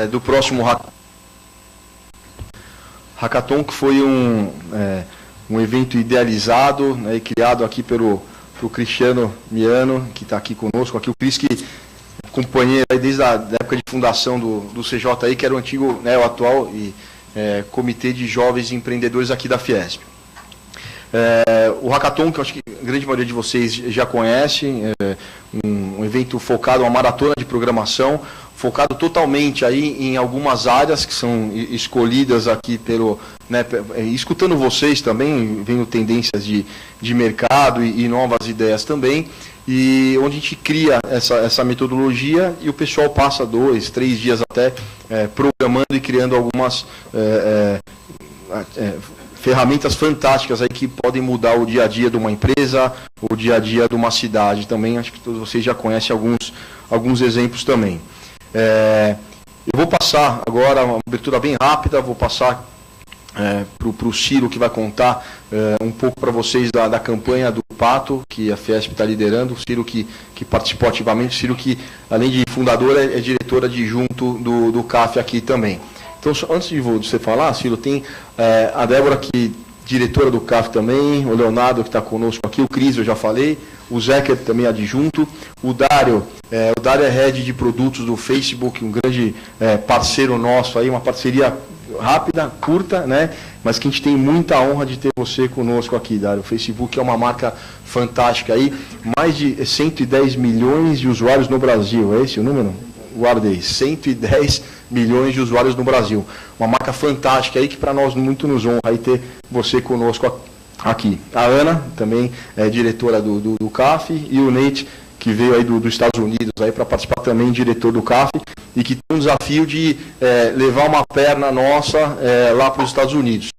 do próximo Hackathon, que foi um evento idealizado, né, e criado aqui pelo Cristiano Miano, que está aqui conosco, aqui o Cris, que companheiro aí desde a época de fundação do CJI, que era o antigo, né, o atual Comitê de Jovens Empreendedores aqui da Fiesp. O Hackathon, que eu acho que a grande maioria de vocês já conhece, um evento focado, uma maratona de programação, focado totalmente aí em algumas áreas que são escolhidas aqui pelo, né, escutando vocês também, vendo tendências de mercado e novas ideias também, e onde a gente cria essa metodologia e o pessoal passa 2, 3 dias até programando e criando algumas ferramentas fantásticas aí que podem mudar o dia a dia de uma empresa, o dia a dia de uma cidade também. Acho que todos vocês já conhecem alguns exemplos também. Eu vou passar agora uma abertura bem rápida, vou passar para o Ciro, que vai contar um pouco para vocês da campanha do Pato, que a Fiesp está liderando. O Ciro que participou ativamente, o Ciro que, além de fundadora, é diretora adjunto do CAF aqui também. Então, antes de você falar, Ciro, tem a Débora, que diretora do CAF também, o Leonardo, que está conosco aqui, o Cris, eu já falei, o Zeca também adjunto, o Dário é head de produtos do Facebook, um grande parceiro nosso aí, uma parceria rápida, curta, né? Mas que a gente tem muita honra de ter você conosco aqui, Dário. O Facebook é uma marca fantástica aí, mais de 110 milhões de usuários no Brasil, é esse o número? Guardei, 110 milhões de usuários no Brasil. Uma marca fantástica aí que para nós muito nos honra aí ter você conosco aqui. A Ana, também é diretora do CAF, e o Nate, que veio aí dos Estados Unidos aí para participar também, diretor do CAF, e que tem um desafio de levar uma perna nossa lá para os Estados Unidos.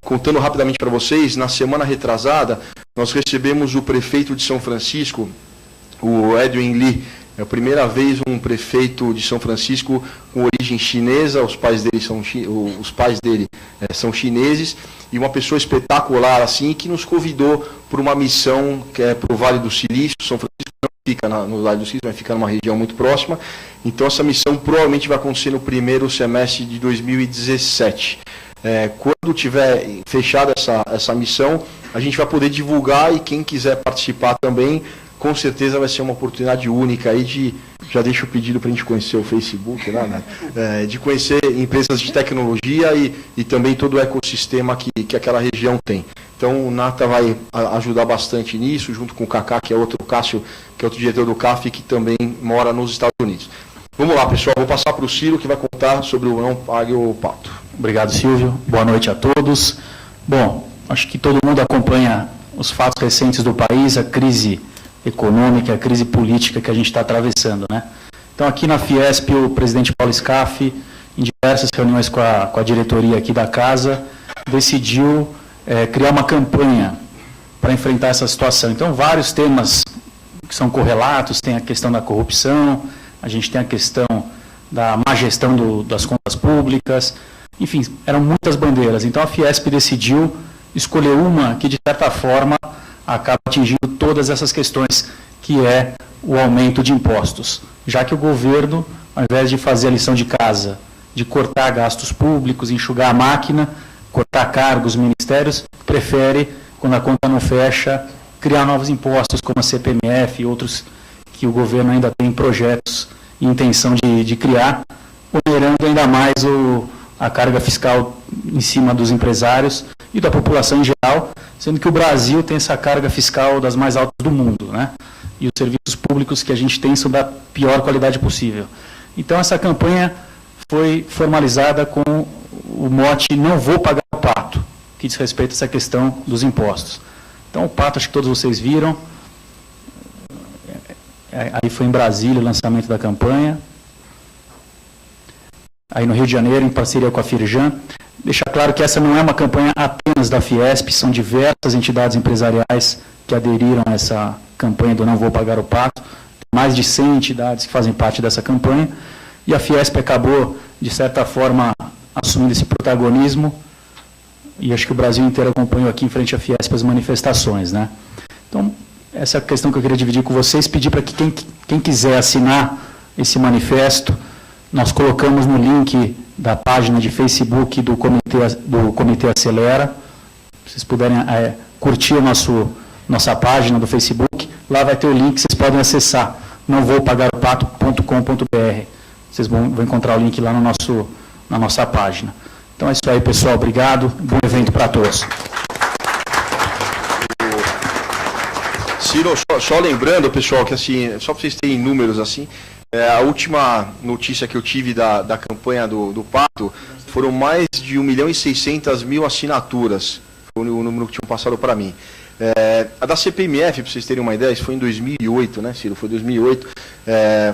Contando rapidamente para vocês, na semana retrasada, nós recebemos o prefeito de São Francisco, o Edwin Lee. É a primeira vez um prefeito de São Francisco com origem chinesa, os pais dele são chineses, e uma pessoa espetacular assim, que nos convidou para uma missão que é para o Vale do Silício. São Francisco não fica no Vale do Silício, vai ficar numa região muito próxima. Então essa missão provavelmente vai acontecer no primeiro semestre de 2017. Quando tiver fechada essa missão, a gente vai poder divulgar, e quem quiser participar também, com certeza vai ser uma oportunidade única aí já deixo o pedido para a gente conhecer o Facebook, né? De conhecer empresas de tecnologia e também todo o ecossistema que aquela região tem. Então o Nata vai ajudar bastante nisso, junto com o Kaká, que é outro Cássio, que é outro diretor do CAF, que também mora nos Estados Unidos. Vamos lá, pessoal, vou passar para o Ciro, que vai contar sobre o Não Pague o Pato. Obrigado, Silvio. Boa noite a todos. Bom, acho que todo mundo acompanha os fatos recentes do país, a crise econômica, a crise política que a gente está atravessando, né? Então, aqui na Fiesp, o presidente Paulo Scaff, em diversas reuniões com a diretoria aqui da casa, decidiu criar uma campanha para enfrentar essa situação. Então, vários temas que são correlatos, tem a questão da corrupção, a gente tem a questão da má gestão das contas públicas, enfim, eram muitas bandeiras. Então, a Fiesp decidiu escolher uma que, de certa forma, acaba atingindo todas essas questões, que é o aumento de impostos. Já que o governo, ao invés de fazer a lição de casa, de cortar gastos públicos, enxugar a máquina, cortar cargos, ministérios, prefere, quando a conta não fecha, criar novos impostos, como a CPMF e outros que o governo ainda tem projetos e intenção de criar, onerando ainda mais a carga fiscal em cima dos empresários e da população em geral, sendo que o Brasil tem essa carga fiscal das mais altas do mundo, né? E os serviços públicos que a gente tem são da pior qualidade possível. Então, essa campanha foi formalizada com o mote "Não vou pagar o pato", que diz respeito a essa questão dos impostos. Então, o pato, acho que todos vocês viram. Aí foi em Brasília o lançamento da campanha. Aí no Rio de Janeiro, em parceria com a Firjan. Deixar claro que essa não é uma campanha apenas da Fiesp, são diversas entidades empresariais que aderiram a essa campanha do Não Vou Pagar o Pato. Tem mais de 100 entidades que fazem parte dessa campanha, e a Fiesp acabou, de certa forma, assumindo esse protagonismo, e acho que o Brasil inteiro acompanhou aqui em frente à Fiesp as manifestações, né? Então, essa é a questão que eu queria dividir com vocês, pedir para que quem quiser assinar esse manifesto. Nós colocamos no link da página de Facebook do Comitê Acelera. Se vocês puderem curtir nossa página do Facebook, lá vai ter o link, vocês podem acessar, nãovopagaropato.com.br. Vocês vão encontrar o link lá na nossa página. Então é isso aí, pessoal. Obrigado. Bom evento para todos. Ciro, só lembrando, pessoal, que assim, só para vocês terem números assim, a última notícia que eu tive da campanha do Pato foram mais de 1.600.000 assinaturas. Foi o número que tinham passado para mim. A da CPMF, para vocês terem uma ideia, isso foi em 2008, né, Ciro? Foi 2008.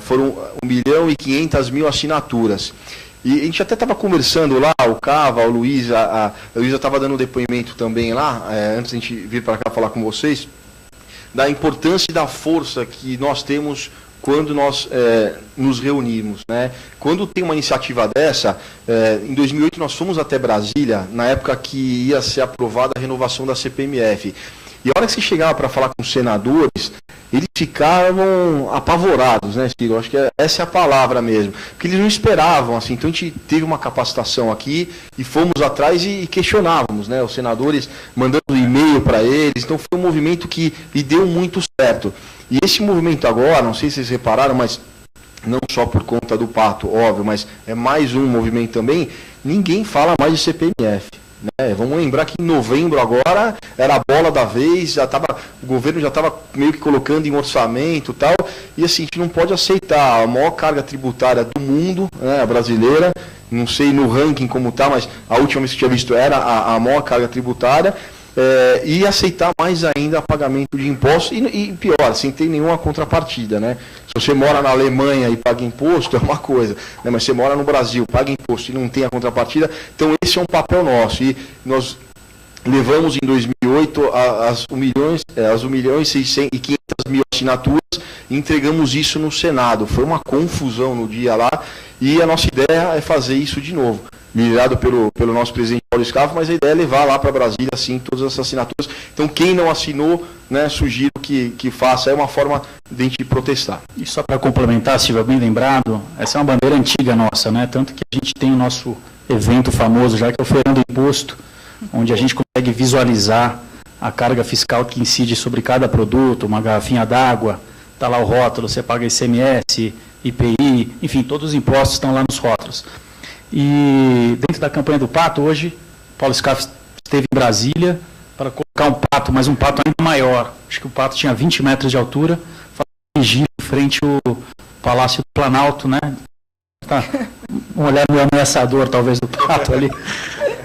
Foram 1.500.000 assinaturas. E a gente até estava conversando lá, o Cava, o Luiz, a Luísa estava dando um depoimento também lá, antes de a gente vir para cá falar com vocês, da importância e da força que nós temos quando nós nos reunimos, né? Quando tem uma iniciativa dessa, em 2008 nós fomos até Brasília, na época que ia ser aprovada a renovação da CPMF. E a hora que você chegava para falar com os senadores, eles ficavam apavorados, né, Ciro? Acho que essa é a palavra mesmo. Porque eles não esperavam, assim. Então a gente teve uma capacitação aqui e fomos atrás e questionávamos, né? Os senadores mandando e-mail para eles. Então foi um movimento que lhe deu muito certo. E esse movimento agora, não sei se vocês repararam, mas não só por conta do Pato, óbvio, mas é mais um movimento também, ninguém fala mais de CPMF. Né? Vamos lembrar que em novembro agora era a bola da vez, o governo já estava meio que colocando em orçamento e tal, e assim, a gente não pode aceitar a maior carga tributária do mundo, né, a brasileira, não sei no ranking como está, mas a última vez que eu tinha visto era a maior carga tributária, e aceitar mais ainda pagamento de impostos, e pior, sem ter nenhuma contrapartida, né? Se você mora na Alemanha e paga imposto, é uma coisa, né? Mas você mora no Brasil, paga imposto e não tem a contrapartida, então esse é um papel nosso, e nós levamos em 2008 as 1.600.000 assinaturas e entregamos isso no Senado. Foi uma confusão no dia lá, e a nossa ideia é fazer isso de novo. Liderado pelo nosso presidente Paulo Scaff, mas a ideia é levar lá para Brasília, assim, todas essas assinaturas. Então, quem não assinou, né, sugiro que faça. É uma forma de a gente protestar. E só para complementar, Silvio, bem lembrado, essa é uma bandeira antiga nossa, né? Tanto que a gente tem o nosso evento famoso, já que é o Feirão do Imposto, onde a gente consegue visualizar a carga fiscal que incide sobre cada produto, uma garrafinha d'água, está lá o rótulo, você paga ICMS, IPI, enfim, todos os impostos estão lá nos rótulos. E dentro da campanha do Pato, hoje, Paulo Scaff esteve em Brasília para colocar um pato, mas um pato ainda maior. Acho que o pato tinha 20 metros de altura, fazendo em frente ao Palácio do Planalto, né? Tá, um olhar meio ameaçador, talvez, do pato ali.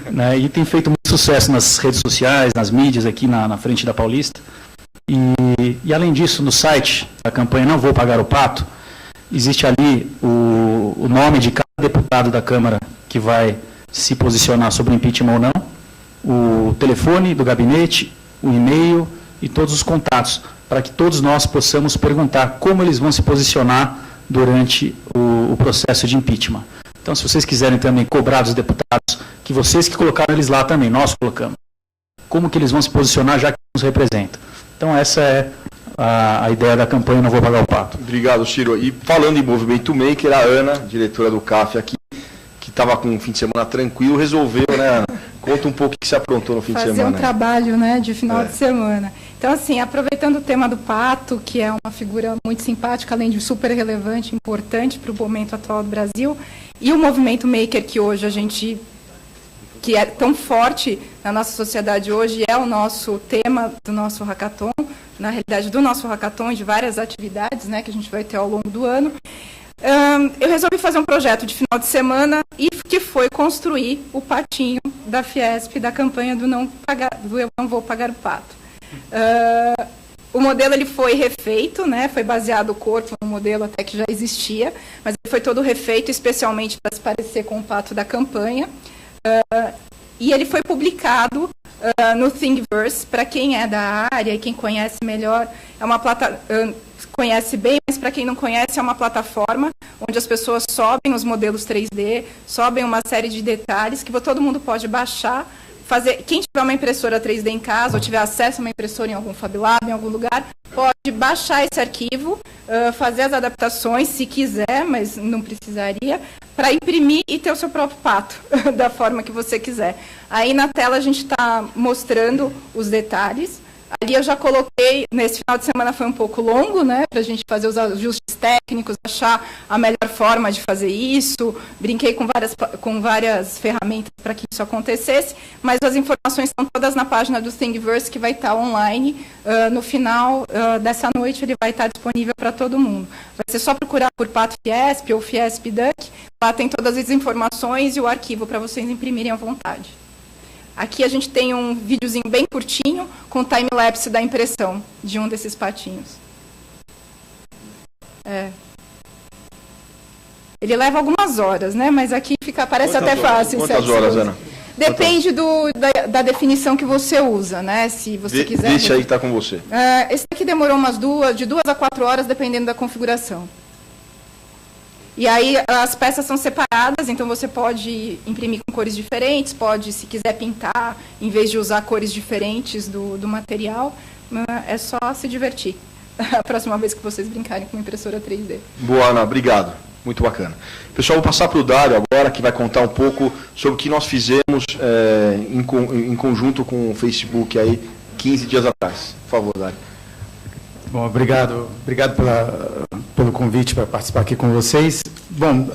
Né? E tem feito muito sucesso nas redes sociais, nas mídias, aqui na frente da Paulista. E além disso, no site da campanha Não Vou Pagar o Pato, existe ali o nome de cada deputado da Câmara que vai se posicionar sobre o impeachment ou não, o telefone do gabinete, o e-mail e todos os contatos, para que todos nós possamos perguntar como eles vão se posicionar durante o processo de impeachment. Então, se vocês quiserem também cobrar dos deputados, que vocês que colocaram eles lá também, nós colocamos, como que eles vão se posicionar, já que nos representam. Então, essa é a ideia da campanha Não Vou Pagar o Pato. Obrigado, Ciro. E falando em movimento maker, a Ana, diretora do CAF aqui, que estava com um fim de semana tranquilo, resolveu, né, Ana? Conta um pouco o que você aprontou no fim de semana. Fazer um trabalho, né, de final de semana. Então, assim, aproveitando o tema do Pato, que é uma figura muito simpática, além de super relevante, importante para o momento atual do Brasil, e o movimento maker que hoje que é tão forte na nossa sociedade hoje, é o nosso tema do nosso hackathon, na realidade do nosso hackathon e de várias atividades, né, que a gente vai ter ao longo do ano. Eu resolvi fazer um projeto de final de semana e que foi construir o patinho da Fiesp, da campanha do Eu Não Vou Pagar o Pato. O modelo ele foi refeito, né, foi baseado o corpo no modelo até que já existia, mas ele foi todo refeito especialmente para se parecer com o pato da campanha. E ele foi publicado no Thingiverse. Para quem é da área e quem conhece melhor, é uma conhece bem, mas para quem não conhece, é uma plataforma onde as pessoas sobem os modelos 3D, sobem uma série de detalhes que todo mundo pode baixar, fazer, quem tiver uma impressora 3D em casa ou tiver acesso a uma impressora em algum Fab Lab, em algum lugar, pode baixar esse arquivo, fazer as adaptações, se quiser, mas não precisaria, para imprimir e ter o seu próprio pato, da forma que você quiser. Aí na tela a gente está mostrando os detalhes. Ali eu já coloquei, nesse final de semana foi um pouco longo, né, para a gente fazer os ajustes técnicos, achar a melhor forma de fazer isso, brinquei com várias ferramentas para que isso acontecesse, mas as informações estão todas na página do Thingiverse, que vai estar online. No final dessa noite ele vai estar disponível para todo mundo. Vai ser só procurar por Pato Fiesp ou Fiesp Duck, lá tem todas as informações e o arquivo para vocês imprimirem à vontade. Aqui a gente tem um videozinho bem curtinho com time-lapse da impressão de um desses patinhos. Ele leva algumas horas, né? Mas aqui parece até fácil. Quantas horas, Ana? Depende da definição que você usa, né? Se você quiser. Esse aí que está com você. Esse aqui demorou de 2 a 4 horas, dependendo da configuração. E aí as peças são separadas, então você pode imprimir com cores diferentes, pode, se quiser pintar, em vez de usar cores diferentes do material, é só se divertir a próxima vez que vocês brincarem com impressora 3D. Boa, Ana, obrigado. Muito bacana. Pessoal, vou passar para o Dário agora, que vai contar um pouco sobre o que nós fizemos em conjunto com o Facebook aí 15 dias atrás. Por favor, Dário. Bom, obrigado pelo convite para participar aqui com vocês. Bom,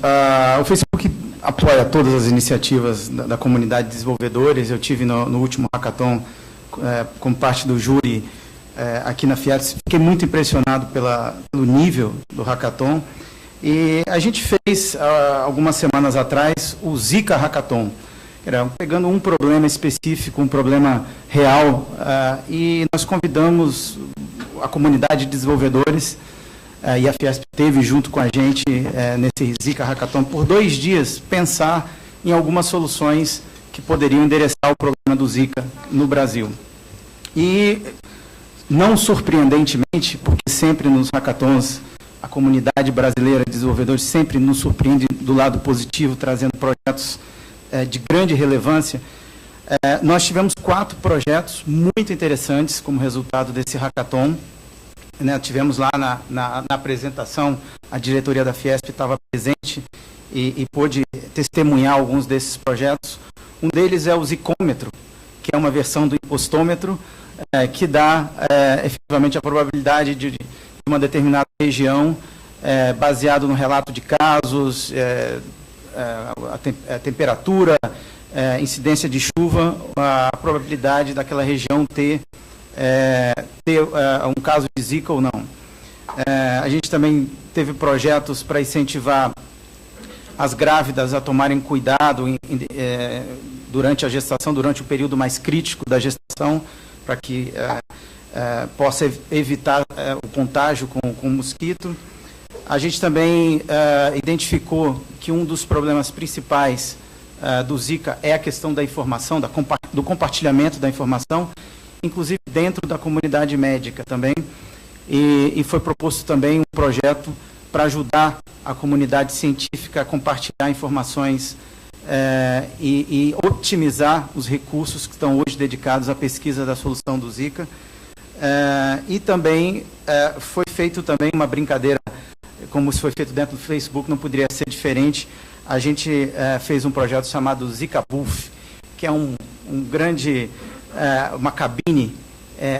o Facebook apoia todas as iniciativas da comunidade de desenvolvedores. Eu tive no último hackathon como parte do júri aqui na Fiesp. Fiquei muito impressionado pelo nível do hackathon. E a gente fez, algumas semanas atrás, o Zika Hackathon. Pegando um problema específico, um problema real, e nós convidamos a comunidade de desenvolvedores, e a Fiesp teve junto com a gente nesse Zika Hackathon por 2 dias, pensar em algumas soluções que poderiam endereçar o problema do Zika no Brasil. E, não surpreendentemente, porque sempre nos hackathons a comunidade brasileira de desenvolvedores sempre nos surpreende do lado positivo, trazendo projetos de grande relevância. Nós tivemos 4 projetos muito interessantes como resultado desse hackathon. Tivemos lá na apresentação, a diretoria da Fiesp estava presente e pôde testemunhar alguns desses projetos. Um deles é o Zicômetro, que é uma versão do impostômetro, que dá efetivamente a probabilidade de uma determinada região, baseado no relato de casos, a temperatura, incidência de chuva, a probabilidade daquela região ter um caso de Zika ou não. A gente também teve projetos para incentivar as grávidas a tomarem cuidado durante a gestação, durante o período mais crítico da gestação, para que possa evitar o contágio com o mosquito. A gente também identificou que um dos problemas principais do Zika é a questão da informação, do compartilhamento da informação, inclusive dentro da comunidade médica também. E foi proposto também um projeto para ajudar a comunidade científica a compartilhar informações e otimizar os recursos que estão hoje dedicados à pesquisa da solução do Zika. E também foi feito também uma brincadeira, como se foi feito dentro do Facebook, não poderia ser diferente. A gente fez um projeto chamado Zika Booth, que é uma cabine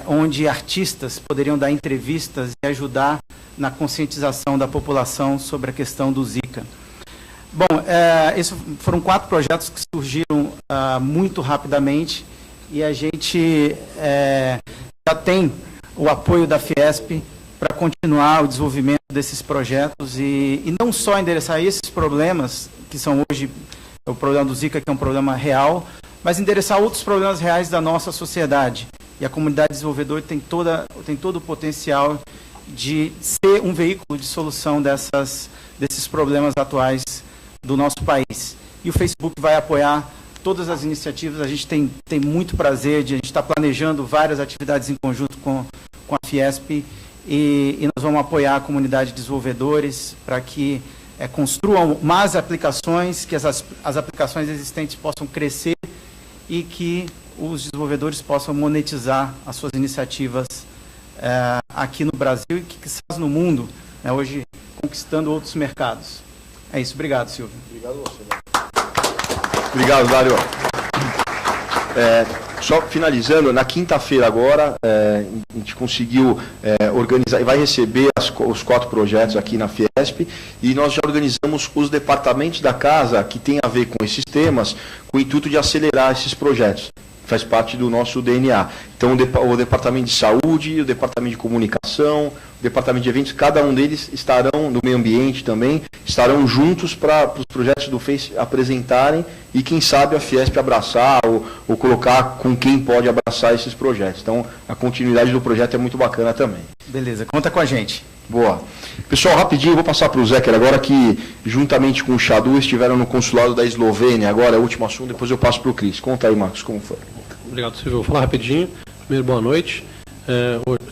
onde artistas poderiam dar entrevistas e ajudar na conscientização da população sobre a questão do Zika. Bom, esses foram 4 projetos que surgiram muito rapidamente e a gente já tem o apoio da Fiesp para continuar o desenvolvimento desses projetos e não só endereçar esses problemas, que são hoje o problema do Zika, que é um problema real, mas endereçar outros problemas reais da nossa sociedade. E a comunidade desenvolvedora tem todo o potencial de ser um veículo de solução desses problemas atuais do nosso país. E o Facebook vai apoiar todas as iniciativas. A gente tem muito prazer de a gente estar planejando várias atividades em conjunto com a Fiesp e nós vamos apoiar a comunidade de desenvolvedores para que construam mais aplicações, que as aplicações existentes possam crescer e que os desenvolvedores possam monetizar as suas iniciativas aqui no Brasil e quizás no mundo, né, hoje conquistando outros mercados. É isso. Obrigado, Silvio. Obrigado você. Obrigado, Dário. Só finalizando, na quinta-feira agora, a gente conseguiu organizar e vai receber os 4 projetos aqui na Fiesp, e nós já organizamos os departamentos da casa que tem a ver com esses temas, com o intuito de acelerar esses projetos. Faz parte do nosso DNA. Então, o departamento de saúde, o departamento de comunicação, o departamento de eventos, cada um deles estarão, no meio ambiente também, estarão juntos para os projetos do Face apresentarem e, quem sabe, a Fiesp abraçar ou colocar com quem pode abraçar esses projetos. Então, a continuidade do projeto é muito bacana também. Beleza, conta com a gente. Boa. Pessoal, rapidinho, vou passar para o Zeker agora, que juntamente com o Xadu estiveram no consulado da Eslovênia. Agora é o último assunto, depois eu passo para o Cris. Conta aí, Marcos, como foi. Obrigado, Silvio. Vou falar rapidinho. Primeiro, boa noite.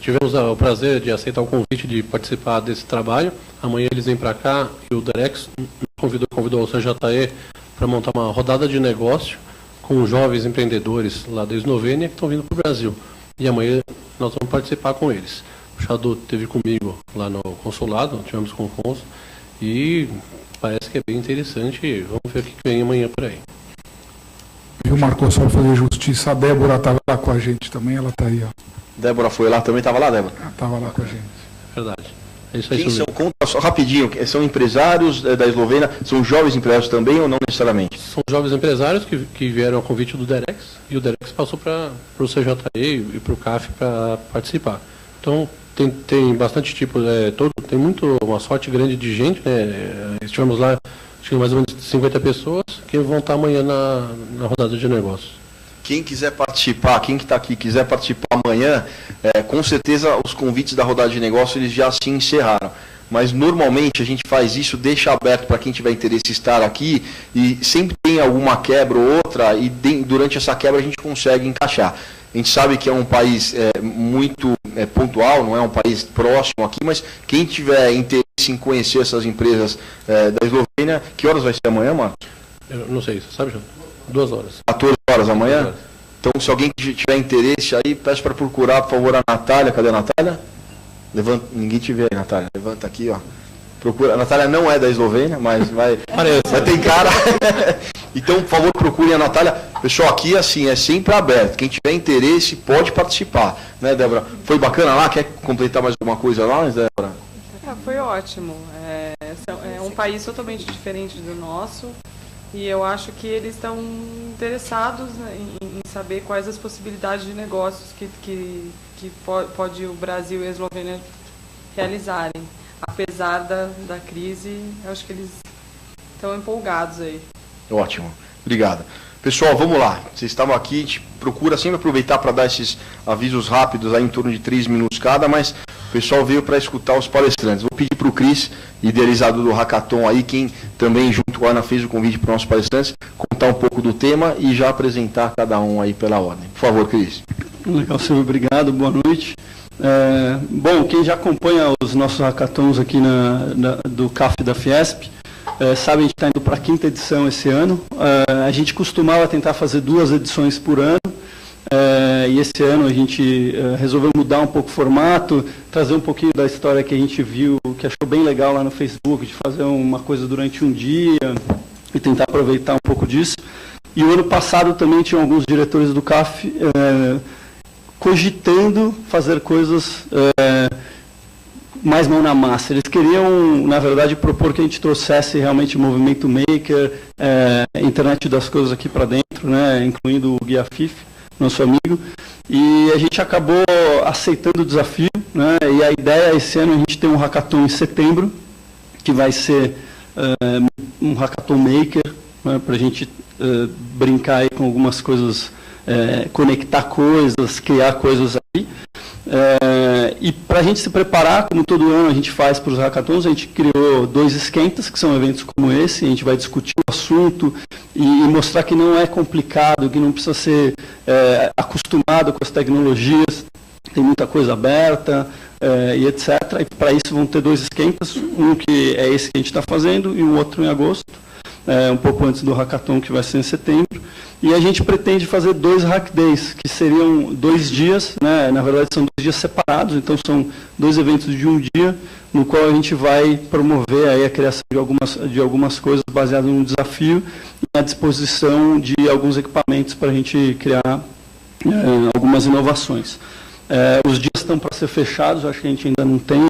Tivemos o prazer de aceitar o convite de participar desse trabalho. Amanhã eles vêm para cá e o Derex convidou o CJE para montar uma rodada de negócio com jovens empreendedores lá da Eslovênia que estão vindo para o Brasil. E amanhã nós vamos participar com eles. O Xadu esteve comigo lá no consulado, tivemos com o cônsul, e parece que é bem interessante. Vamos ver o que vem amanhã por aí. Viu, Marcos, só fazer justiça. A Débora estava lá com a gente também, ela está aí, ó. Débora foi lá, também estava lá, Débora? Ela estava lá com a gente. Verdade. É isso aí. Quem são, conta só rapidinho, são empresários da Eslovênia, são jovens empresários também ou não necessariamente? São jovens empresários que vieram a convite do Derex, e o Derex passou para o CJE e para o CAF para participar. Então, tem bastante tipo, tem uma sorte grande de gente, né? Estivemos lá, acho que mais ou menos 50 pessoas que vão estar amanhã na rodada de negócios. Quem quiser participar, quem que está aqui quiser participar amanhã, com certeza os convites da rodada de negócio eles já se encerraram. Mas normalmente a gente faz isso, deixa aberto para quem tiver interesse em estar aqui, e sempre tem alguma quebra ou outra, e durante essa quebra a gente consegue encaixar. A gente sabe que é um país muito pontual, não é um país próximo aqui, mas quem tiver interesse em conhecer essas empresas da Eslovênia, que horas vai ser amanhã, Marcos? Eu não sei, você sabe, João? 2 horas. 14 horas amanhã? 2 horas. Então, se alguém tiver interesse aí, peço para procurar, por favor, a Natália. Cadê a Natália? Levanta, ninguém te vê aí, Natália. Levanta aqui, ó. Procura. A Natália não é da Eslovênia, mas vai ter cara. Então, por favor, procurem a Natália. Pessoal, aqui assim, é sempre aberto. Quem tiver interesse pode participar. Né, Débora? Foi bacana lá? Quer completar mais alguma coisa lá, Débora? Foi ótimo. É um país totalmente diferente do nosso. E eu acho que eles estão interessados, né, em saber quais as possibilidades de negócios que pode o Brasil e a Eslovênia realizarem. Apesar da crise, eu acho que eles estão empolgados aí. Ótimo. Obrigado. Pessoal, vamos lá. Vocês estavam aqui, a gente procura sempre aproveitar para dar esses avisos rápidos, aí em torno de 3 minutos cada, mas o pessoal veio para escutar os palestrantes. Vou pedir para o Cris, idealizador do Hackathon aí, quem também junto com a Ana fez o convite para os nossos palestrantes, contar um pouco do tema e já apresentar cada um aí pela ordem. Por favor, Cris. Legal, Silvio, obrigado, boa noite. Bom, quem já acompanha os nossos hackathons aqui do CAF da Fiesp, sabe, a gente está indo para a 5ª edição esse ano. A gente costumava tentar fazer 2 edições por ano, e esse ano a gente resolveu mudar um pouco o formato, trazer um pouquinho da história que a gente viu, que achou bem legal lá no Facebook, de fazer uma coisa durante um dia e tentar aproveitar um pouco disso. E o ano passado também tinham alguns diretores do CAF cogitando fazer coisas mais mão na massa. Eles queriam, na verdade, propor que a gente trouxesse realmente o movimento maker, internet das coisas aqui para dentro, né, incluindo o Guia FIF, nosso amigo, e a gente acabou aceitando o desafio, né, e a ideia esse ano a gente tem um hackathon em setembro, que vai ser um hackathon maker, né, para a gente brincar aí com algumas coisas, conectar coisas, criar coisas aí. E para a gente se preparar, como todo ano a gente faz para os hackathons, a gente criou 2 esquentas, que são eventos como esse, a gente vai discutir o assunto e mostrar que não é complicado, que não precisa ser acostumado com as tecnologias, tem muita coisa aberta e etc. E para isso vão ter 2 esquentas, um que é esse que a gente está fazendo e o outro em agosto, um pouco antes do hackathon, que vai ser em setembro. E a gente pretende fazer 2 Hack Days, que seriam 2 dias, né? Na verdade são 2 dias separados, então são 2 eventos de um dia, no qual a gente vai promover aí a criação de algumas coisas baseadas num desafio e a disposição de alguns equipamentos para a gente criar algumas inovações. Os dias estão para ser fechados, acho que a gente ainda não tem.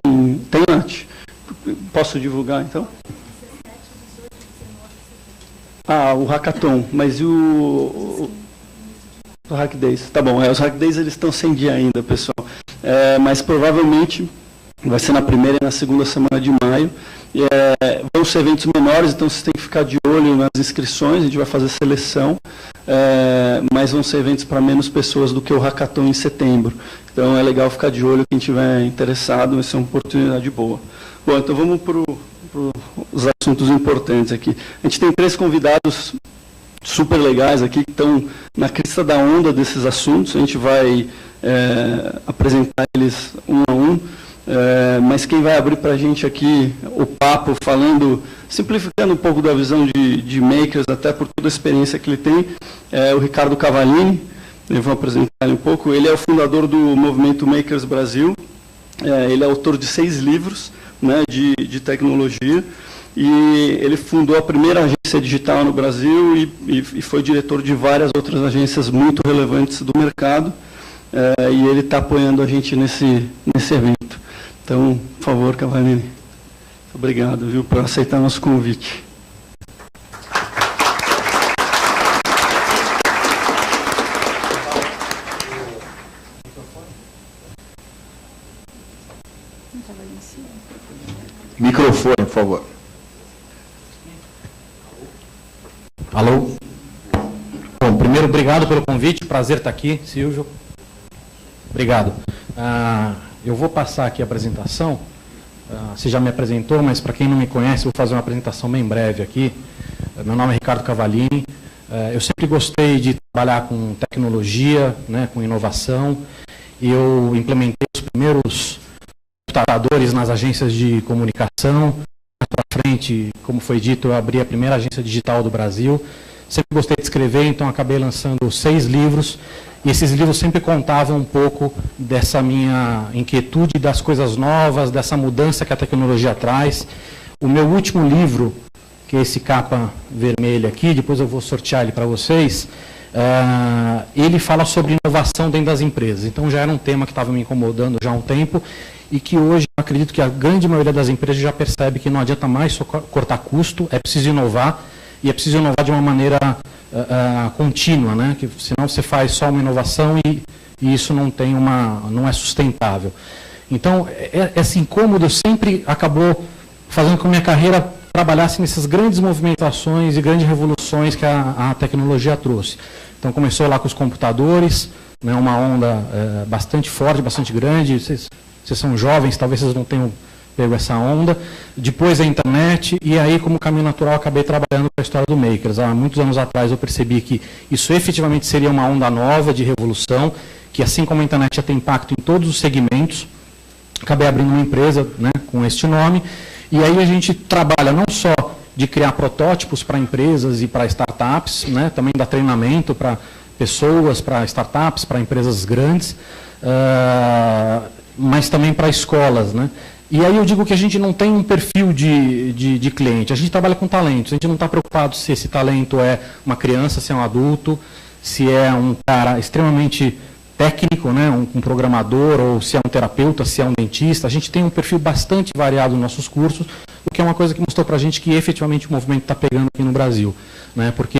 Tem, Nath? Posso divulgar, então? O Hackathon, mas e o Hack Days? Tá bom, os Hack Days eles estão sem dia ainda, pessoal. Mas provavelmente vai ser na primeira e na segunda semana de maio. Vão ser eventos menores, então vocês têm que ficar de olho nas inscrições, a gente vai fazer seleção, mas vão ser eventos para menos pessoas do que o Hackathon em setembro. Então é legal ficar de olho, quem estiver interessado, vai ser uma oportunidade boa. Bom, então vamos para os assuntos importantes aqui. A gente tem 3 convidados super legais aqui, que estão na crista da onda desses assuntos. A gente vai apresentar eles um a um, mas quem vai abrir para a gente aqui o papo, simplificando um pouco da visão de makers, até por toda a experiência que ele tem, é o Ricardo Cavallini. Eu vou apresentar ele um pouco. Ele é o fundador do Movimento Makers Brasil. Ele é autor de 6 livros, né, de tecnologia, e ele fundou a primeira agência digital no Brasil e foi diretor de várias outras agências muito relevantes do mercado, e ele está apoiando a gente nesse evento. Então, por favor, Cavallini. Obrigado, viu, por aceitar nosso convite. Microfone, por favor. Alô? Bom, primeiro, obrigado pelo convite, prazer estar aqui, Silvio. Obrigado. Eu vou passar aqui a apresentação. Você já me apresentou, mas para quem não me conhece, vou fazer uma apresentação bem breve aqui. Meu nome é Ricardo Cavallini. Eu sempre gostei de trabalhar com tecnologia, né, com inovação. Eu implementei os primeiros computadores nas agências de comunicação. Mais para frente, como foi dito, eu abri a primeira agência digital do Brasil. Sempre gostei de escrever, então acabei lançando 6 livros. E esses livros sempre contavam um pouco dessa minha inquietude das coisas novas, dessa mudança que a tecnologia traz. O meu último livro, que é esse capa vermelha aqui, depois eu vou sortear ele para vocês, ele fala sobre inovação dentro das empresas. Então já era um tema que estava me incomodando já há um tempo e que hoje eu acredito que a grande maioria das empresas já percebe que não adianta mais só cortar custo, é preciso inovar, e é preciso inovar de uma maneira contínua, né? Que senão você faz só uma inovação e isso não é sustentável. Então, esse incômodo sempre acabou fazendo com que a minha carreira trabalhasse nessas grandes movimentações e grandes revoluções que a tecnologia trouxe. Então, começou lá com os computadores, né, uma onda bastante forte, bastante grande. Vocês são jovens, talvez vocês não tenham pego essa onda. Depois a internet, e aí, como caminho natural, acabei trabalhando com a história do Makers. Há muitos anos atrás eu percebi que isso efetivamente seria uma onda nova de revolução, que assim como a internet já tem impacto em todos os segmentos. Acabei abrindo uma empresa, né, com este nome, e aí a gente trabalha não só de criar protótipos para empresas e para startups, né, também dá treinamento para pessoas, para startups, para empresas grandes, mas também para escolas, né? E aí eu digo que a gente não tem um perfil de cliente, a gente trabalha com talentos, a gente não está preocupado se esse talento é uma criança, se é um adulto, se é um cara extremamente técnico, né, um programador, ou se é um terapeuta, se é um dentista. A gente tem um perfil bastante variado nos nossos cursos, o que é uma coisa que mostrou para a gente que efetivamente o movimento está pegando aqui no Brasil. Né, porque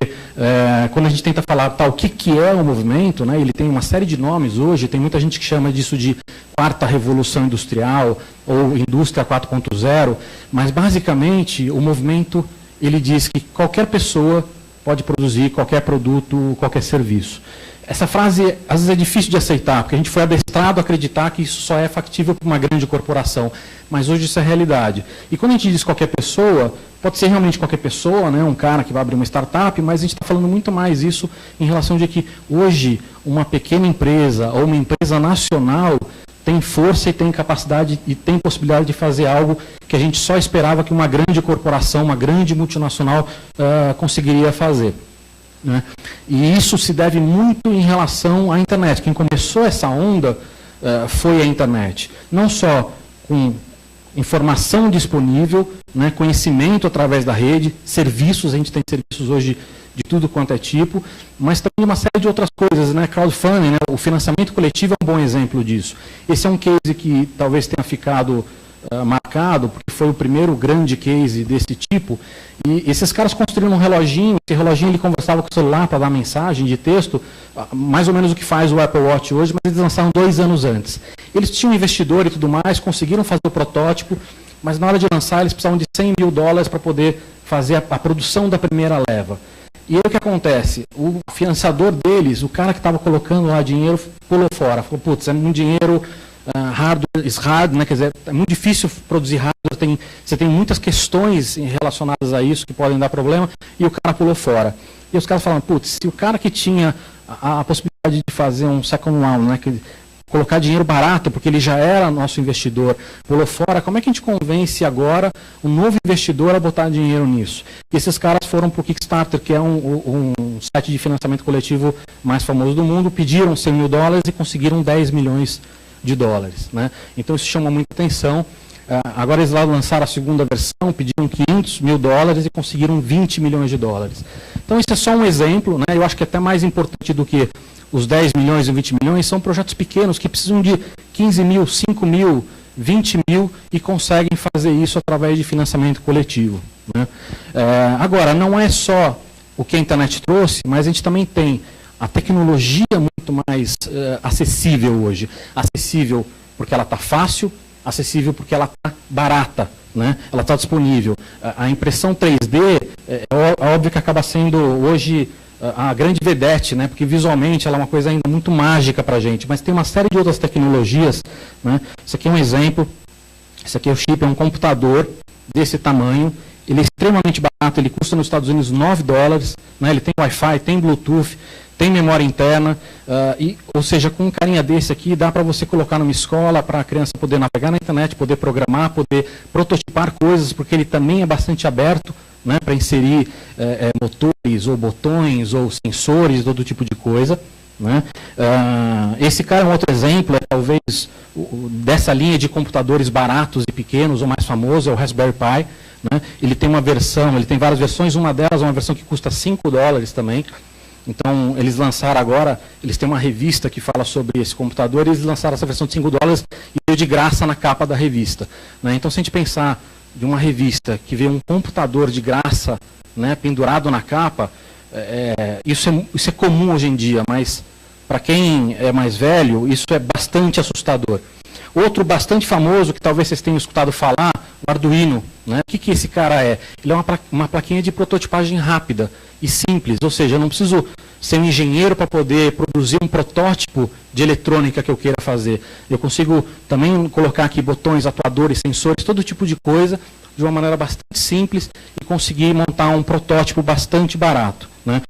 quando a gente tenta falar o que é o movimento, né, ele tem uma série de nomes hoje, tem muita gente que chama disso de quarta revolução industrial ou indústria 4.0, mas basicamente o movimento ele diz que qualquer pessoa pode produzir qualquer produto, qualquer serviço. Essa frase, às vezes, é difícil de aceitar, porque a gente foi adestrado a acreditar que isso só é factível para uma grande corporação, mas hoje isso é realidade. E quando a gente diz qualquer pessoa, pode ser realmente qualquer pessoa, né, um cara que vai abrir uma startup, mas a gente está falando muito mais isso em relação de que hoje uma pequena empresa ou uma empresa nacional tem força e tem capacidade e tem possibilidade de fazer algo que a gente só esperava que uma grande corporação, uma grande multinacional conseguiria fazer. né? E isso se deve muito em relação à internet. Quem começou essa onda foi a internet. Não só com informação disponível, né, conhecimento através da rede, serviços, a gente tem serviços hoje de tudo quanto é tipo, mas também uma série de outras coisas, né? Crowdfunding, né? O financiamento coletivo é um bom exemplo disso. Esse é um case que talvez tenha ficado marcado, porque foi o primeiro grande case desse tipo, e esses caras construíram um reloginho, esse reloginho ele conversava com o celular para dar mensagem de texto, mais ou menos o que faz o Apple Watch hoje, mas eles lançaram 2 anos antes. Eles tinham investidor e tudo mais, conseguiram fazer o protótipo, mas na hora de lançar eles precisavam de $100 mil para poder fazer a produção da primeira leva. E aí o que acontece? O financiador deles, o cara que estava colocando lá dinheiro, pulou fora, falou, putz, é muito dinheiro, hardware is hard, né? Quer dizer, é muito difícil produzir hardware, você tem muitas questões relacionadas a isso que podem dar problema, e o cara pulou fora. E os caras falam, putz, se o cara que tinha a possibilidade de fazer um second round, né, colocar dinheiro barato, porque ele já era nosso investidor, pulou fora, como é que a gente convence agora um novo investidor a botar dinheiro nisso? E esses caras foram para o Kickstarter, que é um site de financiamento coletivo mais famoso do mundo, pediram $100 mil e conseguiram $10 milhões. Né? Então isso chama muita atenção. Agora eles lá lançaram a segunda versão, pediram $500 mil e conseguiram $20 milhões. Então isso é só um exemplo, né? Eu acho que até mais importante do que os 10 milhões e 20 milhões, são projetos pequenos que precisam de 15 mil, 5 mil, 20 mil e conseguem fazer isso através de financiamento coletivo, né? Agora, não é só o que a internet trouxe, mas a gente também tem a tecnologia muito mais acessível hoje. Acessível porque ela está fácil, acessível porque ela está barata, né? Ela está disponível. A impressão 3D, é óbvio que acaba sendo hoje a grande vedete, né? Porque visualmente ela é uma coisa ainda muito mágica para a gente, mas tem uma série de outras tecnologias, né? Isso aqui é um exemplo, esse aqui é o chip, é um computador desse tamanho, ele é extremamente barato, ele custa nos Estados Unidos $9, né? Ele tem Wi-Fi, tem Bluetooth, tem memória interna, ou seja, com um carinha desse aqui, dá para você colocar numa escola, para a criança poder navegar na internet, poder programar, poder prototipar coisas, porque ele também é bastante aberto, né, para inserir motores, ou botões, ou sensores, todo tipo de coisa, né? Esse cara é um outro exemplo, talvez dessa linha de computadores baratos e pequenos, o mais famoso é o Raspberry Pi, né? Ele tem uma versão, ele tem várias versões, uma delas é uma versão que custa $5 também. Então, eles lançaram agora, eles têm uma revista que fala sobre esse computador, e eles lançaram essa versão de $5 e veio de graça na capa da revista, né? Então, se a gente pensar de uma revista que vê um computador de graça, né, pendurado na capa, isso é comum hoje em dia, mas para quem é mais velho, isso é bastante assustador. Outro bastante famoso, que talvez vocês tenham escutado falar, o Arduino, né? O que esse cara é? Ele é uma plaquinha de prototipagem rápida e simples, ou seja, eu não preciso ser um engenheiro para poder produzir um protótipo de eletrônica que eu queira fazer. Eu consigo também colocar aqui botões, atuadores, sensores, todo tipo de coisa, de uma maneira bastante simples e conseguir montar um protótipo bastante barato, né?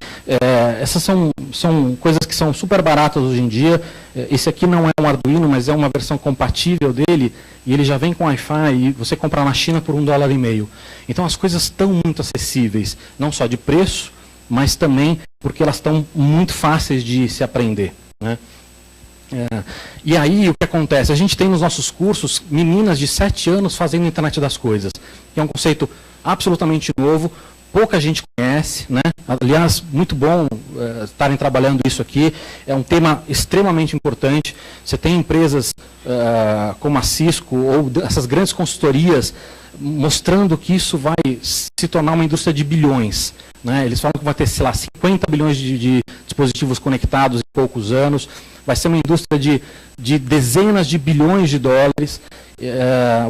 Essas são coisas que são super baratas hoje em dia. Esse aqui não é um Arduino, mas é uma versão compatível dele, e ele já vem com Wi-Fi, e você compra na China por $1,50. Então as coisas estão muito acessíveis, não só de preço, mas também porque elas estão muito fáceis de se aprender, né? E aí o que acontece? A gente tem nos nossos cursos meninas de 7 anos fazendo internet das coisas, que é um conceito absolutamente novo, pouca gente conhece, né? Aliás, muito bom estarem trabalhando isso aqui, é um tema extremamente importante. Você tem empresas como a Cisco ou essas grandes consultorias mostrando que isso vai se tornar uma indústria de bilhões, né? Eles falam que vai ter, sei lá, 50 bilhões de dispositivos conectados em poucos anos, vai ser uma indústria de dezenas de bilhões de dólares.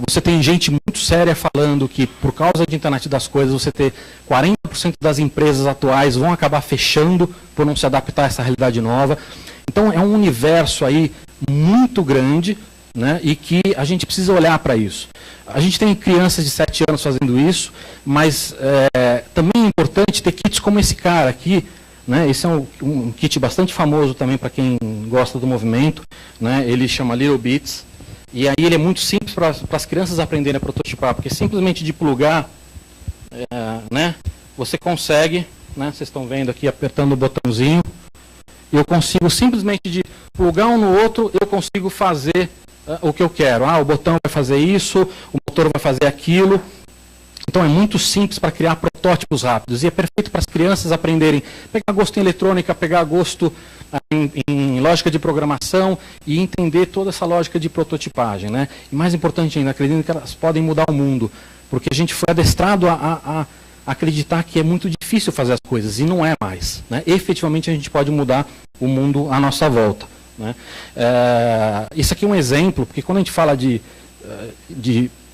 Você tem gente muito séria falando que, por causa de internet das coisas, você ter 40% das empresas atuais vão acabar fechando por não se adaptar a essa realidade nova. Então, é um universo aí muito grande, né, e que a gente precisa olhar para isso. A gente tem crianças de 7 anos fazendo isso, mas também é importante ter kits como esse cara aqui, né? Esse é um kit bastante famoso também para quem gosta do movimento, né? Ele chama Little Bits, e aí ele é muito simples para as crianças aprenderem a prototipar, porque simplesmente de plugar, né, você consegue né? Vocês estão vendo aqui, apertando o botãozinho. Eu consigo simplesmente de plugar um no outro, eu consigo fazer o que eu quero. O botão vai fazer isso, o motor vai fazer aquilo. Então é muito simples para criar protótipos rápidos. E é perfeito para as crianças aprenderem, pegar gosto em eletrônica, pegar gosto em lógica de programação e entender toda essa lógica de prototipagem, né? E mais importante ainda, acredito que elas podem mudar o mundo. Porque a gente foi adestrado a acreditar que é muito difícil fazer as coisas, e não é mais, né? Efetivamente a gente pode mudar o mundo à nossa volta, né? Isso aqui é um exemplo, porque quando a gente fala de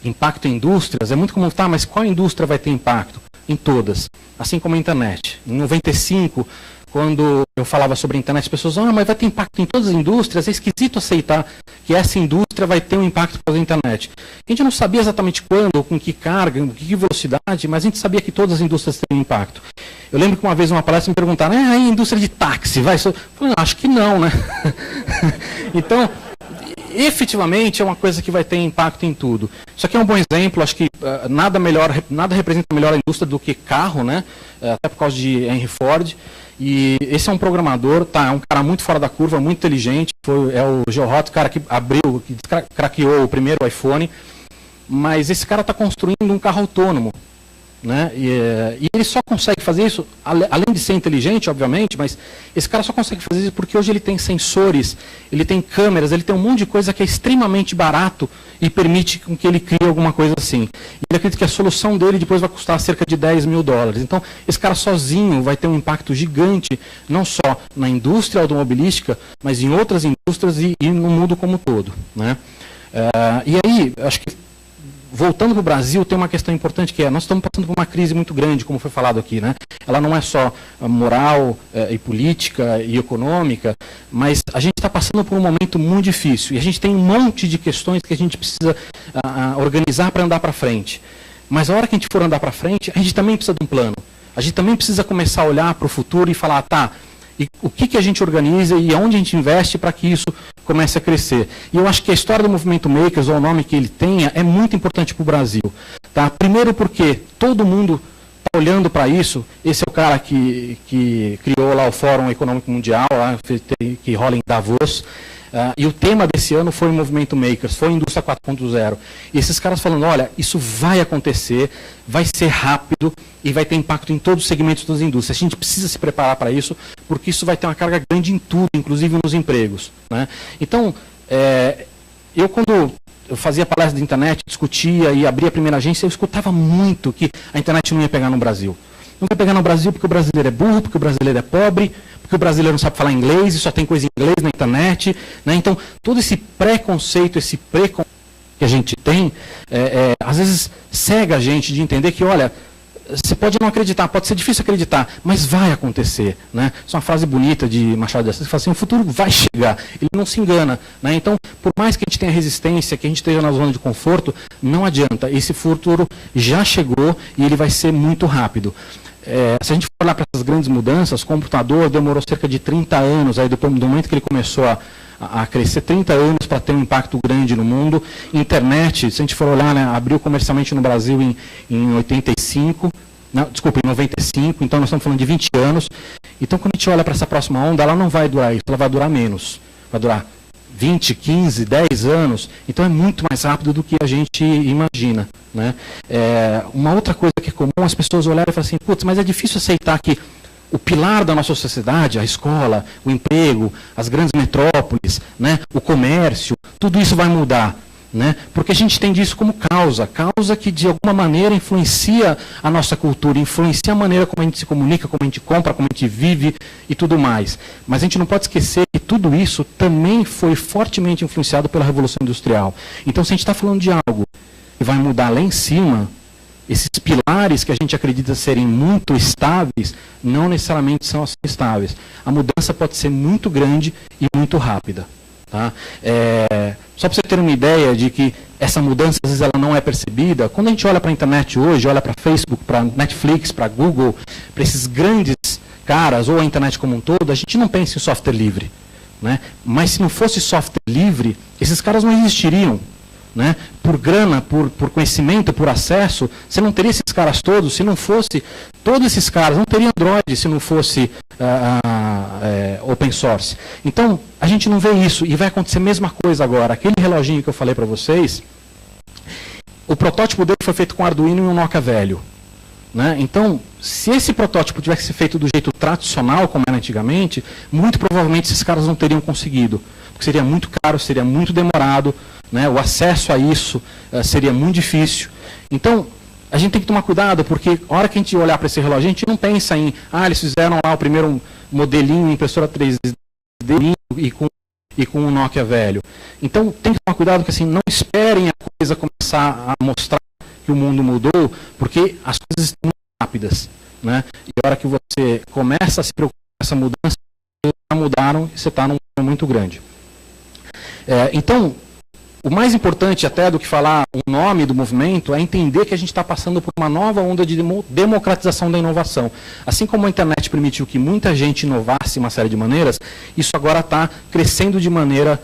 impacto em indústrias, é muito comum, mas qual indústria vai ter impacto? Em todas, assim como a internet. Em 95, quando eu falava sobre a internet, as pessoas mas vai ter impacto em todas as indústrias, é esquisito aceitar que essa indústria vai ter um impacto pela internet. A gente não sabia exatamente quando, com que carga, com que velocidade, mas a gente sabia que todas as indústrias teriam impacto. Eu lembro que uma vez uma palestra me perguntaram, a indústria de táxi, vai? Eu falei, acho que não, né? Então, efetivamente é uma coisa que vai ter impacto em tudo. Isso aqui é um bom exemplo, acho que nada representa melhor a indústria do que carro, né? Até por causa de Henry Ford. E esse é um programador, é um cara muito fora da curva, muito inteligente, é o George, o cara que craqueou o primeiro iPhone, mas esse cara está construindo um carro autônomo, né? E ele só consegue fazer isso, além de ser inteligente, obviamente, mas esse cara só consegue fazer isso porque hoje ele tem sensores, ele tem câmeras, ele tem um monte de coisa que é extremamente barato e permite com que ele crie alguma coisa assim. E ele acredita que a solução dele depois vai custar cerca de $10 mil. Então, esse cara sozinho vai ter um impacto gigante, não só na indústria automobilística, mas em outras indústrias e no mundo como um todo, né? E aí, acho que voltando para o Brasil, tem uma questão importante que nós estamos passando por uma crise muito grande, como foi falado aqui, né? Ela não é só moral e política e econômica, mas a gente está passando por um momento muito difícil e a gente tem um monte de questões que a gente precisa organizar para andar para frente. Mas a hora que a gente for andar para frente, a gente também precisa de um plano. A gente também precisa começar a olhar para o futuro e falar, e o que a gente organiza e aonde a gente investe para que isso comece a crescer. E eu acho que a história do movimento Makers, ou o nome que ele tenha, é muito importante para o Brasil. Tá? Primeiro porque todo mundo está olhando para isso. Esse é o cara que criou lá o Fórum Econômico Mundial, lá, que rola em Davos. E o tema desse ano foi o movimento Makers, foi a Indústria 4.0. E esses caras falando, olha, isso vai acontecer, vai ser rápido e vai ter impacto em todos os segmentos das indústrias. A gente precisa se preparar para isso, porque isso vai ter uma carga grande em tudo, inclusive nos empregos, né? Então, quando eu fazia palestra de internet, discutia e abria a primeira agência, eu escutava muito que a internet não ia pegar no Brasil. Não vai pegar no Brasil porque o brasileiro é burro, porque o brasileiro é pobre, porque o brasileiro não sabe falar inglês e só tem coisa em inglês na internet, né? Então, todo esse preconceito, esse preconceito que a gente tem, às vezes cega a gente de entender que, olha, você pode não acreditar, pode ser difícil acreditar, mas vai acontecer, né? Isso é uma frase bonita de Machado de Assis, que fala assim, o futuro vai chegar, ele não se engana, né? Então, por mais que a gente tenha resistência, que a gente esteja na zona de conforto, não adianta, esse futuro já chegou e ele vai ser muito rápido. Se a gente for olhar para essas grandes mudanças, o computador demorou cerca de 30 anos, aí depois do momento que ele começou a crescer, 30 anos para ter um impacto grande no mundo. Internet, se a gente for olhar, né, abriu comercialmente no Brasil em 85, não, desculpa, em 95, então nós estamos falando de 20 anos. Então, quando a gente olha para essa próxima onda, ela não vai durar isso, ela vai durar menos, vai durar 20, 15, 10 anos, então é muito mais rápido do que a gente imagina, né? Uma outra coisa que é comum, as pessoas olharem e falarem assim, putz, mas é difícil aceitar que o pilar da nossa sociedade, a escola, o emprego, as grandes metrópoles, né, o comércio, tudo isso vai mudar, né? Porque a gente entende isso como causa que de alguma maneira influencia a nossa cultura, influencia a maneira como a gente se comunica, como a gente compra, como a gente vive e tudo mais. Mas a gente não pode esquecer que tudo isso também foi fortemente influenciado pela Revolução Industrial. Então, se a gente está falando de algo que vai mudar lá em cima, esses pilares que a gente acredita serem muito estáveis, não necessariamente são assim estáveis. A mudança pode ser muito grande e muito rápida. Tá? Só para você ter uma ideia de que essa mudança, às vezes, ela não é percebida, quando a gente olha para a internet hoje, olha para Facebook, para Netflix, para Google, para esses grandes caras, ou a internet como um todo, a gente não pensa em software livre, né? Mas se não fosse software livre, esses caras não existiriam. né, por grana, por conhecimento, por acesso, você não teria esses caras todos, se não fosse, todos esses caras, não teria Android se não fosse open source. Então, a gente não vê isso, e vai acontecer a mesma coisa agora. Aquele reloginho que eu falei para vocês, o protótipo dele foi feito com Arduino e um Nokia velho. Né? Então, se esse protótipo tivesse feito do jeito tradicional, como era antigamente, muito provavelmente esses caras não teriam conseguido. Porque seria muito caro, seria muito demorado, né? O acesso a isso seria muito difícil. Então, a gente tem que tomar cuidado, porque a hora que a gente olhar para esse relógio, a gente não pensa em, eles fizeram lá o primeiro modelinho, impressora 3D e com um Nokia velho. Então, tem que tomar cuidado, que assim, não esperem a coisa começar a mostrar que o mundo mudou, porque as coisas estão muito rápidas, né? E a hora que você começa a se preocupar com essa mudança, já mudaram e você está num problema muito grande. Então, o mais importante até do que falar o nome do movimento é entender que a gente está passando por uma nova onda de democratização da inovação. Assim como a internet permitiu que muita gente inovasse de uma série de maneiras, isso agora está crescendo de maneira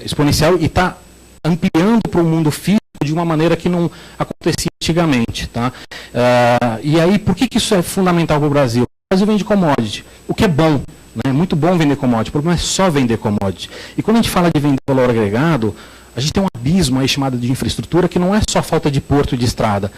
exponencial e está ampliando para o mundo físico de uma maneira que não acontecia antigamente. Tá? E aí, por que isso é fundamental para o Brasil? O Brasil vende commodity, o que é bom. É muito bom vender commodity, o problema é só vender commodity. E quando a gente fala de vender valor agregado, a gente tem um abismo aí chamado de infraestrutura, que não é só falta de porto e de estrada.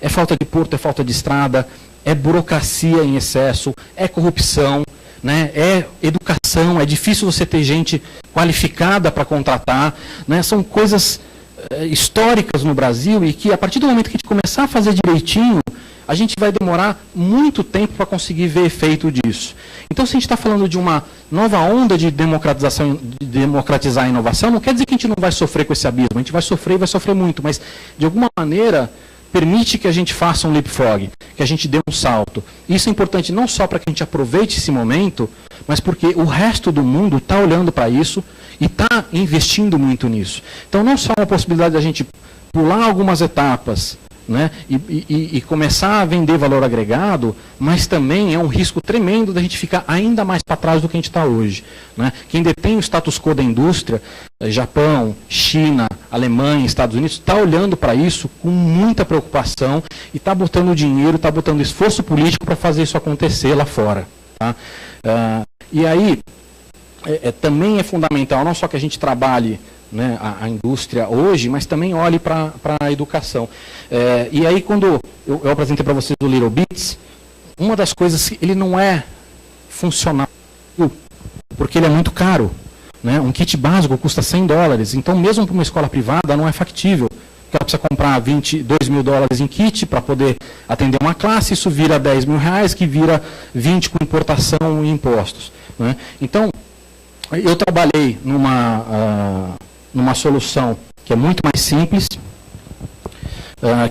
É falta de porto, é falta de estrada, é burocracia em excesso, é corrupção, né? É educação, é difícil você ter gente qualificada para contratar, né? São coisas históricas no Brasil e que, a partir do momento que a gente começar a fazer direitinho, a gente vai demorar muito tempo para conseguir ver efeito disso. Então, se a gente está falando de uma nova onda de democratização, de democratizar a inovação, não quer dizer que a gente não vai sofrer com esse abismo. A gente vai sofrer e vai sofrer muito, mas, de alguma maneira, permite que a gente faça um leapfrog, que a gente dê um salto. Isso é importante não só para que a gente aproveite esse momento, mas porque o resto do mundo está olhando para isso e está investindo muito nisso. Então, não só uma possibilidade da gente pular algumas etapas, né, e começar a vender valor agregado, mas também é um risco tremendo da gente ficar ainda mais para trás do que a gente está hoje. Né? Quem detém o status quo da indústria, Japão, China, Alemanha, Estados Unidos, está olhando para isso com muita preocupação e está botando dinheiro, está botando esforço político para fazer isso acontecer lá fora. Tá? E aí, também é fundamental, não só que a gente trabalhe, né, a indústria hoje, mas também olhe para a educação. E aí, quando eu apresentei para vocês o Littlebeats, uma das coisas, ele não é funcional, porque ele é muito caro. Né? Um kit básico custa $100, então mesmo para uma escola privada não é factível. Porque ela precisa comprar $2 mil em kit para poder atender uma classe, isso vira R$10 mil, que vira 20 com importação e impostos. Né? Então, eu trabalhei numa solução que é muito mais simples,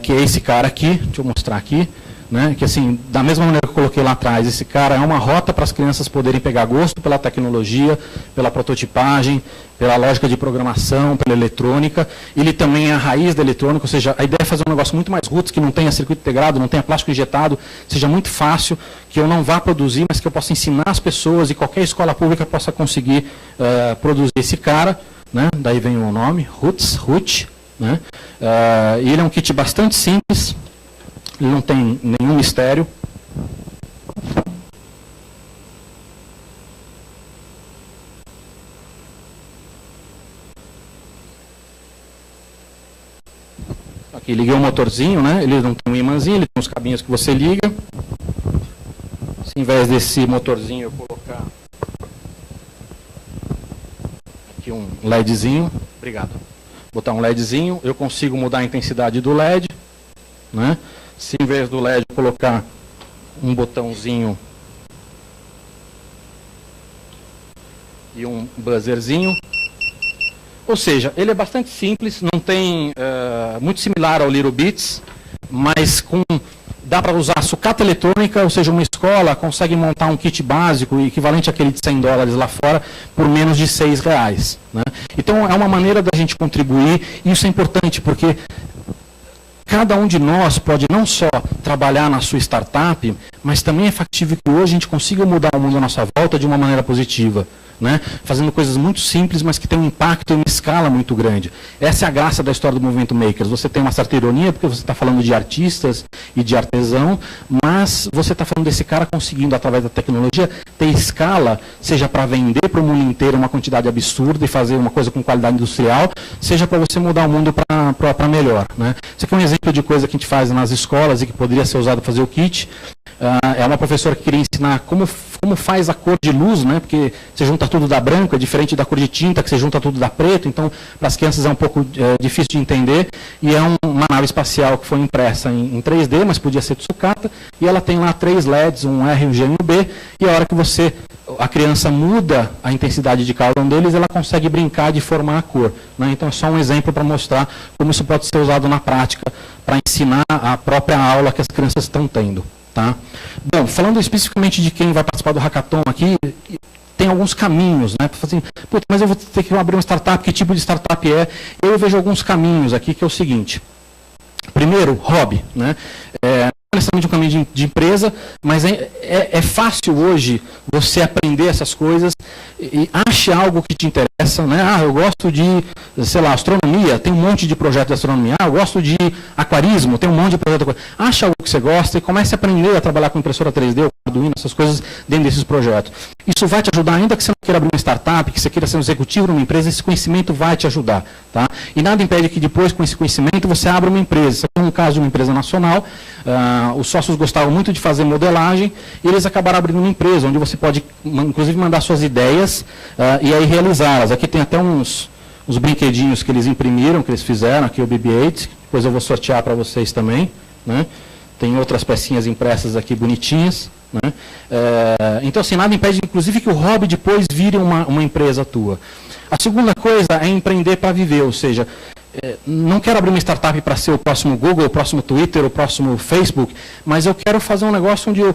que é esse cara aqui, deixa eu mostrar aqui, né, que assim, da mesma maneira que eu coloquei lá atrás, esse cara é uma rota para as crianças poderem pegar gosto pela tecnologia, pela prototipagem, pela lógica de programação, pela eletrônica. Ele também é a raiz da eletrônica, ou seja, a ideia é fazer um negócio muito mais roots, que não tenha circuito integrado, não tenha plástico injetado, seja muito fácil, que eu não vá produzir, mas que eu possa ensinar as pessoas e qualquer escola pública possa conseguir produzir esse cara. Né? Daí vem o nome, Root. Né? Ele é um kit bastante simples, ele não tem nenhum mistério. Aqui, liguei o motorzinho, né? Ele não tem um imãzinho, ele tem uns cabinhos que você liga. Se em vez desse motorzinho eu colocar aqui um LEDzinho, obrigado. Botar um LEDzinho, eu consigo mudar a intensidade do LED, né? Se em vez do LED eu colocar um botãozinho e um buzzerzinho, ou seja, ele é bastante simples, não tem muito similar ao Littlebeats, mas dá para usar sucata eletrônica, ou seja, uma escola consegue montar um kit básico equivalente àquele de $100 lá fora por menos de R$6. Né? Então é uma maneira da gente contribuir, e isso é importante porque cada um de nós pode não só trabalhar na sua startup, mas também é factível que hoje a gente consiga mudar o mundo à nossa volta de uma maneira positiva, né? Fazendo coisas muito simples, mas que tem um impacto em uma escala muito grande. Essa é a graça da história do movimento Makers. Você tem uma certa ironia, porque você está falando de artistas e de artesão, mas você está falando desse cara conseguindo, através da tecnologia, ter escala, seja para vender para o mundo inteiro uma quantidade absurda e fazer uma coisa com qualidade industrial, seja para você mudar o mundo para melhor, né? Isso aqui é um exemplo de coisa que a gente faz nas escolas e que poderia ser usado para fazer o kit. É uma professora que queria ensinar como faz a cor de luz, né? Porque você junta tudo da branco, é diferente da cor de tinta, que você junta tudo da preto, então para as crianças é um pouco difícil de entender, e é uma nave espacial que foi impressa em 3D, mas podia ser de sucata, e ela tem lá 3 LEDs, um R, um G e um B, e a hora que a criança muda a intensidade de cada um deles, ela consegue brincar de formar a cor, né? Então é só um exemplo para mostrar como isso pode ser usado na prática, para ensinar a própria aula que as crianças estão tendo. Tá? Bom, falando especificamente de quem vai participar do hackathon aqui, tem alguns caminhos, né? Assim, mas eu vou ter que abrir uma startup, que tipo de startup é? Eu vejo alguns caminhos aqui, que é o seguinte. Primeiro, hobby, né? Não necessariamente um caminho de empresa, mas é fácil hoje você aprender essas coisas e ache algo que te interessa, né? Eu gosto de, sei lá, astronomia, tem um monte de projetos de astronomia. Eu gosto de aquarismo, tem um monte de projetos de aquarismo. Acha algo que você gosta e comece a aprender a trabalhar com impressora 3D, Arduino, essas coisas dentro desses projetos. Isso vai te ajudar, ainda que você não queira abrir uma startup, que você queira ser um executivo numa empresa, esse conhecimento vai te ajudar, tá? E nada impede que depois, com esse conhecimento, você abra uma empresa. Isso é um caso de uma empresa nacional. Os sócios gostavam muito de fazer modelagem e eles acabaram abrindo uma empresa onde você pode, inclusive, mandar suas ideias e aí realizá-las. Aqui tem até uns brinquedinhos que eles imprimiram, que eles fizeram, aqui o BB-8, depois eu vou sortear para vocês também, né? Tem outras pecinhas impressas aqui bonitinhas, né? Então, assim, nada impede, inclusive, que o hobby depois vire uma empresa tua. A segunda coisa é empreender para viver, ou seja, não quero abrir uma startup para ser o próximo Google, o próximo Twitter, o próximo Facebook, mas eu quero fazer um negócio onde eu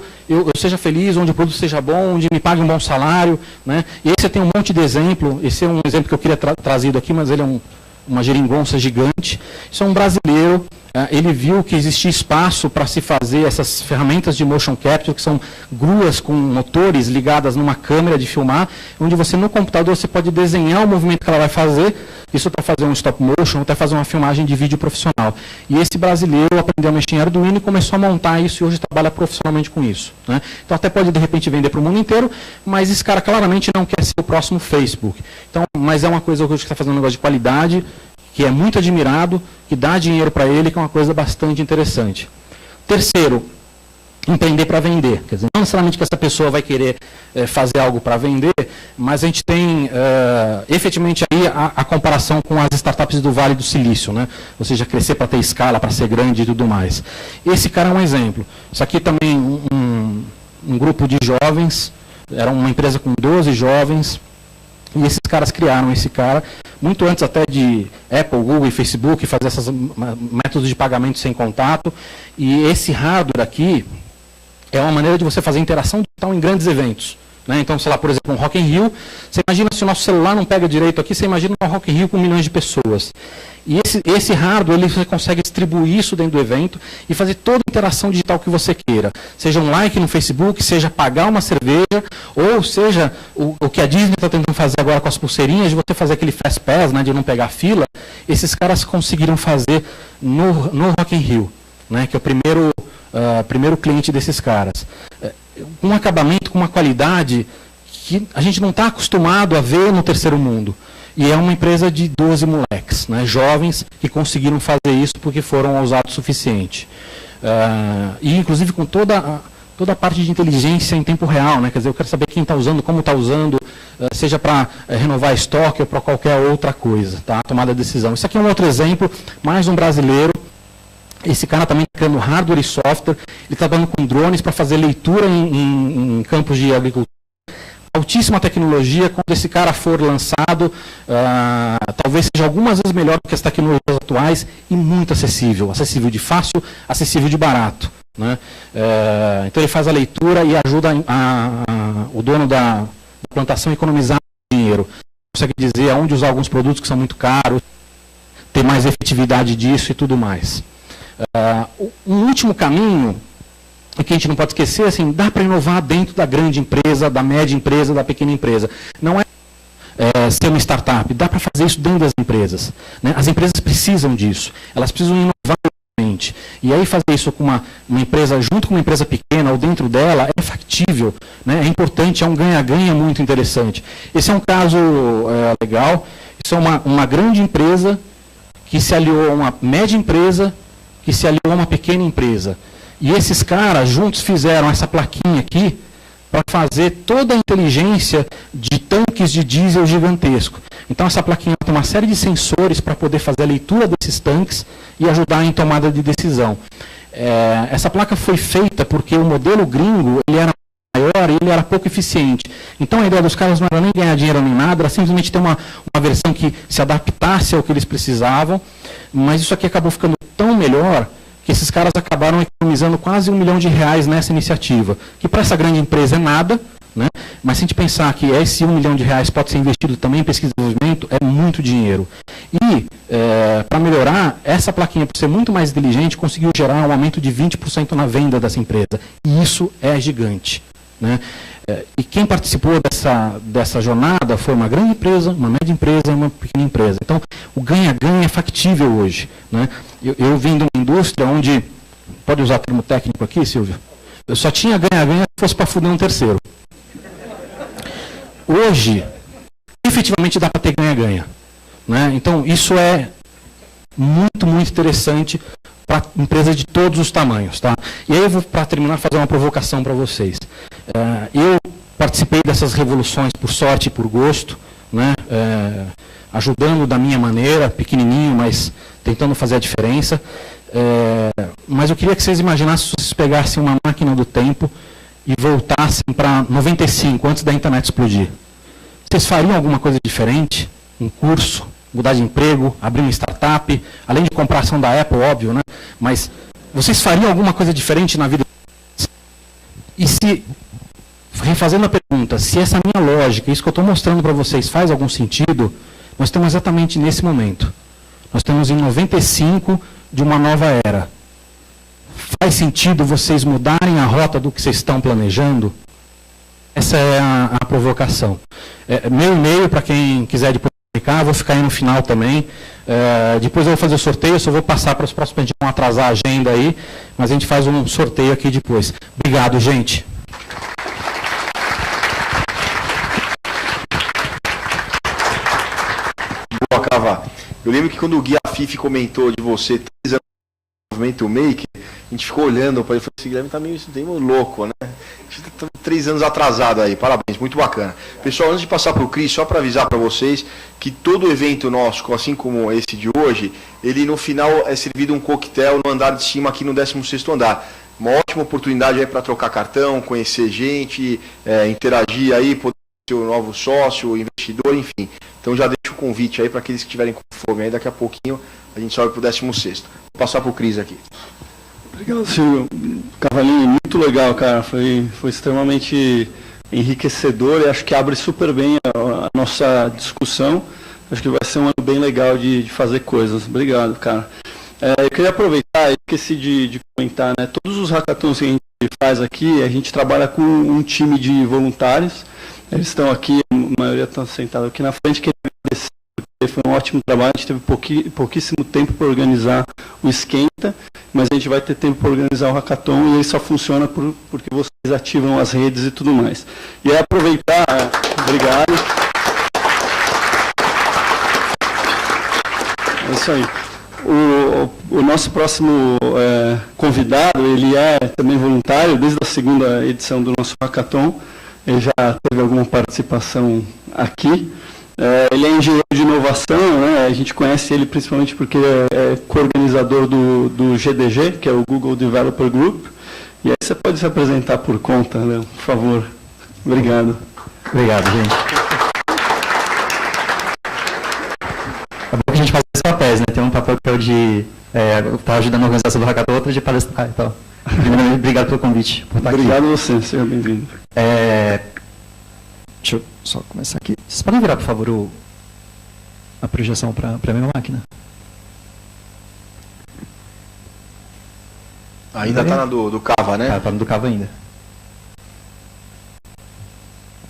seja feliz, onde o produto seja bom, onde me pague um bom salário, né? E aí você tem um monte de exemplo. Esse é um exemplo que eu queria trazido aqui, mas ele é uma geringonça gigante. Isso é um brasileiro. Ele viu que existia espaço para se fazer essas ferramentas de motion capture, que são gruas com motores ligadas numa câmera de filmar, onde você no computador você pode desenhar o movimento que ela vai fazer, isso para fazer um stop motion, até fazer uma filmagem de vídeo profissional. E esse brasileiro aprendeu a mexer em Arduino e começou a montar isso e hoje trabalha profissionalmente com isso, né? Então até pode de repente vender para o mundo inteiro, mas esse cara claramente não quer ser o próximo Facebook. Então, mas é uma coisa que está fazendo um negócio de qualidade, que é muito admirado, que dá dinheiro para ele, que é uma coisa bastante interessante. Terceiro, empreender para vender. Quer dizer, não necessariamente que essa pessoa vai querer fazer algo para vender, mas a gente tem efetivamente aí a comparação com as startups do Vale do Silício, né? Ou seja, crescer para ter escala, para ser grande e tudo mais. Esse cara é um exemplo. Isso aqui também um grupo de jovens, era uma empresa com 12 jovens, e esses caras criaram esse cara, muito antes até de Apple, Google e Facebook, fazer esses métodos de pagamento sem contato. E esse hardware aqui é uma maneira de você fazer interação digital em grandes eventos, né? Então, sei lá, por exemplo, um Rock in Rio. Você imagina se o nosso celular não pega direito aqui, você imagina um Rock in Rio com milhões de pessoas. E esse hardware, você consegue distribuir isso dentro do evento e fazer toda a interação digital que você queira. Seja um like no Facebook, seja pagar uma cerveja, ou seja, o que a Disney está tentando fazer agora com as pulseirinhas, de você fazer aquele fast pass, né, de não pegar fila, esses caras conseguiram fazer no Rock in Rio, né, que é o primeiro cliente desses caras. Um acabamento com uma qualidade que a gente não está acostumado a ver no terceiro mundo. E é uma empresa de 12 moleques, né, jovens, que conseguiram fazer isso porque foram ousados o suficiente. E, inclusive, com toda a parte de inteligência em tempo real, né? Quer dizer, eu quero saber quem está usando, como está usando, seja para renovar estoque ou para qualquer outra coisa, tá? Tomada de decisão. Isso aqui é um outro exemplo, mais um brasileiro. Esse cara também está criando hardware e software. Ele está trabalhando com drones para fazer leitura em campos de agricultura. Altíssima tecnologia. Quando esse cara for lançado, talvez seja algumas vezes melhor do que as tecnologias atuais e muito acessível. Acessível de fácil, acessível de barato, né? Então ele faz a leitura e ajuda o dono da plantação a economizar dinheiro. Consegue dizer aonde usar alguns produtos que são muito caros, ter mais efetividade disso e tudo mais. Um último caminho, que a gente não pode esquecer, assim, dá para inovar dentro da grande empresa, da média empresa, da pequena empresa. Não é ser uma startup, dá para fazer isso dentro das empresas, né? As empresas precisam disso, elas precisam inovar. E aí fazer isso com uma empresa, junto com uma empresa pequena ou dentro dela, é factível, né? É importante, é um ganha-ganha muito interessante. Esse é um caso legal, isso é uma grande empresa que se aliou a uma média empresa, que se aliou a uma pequena empresa. E esses caras juntos fizeram essa plaquinha aqui para fazer toda a inteligência de tanques de diesel gigantesco. Então essa plaquinha tem uma série de sensores para poder fazer a leitura desses tanques e ajudar em tomada de decisão. Essa placa foi feita porque o modelo gringo ele era maior e ele era pouco eficiente. Então a ideia dos caras não era nem ganhar dinheiro nem nada, era simplesmente ter uma versão que se adaptasse ao que eles precisavam, mas isso aqui acabou ficando tão melhor que esses caras acabaram economizando quase R$1 milhão nessa iniciativa, que para essa grande empresa é nada, né? Mas se a gente pensar que esse R$1 milhão pode ser investido também em pesquisa e desenvolvimento, é muito dinheiro. E, para melhorar, essa plaquinha, por ser muito mais inteligente, conseguiu gerar um aumento de 20% na venda dessa empresa. E isso é gigante, né? E quem participou dessa jornada foi uma grande empresa, uma média empresa e uma pequena empresa. Então, o ganha-ganha é factível hoje, né? Eu vim de uma indústria onde, pode usar termo técnico aqui, Silvio? Eu só tinha ganha-ganha se fosse para fuder um terceiro. Hoje, efetivamente dá para ter ganha-ganha, né? Então, isso é muito, muito interessante para empresas de todos os tamanhos, tá? E aí eu vou, para terminar, fazer uma provocação para vocês. Eu participei dessas revoluções por sorte e por gosto, né? Ajudando da minha maneira, pequenininho, mas tentando fazer a diferença. Mas eu queria que vocês imaginassem se vocês pegassem uma máquina do tempo e voltassem para 95, antes da internet explodir. Vocês fariam alguma coisa diferente? Um curso? Mudar de emprego? Abrir uma startup? Além de comprar ação da Apple, óbvio, né? Mas vocês fariam alguma coisa diferente na vida? E se, refazendo a pergunta, se essa minha lógica, isso que eu estou mostrando para vocês, faz algum sentido, nós estamos exatamente nesse momento. Nós estamos em 95 de uma nova era. Faz sentido vocês mudarem a rota do que vocês estão planejando? Essa é a provocação. Meu e-mail, para quem quiser depois publicar, vou ficar aí no final também. Depois eu vou fazer o sorteio, eu só vou passar para os próximos, para a gente não atrasar a agenda aí, mas a gente faz um sorteio aqui depois. Obrigado, gente. Boa, Cava. Eu lembro que quando o Gui Afif comentou de você 3 anos no movimento Maker, a gente ficou olhando para ele e falou: esse Guilherme está meio louco, né? A gente está 3 anos atrasado aí, parabéns, muito bacana. Pessoal, antes de passar para o Cris, só para avisar para vocês que todo evento nosso, assim como esse de hoje, ele no final é servido um coquetel no andar de cima, aqui no 16º andar. Uma ótima oportunidade aí para trocar cartão, conhecer gente, interagir aí, poder ser o novo sócio, investidor, enfim. Então já deixo o convite aí para aqueles que estiverem com fome aí, daqui a pouquinho a gente sobe para o 16º. Vou passar para o Cris aqui. Obrigado, Silvio. Cavalinho, muito legal, cara. Foi extremamente enriquecedor e acho que abre super bem a nossa discussão. Acho que vai ser um ano bem legal de fazer coisas. Obrigado, cara. Eu queria aproveitar, esqueci de comentar, né? Todos os hackathons que a gente faz aqui, a gente trabalha com um time de voluntários. Eles estão aqui, a maioria está sentada aqui na frente. Queria agradecer, porque foi um ótimo trabalho. A gente teve pouquíssimo tempo para organizar o Esquenta, mas a gente vai ter tempo para organizar o hackathon e ele só funciona porque vocês ativam as redes e tudo mais. E aí aproveitar, obrigado. É isso aí. O nosso próximo convidado, ele é também voluntário, desde a 2ª edição do nosso hackathon. Ele já teve alguma participação aqui. Ele é engenheiro de inovação, né? A gente conhece ele principalmente porque é co-organizador do GDG, que é o Google Developer Group. E aí você pode se apresentar por conta, Léo, por favor. Obrigado. Obrigado, gente. É bom que a gente faz esses papéis, né? Tem um papel que é o de estar ajudando a organização do hackathon, outro de palestrar e tal. Obrigado pelo convite. Por estar Obrigado aqui. a você, seja bem-vindo. Deixa eu só começar aqui. Vocês podem virar, por favor, a projeção para a minha máquina? Ainda está na do Cava, né? Tá no do Cava ainda.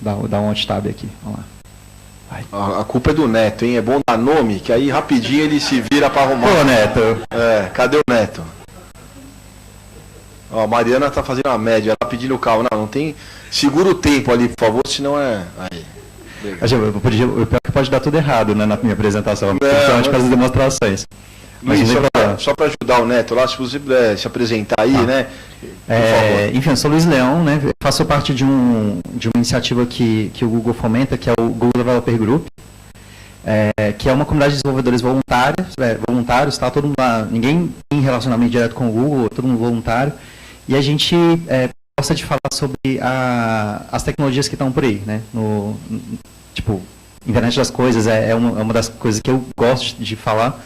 Dá um alt tab aqui, vamos lá. A culpa é do Neto, hein? É bom dar nome, que aí rapidinho ele se vira para arrumar. Pô, Neto. Cadê o Neto? Ó, a Mariana tá fazendo a média, ela tá pedindo o carro. Não tem... Segura o tempo ali, por favor, senão é... Aí. O pior que pode dar tudo errado, né, na minha apresentação, principalmente para as demonstrações. Luiz, só para ajudar o Neto lá, se você puder se apresentar aí, né? Enfim, eu sou Luiz Leão, né? Faço parte de uma iniciativa que o Google fomenta, que é o Google Developer Group, que é uma comunidade de desenvolvedores voluntários, tá? Todo mundo lá, ninguém tem relacionamento direto com o Google, todo mundo voluntário, e a gente gosta de falar sobre as tecnologias que estão por aí, né? Tipo, internet das coisas é uma das coisas que eu gosto de falar.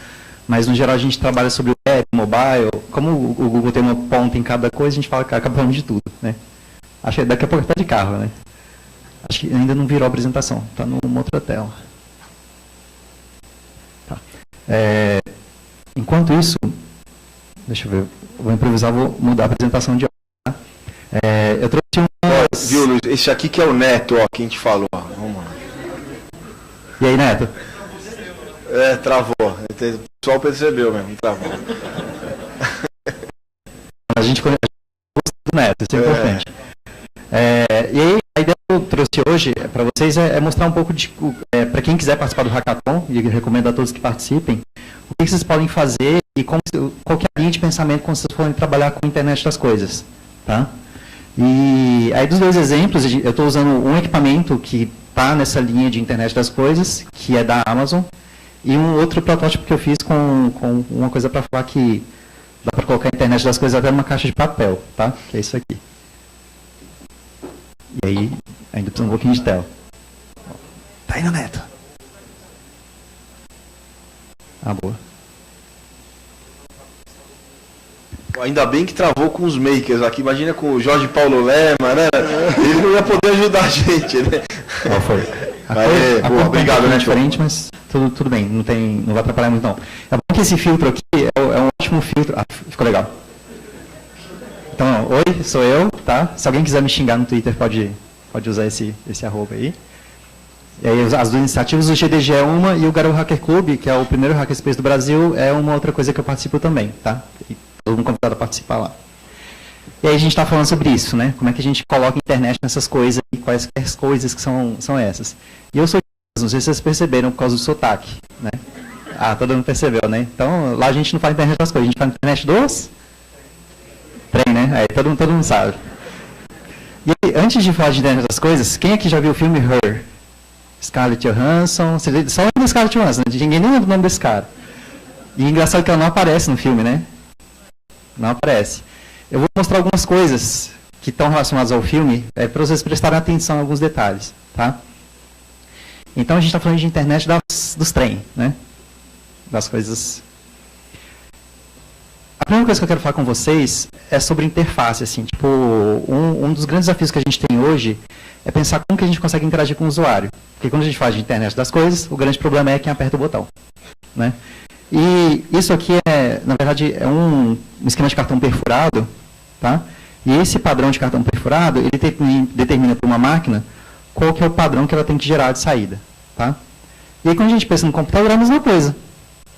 Mas, no geral, a gente trabalha sobre o web, mobile. Como o Google tem uma ponta em cada coisa, a gente fala que acaba falando de tudo, né? Acho que daqui a pouco está de carro, né? Acho que ainda não virou a apresentação. Está numa outra tela. Tá. Enquanto isso, deixa eu ver. Eu vou improvisar, vou mudar a apresentação de hoje. Tá? Eu trouxe Viu, Luiz? Esse aqui que é o Neto, ó, que a gente falou. Vamos lá. E aí, Neto? Travou. O pessoal percebeu mesmo, travou. A gente gosta do Neto, isso é importante. E aí, a ideia que eu trouxe hoje para vocês é mostrar um pouco de, para quem quiser participar do Hackathon, e eu recomendo a todos que participem, o que vocês podem fazer e qual que é a linha de pensamento quando vocês forem trabalhar com a internet das coisas. Tá? E aí, dos dois exemplos, eu estou usando um equipamento que está nessa linha de internet das coisas, que é da Amazon, e um outro protótipo que eu fiz com uma coisa para falar que dá para colocar a internet das coisas até numa caixa de papel, tá? Que é isso aqui. E aí, ainda precisa um pouquinho de tela. Tá indo, Neto. Boa. Ainda bem que travou com os makers aqui. Imagina com o Jorge Paulo Lema, né? Ele não ia poder ajudar a gente, né? Foi. Obrigado, né? Diferente, mas tudo bem, não vai atrapalhar muito não. É bom que esse filtro aqui é um ótimo filtro. Ficou legal. Então, oi, sou eu, tá? Se alguém quiser me xingar no Twitter, pode usar esse arroba aí. E aí as duas iniciativas, o GDG é uma e o Garoto Hacker Club, que é o primeiro hackerspace do Brasil, é uma outra coisa que eu participo também, tá? E todo mundo convidado a participar lá. E aí a gente está falando sobre isso, né? Como é que a gente coloca a internet nessas coisas e quais coisas que são essas. E eu sou, não sei se vocês perceberam por causa do sotaque, né? Todo mundo percebeu, né? Então, lá a gente não fala internet das coisas, a gente fala internet dos trem, né? Aí todo mundo sabe. E aí, antes de falar de internet das coisas, quem aqui já viu o filme Her? Scarlett Johansson, só lembra da Scarlett Johansson, né? Ninguém nem lembra o nome desse cara. E engraçado que ela não aparece no filme, né? Não aparece. Eu vou mostrar algumas coisas que estão relacionadas ao filme, para vocês prestarem atenção a alguns detalhes, tá? Então a gente está falando de internet dos trem, né? Das coisas. A primeira coisa que eu quero falar com vocês é sobre interface, assim, tipo, um dos grandes desafios que a gente tem hoje é pensar como que a gente consegue interagir com o usuário. Porque quando a gente fala de internet das coisas, o grande problema é quem aperta o botão, né? E isso aqui na verdade, é um esquema de cartão perfurado, tá? E esse padrão de cartão perfurado, ele determina para uma máquina qual que é o padrão que ela tem que gerar de saída, tá? E aí, quando a gente pensa no computador, é a mesma coisa.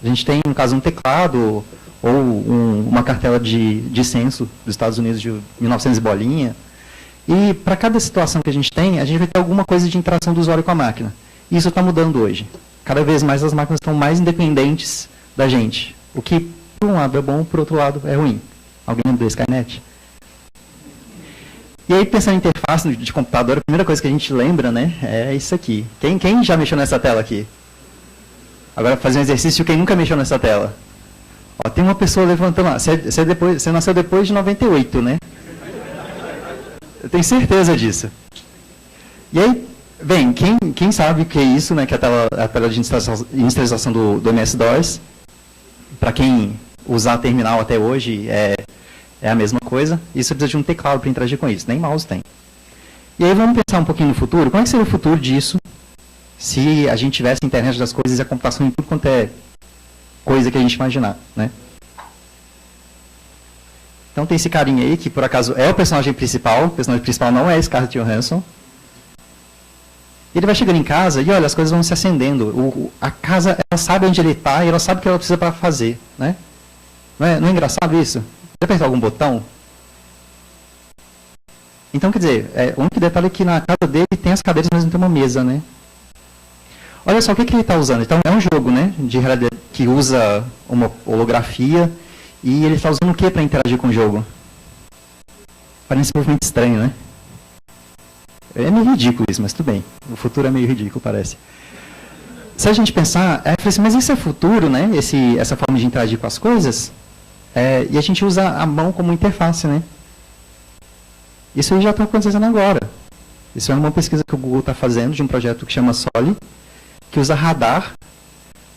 A gente tem, no caso, um teclado ou uma cartela de censo dos Estados Unidos de 1900 e bolinha. E para cada situação que a gente vai ter alguma coisa de interação do usuário com a máquina. E isso está mudando hoje. Cada vez mais as máquinas estão mais independentes da gente. O que, por um lado, é bom, por outro lado, é ruim. Alguém lembra do Skynet? E aí, pensando em interface de computador, a primeira coisa que a gente lembra, né, é isso aqui. Quem já mexeu nessa tela aqui? Agora, fazer um exercício, quem nunca mexeu nessa tela? Ó, tem uma pessoa levantando lá. Você nasceu depois de 98, né? Eu tenho certeza disso. E aí, bem, quem sabe o que é isso, né, que é a tela de inicialização do MS-DOS. Para quem usar terminal até hoje, é a mesma coisa. E você precisa de um teclado para interagir com isso. Nem mouse tem. E aí vamos pensar um pouquinho no futuro. Como é que seria o futuro disso se a gente tivesse a internet das coisas e a computação em tudo quanto é coisa que a gente imaginar, né? Então tem esse carinha aí, que por acaso é o personagem principal não é Scarlett Johansson. Ele vai chegando em casa e olha, as coisas vão se acendendo. A casa, ela sabe onde ele está e ela sabe o que ela precisa para fazer, né? Não é engraçado isso? Já apertou algum botão? Então, quer dizer, o único detalhe é que na casa dele tem as cadeiras, mas não tem uma mesa, né? Olha só, o que ele está usando? Então, é um jogo, né, de realidade que usa uma holografia. E ele está usando o que para interagir com o jogo? Parece um movimento estranho, né? É meio ridículo isso, mas tudo bem. O futuro é meio ridículo, parece. Se a gente pensar, assim, mas isso é futuro, né? Essa forma de interagir com as coisas? E a gente usa a mão como interface, né? Isso aí já está acontecendo agora. Isso é uma pesquisa que o Google está fazendo de um projeto que chama Soli, que usa radar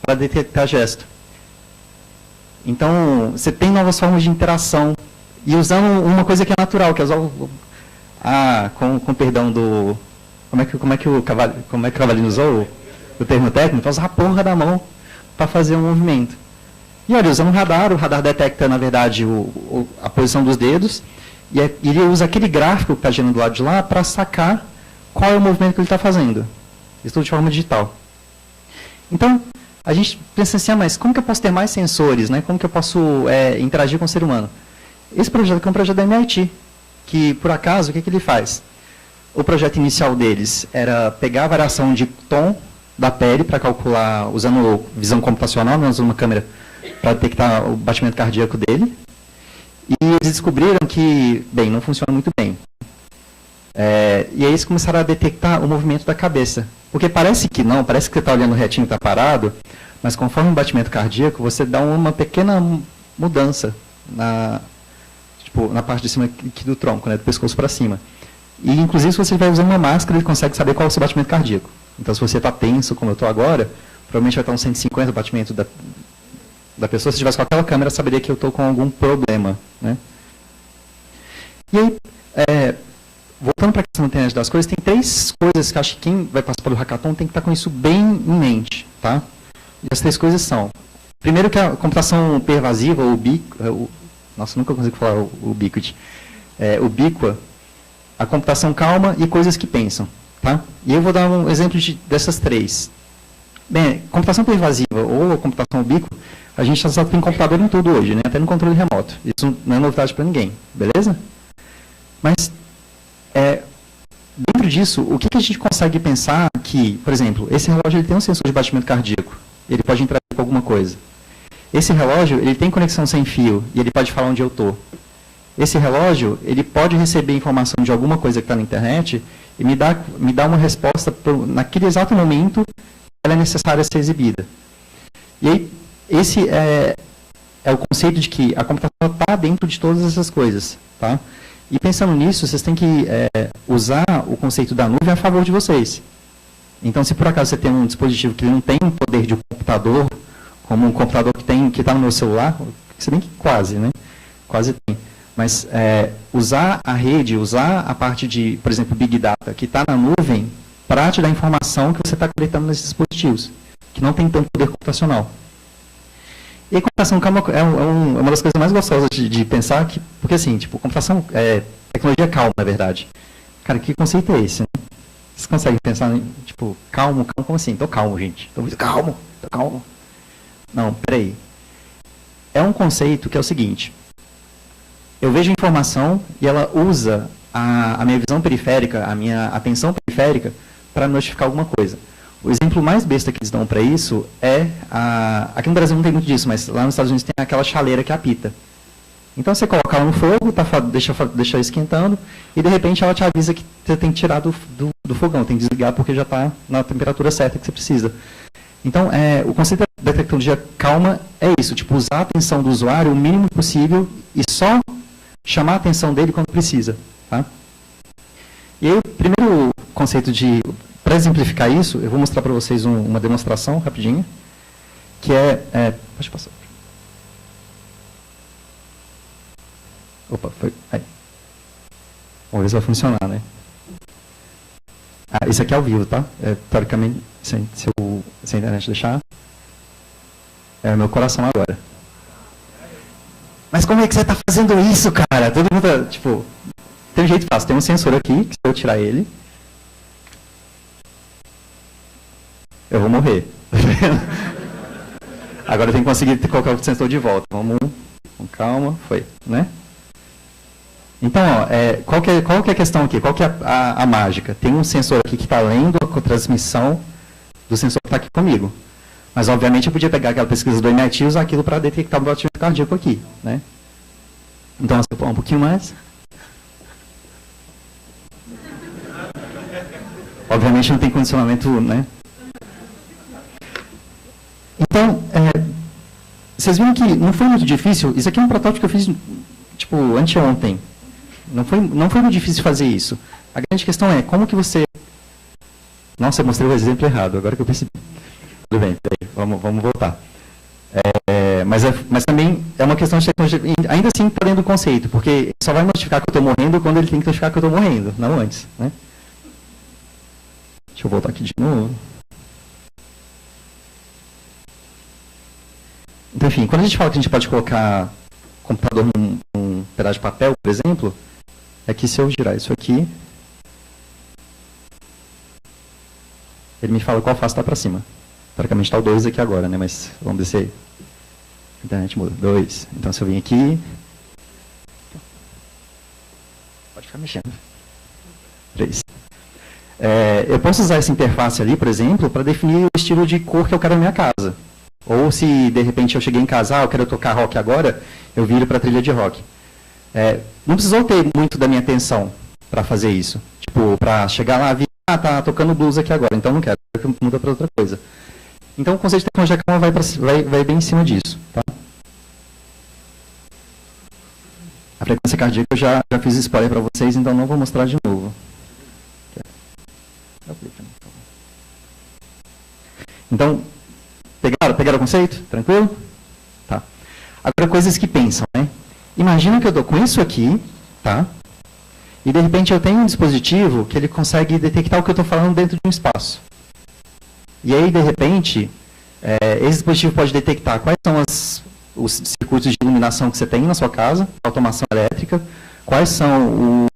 para detectar gesto. Então, você tem novas formas de interação e usando uma coisa que é natural, que é usar com perdão do... Como é que o Cavalino usou o termo técnico? Usar a porra da mão para fazer um movimento. E olha, usando o radar detecta, na verdade, a posição dos dedos e ele usa aquele gráfico que está girando do lado de lá para sacar qual é o movimento que ele está fazendo. Isso tudo de forma digital. Então, a gente pensa assim, mas como que eu posso ter mais sensores, né? Como que eu posso interagir com o ser humano? Esse projeto aqui é um projeto da MIT, que, por acaso, o que ele faz? O projeto inicial deles era pegar a variação de tom da pele para calcular, usando visão computacional, né, usando uma câmera para detectar o batimento cardíaco dele. E eles descobriram que, bem, não funciona muito bem. E aí eles começaram a detectar o movimento da cabeça. Porque parece que não, parece que você está olhando retinho e está parado, mas conforme o batimento cardíaco, você dá uma pequena mudança na parte de cima aqui do tronco, né, do pescoço para cima. E, inclusive, se você vai usando uma máscara, ele consegue saber qual é o seu batimento cardíaco. Então, se você está tenso, como eu estou agora, provavelmente vai estar uns 150 o batimento da pessoa. Se tivesse com aquela câmera, saberia que eu estou com algum problema, né? E aí, voltando para a questão da internet das coisas, tem 3 coisas que acho que quem vai participar do hackathon tem que estar com isso bem em mente, tá? E as 3 coisas são, primeiro que a computação pervasiva, nossa, nunca consigo falar o ubiquity, ubíqua, a computação calma e coisas que pensam, tá? E eu vou dar um exemplo dessas 3. Bem, computação pervasiva ou a computação ubíqua, a gente já tem computador em tudo hoje, né? Até no controle remoto. Isso não é novidade para ninguém, beleza? Mas dentro disso, o que a gente consegue pensar que, por exemplo, esse relógio ele tem um sensor de batimento cardíaco, ele pode interagir com alguma coisa. Esse relógio ele tem conexão sem fio e ele pode falar onde eu estou. Esse relógio ele pode receber informação de alguma coisa que está na internet e me dá uma resposta naquele exato momento que ela é necessária ser exibida. E aí, esse é o conceito de que a computação está dentro de todas essas coisas, tá? E pensando nisso, vocês têm que usar o conceito da nuvem a favor de vocês. Então, se por acaso você tem um dispositivo que não tem o poder de um computador, como um computador que está no meu celular, se bem que quase, né? Quase tem. Mas usar a rede, usar a parte de, por exemplo, Big Data, que está na nuvem, para te dar informação que você está coletando nesses dispositivos, que não tem tanto poder computacional. E a computação calma é uma das coisas mais gostosas de pensar, porque assim, tipo, computação é tecnologia calma, na verdade. Cara, que conceito é esse, né? Vocês conseguem pensar em, tipo, calmo, como assim? Tô calmo, gente. Tô muito calmo, tô calmo. Não, peraí. É um conceito que é o seguinte. Eu vejo a informação e ela usa a minha visão periférica, a minha atenção periférica, para notificar alguma coisa. O exemplo mais besta que eles dão para isso aqui no Brasil não tem muito disso, mas lá nos Estados Unidos tem aquela chaleira que apita. Então você coloca ela no fogo, deixa esquentando, e de repente ela te avisa que você tem que tirar do fogão, tem que desligar porque já está na temperatura certa que você precisa. Então, o conceito da tecnologia calma é isso, tipo, usar a atenção do usuário o mínimo possível e só chamar a atenção dele quando precisa. Tá? E aí, o primeiro conceito para exemplificar isso, eu vou mostrar para vocês uma demonstração rapidinho, que pode passar. Opa, foi. Aí. Vamos ver se vai funcionar, né? Isso aqui é ao vivo, tá? Teoricamente, se a internet deixar, é o meu coração agora. mas como é que você está fazendo isso, cara? Todo mundo tá, tipo, tem um jeito fácil, tem um sensor aqui, que se eu tirar ele, eu vou morrer. Agora eu tenho que conseguir colocar o sensor de volta. Vamos com calma, foi, né? Então, ó, qual que é a questão aqui? Qual que é a mágica? Tem um sensor aqui que está lendo a transmissão do sensor que está aqui comigo. Mas, obviamente, eu podia pegar aquela pesquisa do MIT e usar aquilo para detectar o batimento cardíaco aqui, né? Então, se eu pôr um pouquinho mais... Obviamente, não tem condicionamento, né? Então, vocês viram que não foi muito difícil. Isso aqui é um protótipo que eu fiz, tipo, anteontem. Não foi muito difícil fazer isso. A grande questão é, como que você... Nossa, eu mostrei o exemplo errado, agora que eu percebi. Tudo bem, vamos voltar. Mas também é uma questão de tecnologia, ainda assim está dentro do conceito, porque só vai notificar que eu estou morrendo quando ele tem que notificar que eu estou morrendo, não antes, né? Deixa eu voltar aqui de novo. Então, enfim, quando a gente fala que a gente pode colocar computador num pedaço de papel, por exemplo, é que se eu girar isso aqui, ele me fala qual face está para cima. Teoricamente está o 2 aqui agora, né? Mas vamos descer. A internet muda. 2. Então, se eu vim aqui... Pode ficar mexendo. 3. Eu posso usar essa interface ali, por exemplo, para definir o estilo de cor que eu quero na minha casa. Ou se, de repente, eu cheguei em casa, eu quero tocar rock agora, eu viro para a trilha de rock. Não precisou ter muito da minha atenção para fazer isso. Tipo, para chegar lá e tá tocando blues aqui agora, então não quero, muda para outra coisa. Então, o conceito de tecnologia calma vai bem em cima disso. Tá? A frequência cardíaca eu já fiz spoiler para vocês, então não vou mostrar de novo. Então, pegaram o conceito? Tranquilo? Tá. Agora, coisas que pensam, né? Imagina que eu estou com isso aqui, tá? E, de repente, eu tenho um dispositivo que ele consegue detectar o que eu estou falando dentro de um espaço. E aí, de repente, esse dispositivo pode detectar quais são os circuitos de iluminação que você tem na sua casa, automação elétrica, quais são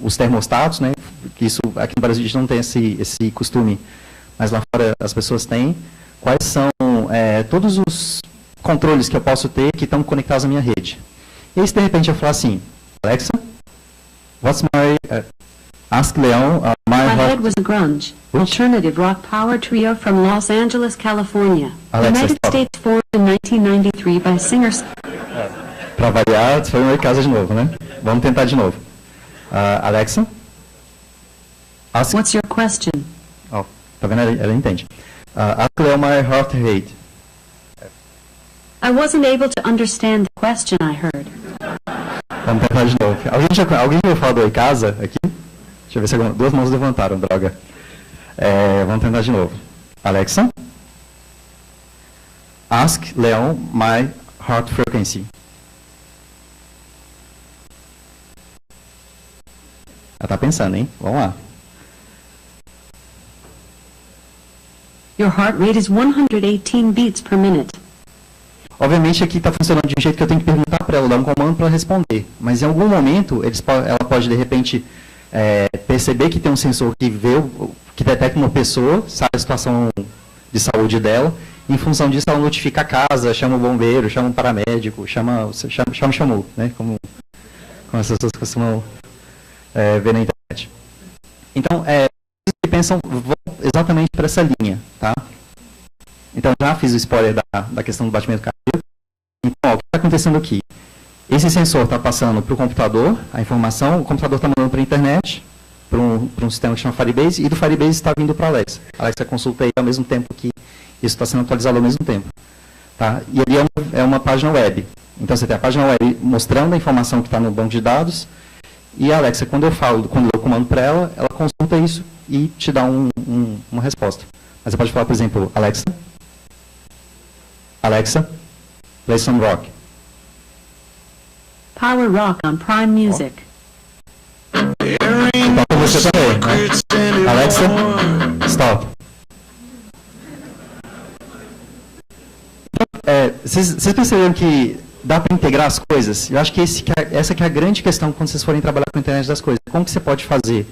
os termostatos, né? Que isso, aqui no Brasil a gente não tem esse costume, mas lá fora as pessoas têm. Quais são todos os controles que eu posso ter que estão conectados à minha rede. E aí, se de repente eu falar assim, Alexa, what's my... Ask Leon, My head was a grunge, alternative rock power trio from Los Angeles, California. Alexa, United States formed in 1993 by singers. Para variar, foi uma casa de novo, né? Vamos tentar de novo. Alexa, ask... What's your question? Oh, tá vendo? Ela entende. Ask Leon my heart rate. I wasn't able to understand the question I heard. Vamos tentar de novo. Alguém já falou do Oi Casa aqui? Deixa eu ver se duas mãos levantaram, droga. Vamos tentar de novo. Alexa, ask Leon my heart frequency. Ela está pensando, hein? Vamos lá. Your heart rate is 118 beats per minute. Obviamente aqui está funcionando de um jeito que eu tenho que perguntar para ela, dar um comando para ela responder. Mas em algum momento ela pode de repente perceber que tem um sensor que detecta uma pessoa, sabe a situação de saúde dela. Em função disso, ela notifica a casa, chama o bombeiro, chama um paramédico, chamou, né? Como as pessoas costumam ver na internet. Então, que pensam vão exatamente para essa linha, tá? Então, já fiz o spoiler da questão do batimento cardíaco. Então, o que está acontecendo aqui? Esse sensor está passando para o computador, a informação, o computador está mandando para a internet, para um sistema que chama Firebase, e do Firebase está vindo para a Alexa. A Alexa consulta aí ao mesmo tempo que isso está sendo atualizado ao mesmo tempo. Tá? E ali é uma página web. Então, você tem a página web mostrando a informação que está no banco de dados, e a Alexa, quando eu comando para ela, ela consulta isso e te dá uma resposta. Mas você pode falar, por exemplo, Alexa, play some rock. Power rock on Prime Music. Toca você também, né? Alexa, stop. Vocês perceberam que Dá para integrar as coisas? Eu acho que essa que é a grande questão quando vocês forem trabalhar com a internet das coisas. Como que você pode fazer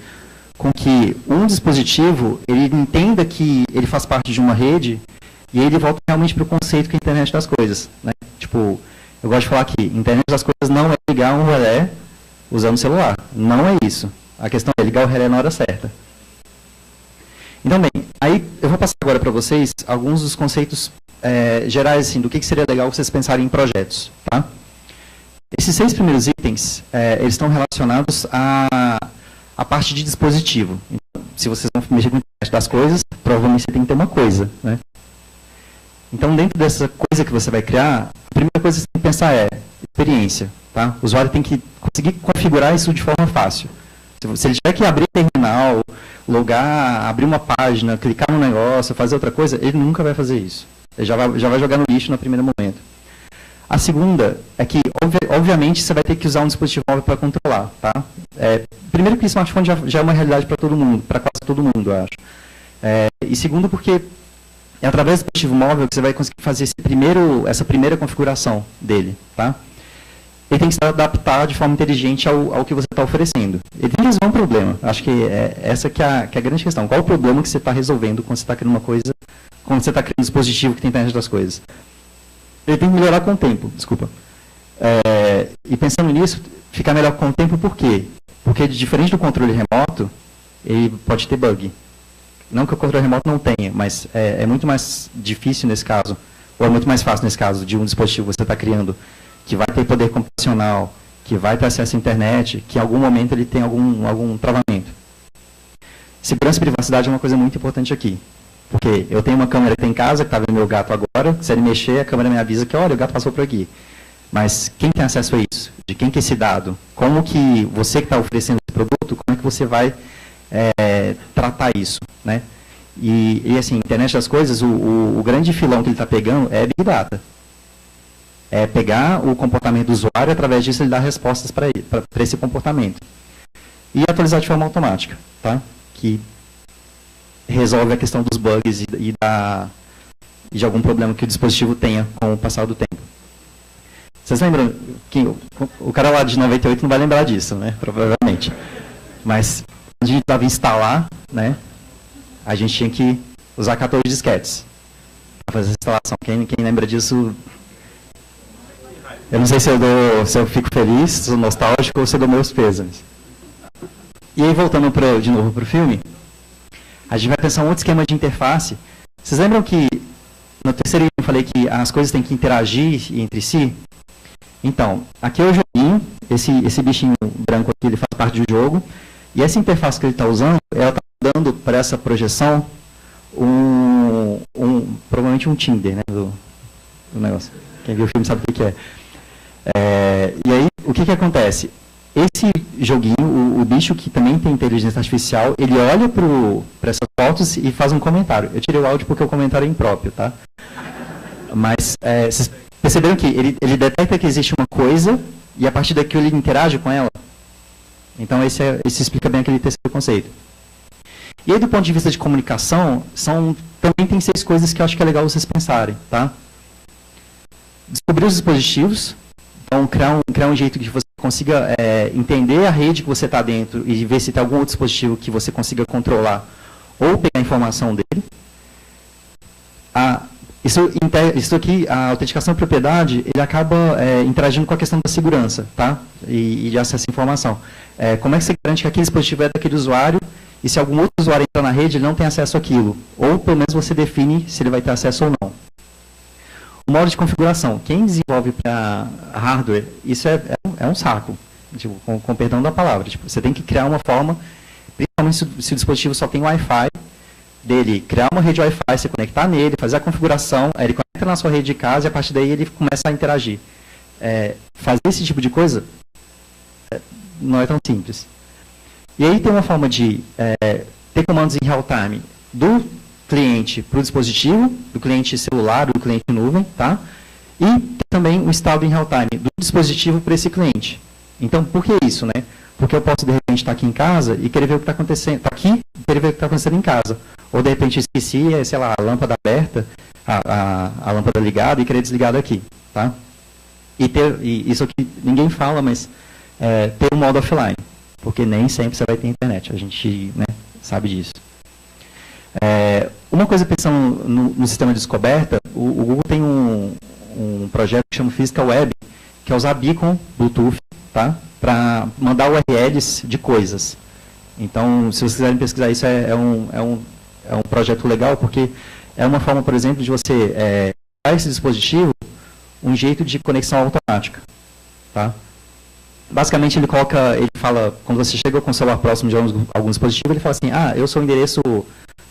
com que um dispositivo, ele entenda que ele faz parte de uma rede e ele volta realmente para o conceito que é a internet das coisas, né? Tipo, eu gosto de falar que internet das coisas não é ligar um relé usando o celular. Não é isso. A questão é ligar o relé na hora certa. Então, bem, aí eu vou passar agora para vocês alguns dos conceitos gerais, assim, do que seria legal vocês pensarem em projetos, tá? Esses 6 primeiros itens, eles estão relacionados à parte de dispositivo. Então, se vocês vão mexer com a internet das coisas, provavelmente você tem que ter uma coisa, né? Então, dentro dessa coisa que você vai criar, a primeira coisa que você tem que pensar é experiência, tá? O usuário tem que conseguir configurar isso de forma fácil. Se ele tiver que abrir terminal, logar, abrir uma página, clicar no negócio, fazer outra coisa, ele nunca vai fazer isso. Ele já vai jogar no lixo no primeiro momento. A segunda é que, obviamente, você vai ter que usar um dispositivo móvel para controlar, tá? Primeiro que o smartphone já é uma realidade para todo mundo, para quase todo mundo, eu acho. E segundo porque é através do dispositivo móvel que você vai conseguir fazer essa primeira configuração dele, tá? Ele tem que se adaptar de forma inteligente ao que você está oferecendo. Ele tem que resolver um problema. Acho que essa que é a grande questão. Qual o problema que você está resolvendo quando você está criando uma coisa, quando você está criando um dispositivo que tem internet das coisas? Ele tem que melhorar com o tempo, desculpa. E pensando nisso, ficar melhor com o tempo por quê? Porque, diferente do controle remoto, ele pode ter bug. Não que o controle remoto não tenha, mas é muito mais difícil nesse caso, ou é muito mais fácil nesse caso, de um dispositivo que você está criando, que vai ter poder computacional, que vai ter acesso à internet, que em algum momento ele tem algum travamento. Segurança e privacidade é uma coisa muito importante aqui. Porque eu tenho uma câmera que tem em casa, que está vendo meu gato agora, se ele mexer, a câmera me avisa que, olha, o gato passou por aqui. Mas quem tem acesso a isso? De quem que é esse dado? Como que você que está oferecendo esse produto, como é que você vai tratar isso, né? E assim, internet das coisas, o grande filão que ele está pegando é Big Data. É pegar o comportamento do usuário, através disso ele dá respostas para esse comportamento. E atualizar de forma automática, tá? Que resolve a questão dos bugs e de algum problema que o dispositivo tenha com o passar do tempo. Vocês lembram que o cara lá de 98 não vai lembrar disso, né? Provavelmente. Mas quando a gente precisava instalar, né? A gente tinha que usar 14 disquetes para fazer a instalação. Quem lembra disso? Eu não sei se eu fico feliz, se sou nostálgico ou se eu dou meus pêsames. E aí, voltando de novo para o filme, a gente vai pensar um outro esquema de interface. Vocês lembram que no terceiro item eu falei que as coisas têm que interagir entre si? Então, aqui é o joguinho, esse bichinho branco aqui, ele faz parte do jogo, e essa interface que ele está usando, ela está dando para essa projeção provavelmente um Tinder, né, do negócio. Quem viu o filme sabe o que é. E aí, o que acontece? Esse joguinho, o bicho que também tem inteligência artificial, ele olha para essas fotos e faz um comentário. Eu tirei o áudio porque o comentário é impróprio, tá? Mas vocês perceberam que ele detecta que existe uma coisa e a partir daquilo ele interage com ela? Então esse explica bem aquele terceiro conceito. E aí, do ponto de vista de comunicação, também tem 6 coisas que eu acho que é legal vocês pensarem, tá? Descobrir os dispositivos. Então, criar um jeito que você consiga entender a rede que você está dentro e ver se tem algum outro dispositivo que você consiga controlar ou pegar a informação dele. Isso aqui, a autenticação de propriedade, ele acaba interagindo com a questão da segurança, tá? E de acesso à informação. Como é que você garante que aquele dispositivo é daquele usuário e se algum outro usuário entrar na rede, ele não tem acesso àquilo? Ou, pelo menos, você define se ele vai ter acesso ou não. O modo de configuração. Quem desenvolve para hardware, isso é um saco, tipo, com perdão da palavra. Tipo, você tem que criar uma forma, principalmente se o dispositivo só tem Wi-Fi, dele criar uma rede Wi-Fi, você conectar nele, fazer a configuração, aí ele conecta na sua rede de casa e a partir daí ele começa a interagir. Fazer esse tipo de coisa não é tão simples. E aí tem uma forma de ter comandos em real time do cliente para o dispositivo, do cliente celular, do cliente nuvem, tá? E também o estado em real time do dispositivo para esse cliente. Então, por que isso, né? Porque eu posso, de repente, estar aqui em casa e querer ver o que está acontecendo, tá aqui e querer ver o que está acontecendo em casa. Ou, de repente, esqueci, sei lá, a lâmpada aberta, a lâmpada ligada e querer desligar daqui, tá? E isso aqui ninguém fala, mas ter um modo offline, porque nem sempre você vai ter internet, a gente, né, sabe disso. Uma coisa pensando no sistema de descoberta, o Google tem um projeto que chama Physical Web, que é usar beacon Bluetooth, tá, para mandar URLs de coisas. Então, se vocês quiserem pesquisar isso, é um projeto legal, porque é uma forma, por exemplo, de você dar esse dispositivo um jeito de conexão automática. Tá? Basicamente, ele fala, quando você chega com o celular próximo de algum dispositivo, ele fala assim, eu sou o endereço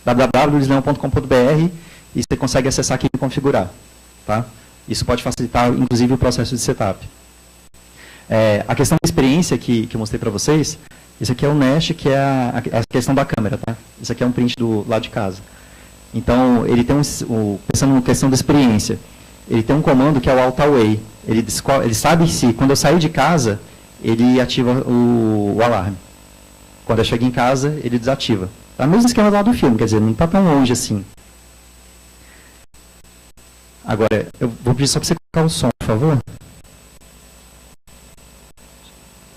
www.luisleão.com.br e você consegue acessar aqui e configurar. Tá? Isso pode facilitar, inclusive, o processo de setup. A questão da experiência que eu mostrei para vocês, isso aqui é o Nest, que é a questão da câmera. Tá? Isso aqui é um print do lado de casa. Então, ele tem pensando na questão da experiência, ele tem um comando que é o Alt Away. Ele sabe se, quando eu sair de casa, ele ativa o alarme. Quando eu chego em casa, ele desativa. É o mesmo esquema lá do filme, quer dizer, não está tão longe assim. Agora, eu vou pedir só para você colocar o som, por favor.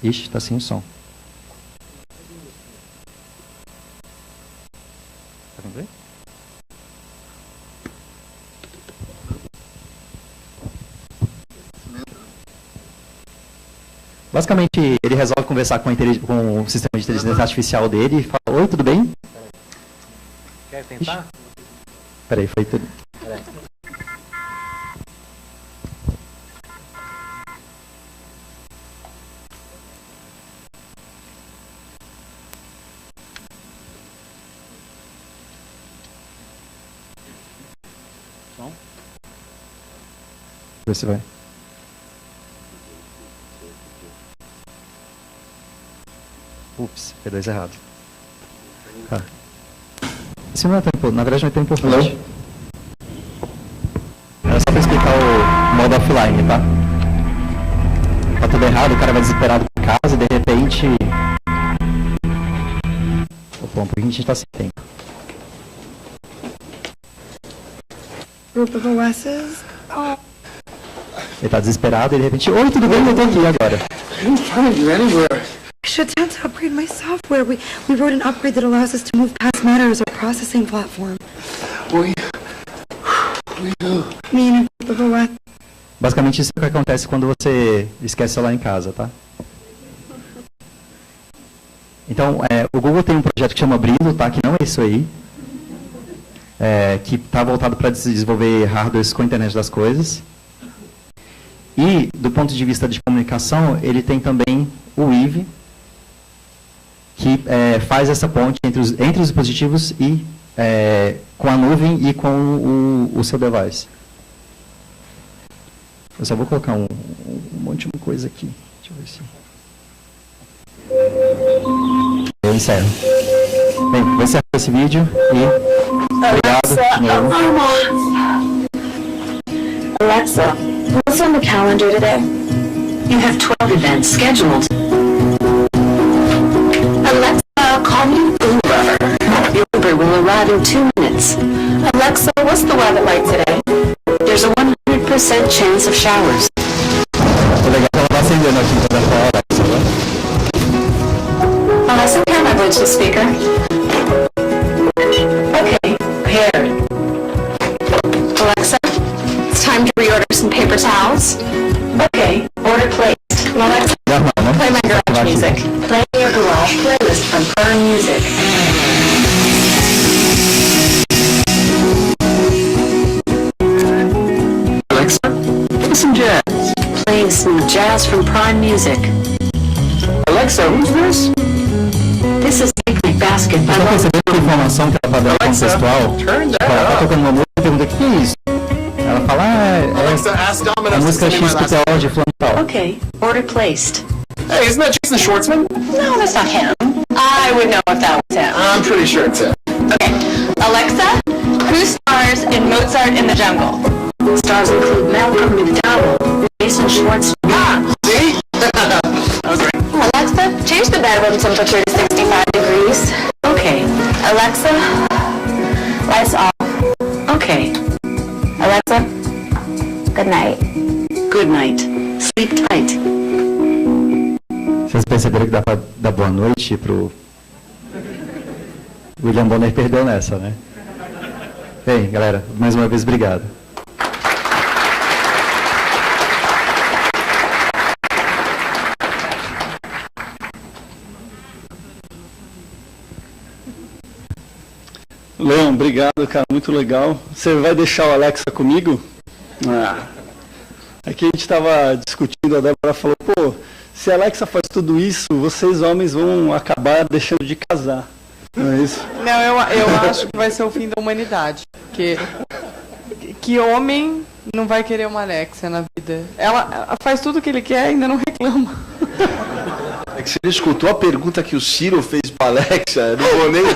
Ixi, está sem o som. Tá vendo aí? Basicamente, ele resolve conversar com o sistema de inteligência artificial dele e fala, oi, tudo bem? Quer tentar? Peraí, foi tudo. Peraí. Som? Vê se vai. Ups, P2 errado. Tá. Isso não é tão importante, na verdade não é tão importante. Era só para explicar o modo offline, tá? Tá tudo errado, o cara vai desesperado pra casa e de repente... Opa, a gente tá sem tempo. Group of OSs. Ele tá desesperado e de repente... Oi, tudo bem? Eu tô aqui agora. I didn't find you anywhere. I shut down to upgrade my software. We wrote an upgrade that allows us to move past Matters, our processing platform. What do you do? Me and a group of OS. Basicamente isso é o que acontece quando você esquece o celular em casa, tá? Então, o Google tem um projeto que chama Brilho, tá? Que não é isso aí. Que está voltado para desenvolver hardwares com a internet das coisas. E, do ponto de vista de comunicação, ele tem também o Weave, que faz essa ponte entre os dispositivos e com a nuvem e com o seu device. Eu só vou colocar um monte de coisa aqui. Deixa eu ver se... Eu encerro. Bem, vou encerrar esse vídeo e... Obrigado. Alexa, what's on the calendar today? You have 12 events scheduled. Alexa, call me Uber. Your Uber will arrive in 2 minutes. Alexa, what's the weather like today? There's a 100% chance of showers. Alexa, can I bridge the speaker? Okay, paired. Alexa, it's time to reorder some paper towels. Okay, order placed. Alexa, play my garage music. Play your garage playlist from Prime Music. Alexa, play some jazz. Playing some jazz from Prime Music. Alexa, who's this? This is Picnic Basket by Você percebeu que a informação que ela está dando contextual? Ela está tocando uma música e pergunta, o que é isso? Ela fala, a música XPTO de fulano e tal. Okay, order placed. Hey, isn't that Jason Schwartzman? No, that's not him. I would know if that was him. I'm pretty sure it's him. Okay, Alexa, who stars in Mozart in the Jungle? Stars include Malcolm McDowell, Jason Schwartzman. Ah, see? That was right. Alexa, change the bedroom temperature to 65 degrees. Okay. Alexa, lights off. Okay. Alexa, good night. Good night. Sleep tight. Vocês perceberam que dá para dar boa noite pro... William Bonner perdeu nessa, né? Bem, galera, mais uma vez, obrigado. Leon, obrigado, cara, muito legal. Você vai deixar o Alexa comigo? Aqui a gente estava discutindo, a Débora falou, pô, se a Alexa faz tudo isso, vocês homens vão acabar deixando de casar. Não é isso? Não, eu acho que vai ser o fim da humanidade. Que homem não vai querer uma Alexa na vida? Ela faz tudo o que ele quer e ainda não reclama. É que você escutou a pergunta que o Ciro fez para a Alexa, eu não vou nem o